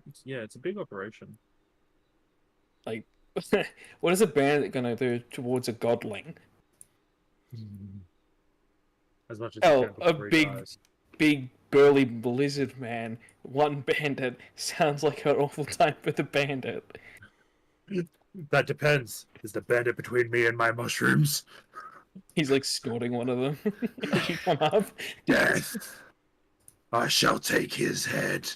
Speaker 5: a big operation.
Speaker 4: Like, what is a bandit gonna do towards a godling?
Speaker 5: As much as
Speaker 4: Oh,
Speaker 5: you can for
Speaker 4: a
Speaker 5: 3
Speaker 4: big-
Speaker 5: guys.
Speaker 4: Big burly lizard man, 1 bandit sounds like an awful time for the bandit.
Speaker 5: That depends. Is the bandit between me and my mushrooms?
Speaker 4: He's like snorting one of them as you come up.
Speaker 5: Death. I shall take his head.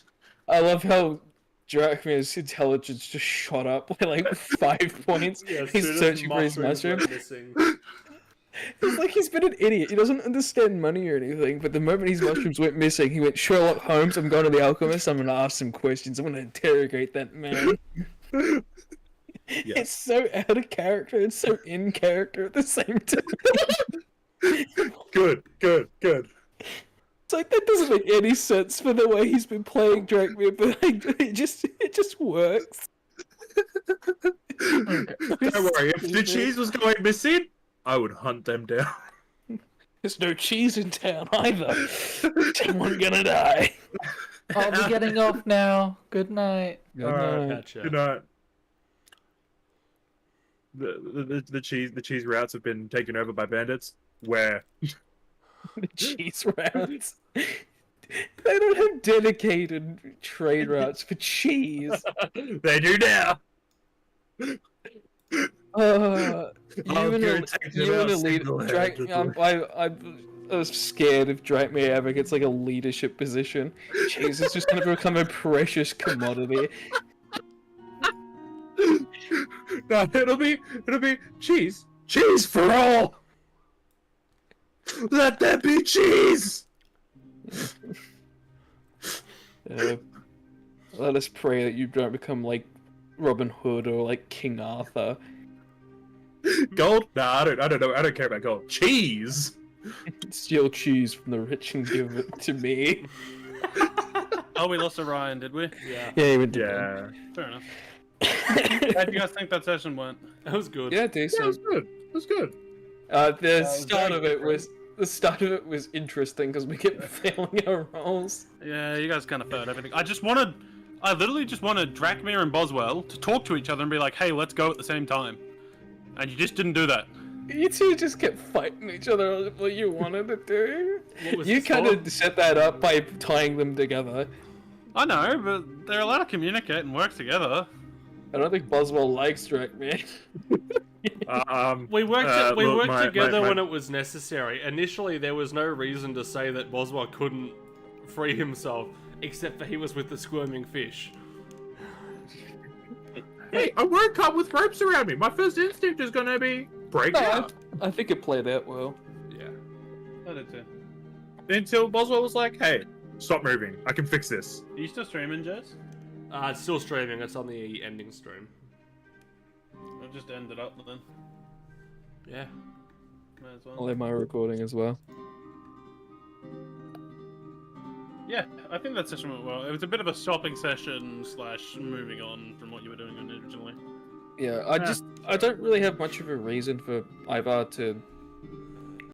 Speaker 4: I love how Drachmir's intelligence just shot up by like 5 points.
Speaker 3: Yeah, as
Speaker 4: He's
Speaker 3: soon as
Speaker 4: searching for his
Speaker 3: mushrooms went
Speaker 4: mushroom.
Speaker 3: missing.
Speaker 4: It's like he's been an idiot. He doesn't understand money or anything, but the moment his mushrooms went missing, he went, Sherlock Holmes, I'm going to the alchemist, I'm going to ask some questions, I'm going to interrogate that man. It's so out of character and so in character at the same time.
Speaker 5: Good.
Speaker 4: It's like that doesn't make any sense for the way he's been playing Drachmir, but like, it just works.
Speaker 5: Don't worry, if the cheese was going missing, I would hunt them down.
Speaker 4: There's no cheese in town either. Someone gonna die.
Speaker 1: I'll be getting off now. Good night.
Speaker 4: Good night.
Speaker 3: Gotcha.
Speaker 5: Good night. The cheese routes have been taken over by bandits. Where?
Speaker 4: The cheese routes. They don't have dedicated trade routes for cheese.
Speaker 5: They do now.
Speaker 4: You
Speaker 5: I'm
Speaker 4: and
Speaker 5: gonna take them out
Speaker 4: elite
Speaker 5: single-handedly.
Speaker 4: I was scared if Drake ever gets like a leadership position. Cheese is just gonna become a precious commodity.
Speaker 5: No, it'll be cheese for all. Let there be cheese.
Speaker 4: Let us pray that you don't become like Robin Hood or like King Arthur.
Speaker 5: Gold? Nah, I don't know. I don't care about gold. Cheese.
Speaker 4: Steal cheese from the rich and give it to me.
Speaker 2: Oh, we lost Orion, did we?
Speaker 3: Yeah.
Speaker 4: Yeah, he went to
Speaker 5: Yeah.
Speaker 2: Fair enough. How do you guys think that session went?
Speaker 3: That was good.
Speaker 4: Yeah,
Speaker 5: Yeah,
Speaker 4: decent.
Speaker 5: it was good. It was good.
Speaker 4: The
Speaker 2: was
Speaker 4: start
Speaker 2: very
Speaker 4: of it
Speaker 2: different.
Speaker 4: was interesting because we kept failing our rolls.
Speaker 2: Yeah, you guys kind of failed everything. I literally just wanted Drakmir and Boswell to talk to each other and be like, hey, let's go at the same time. And you just didn't do that.
Speaker 4: You two just kept fighting each other what you wanted to do.
Speaker 3: What was
Speaker 4: You
Speaker 3: this
Speaker 4: kind
Speaker 3: for?
Speaker 4: of set that up by tying them together.
Speaker 2: I know, but they're allowed to communicate and work together.
Speaker 4: I don't think Boswell likes Drakmir.
Speaker 3: We worked
Speaker 5: look, my-
Speaker 3: together
Speaker 5: my-
Speaker 3: when it was necessary. Initially, there was no reason to say that Boswell couldn't free himself, except for he was with the squirming fish.
Speaker 5: Hey, I woke up with ropes around me. My first instinct is gonna be break out.
Speaker 4: I think it played out well.
Speaker 3: Yeah.
Speaker 2: I did too.
Speaker 5: Until Boswell was like, "Hey, stop moving. I can fix this."
Speaker 2: Are you still streaming, Jess?
Speaker 3: It's still streaming. It's on the ending stream.
Speaker 2: I'll just end it up then.
Speaker 3: Yeah.
Speaker 2: Might as
Speaker 4: I'll
Speaker 2: well.
Speaker 4: have my recording as well.
Speaker 2: Yeah, I think that session went well. It was a bit of a stopping session / moving on from what you were doing originally.
Speaker 4: Yeah, I don't really have much of a reason for Ivar to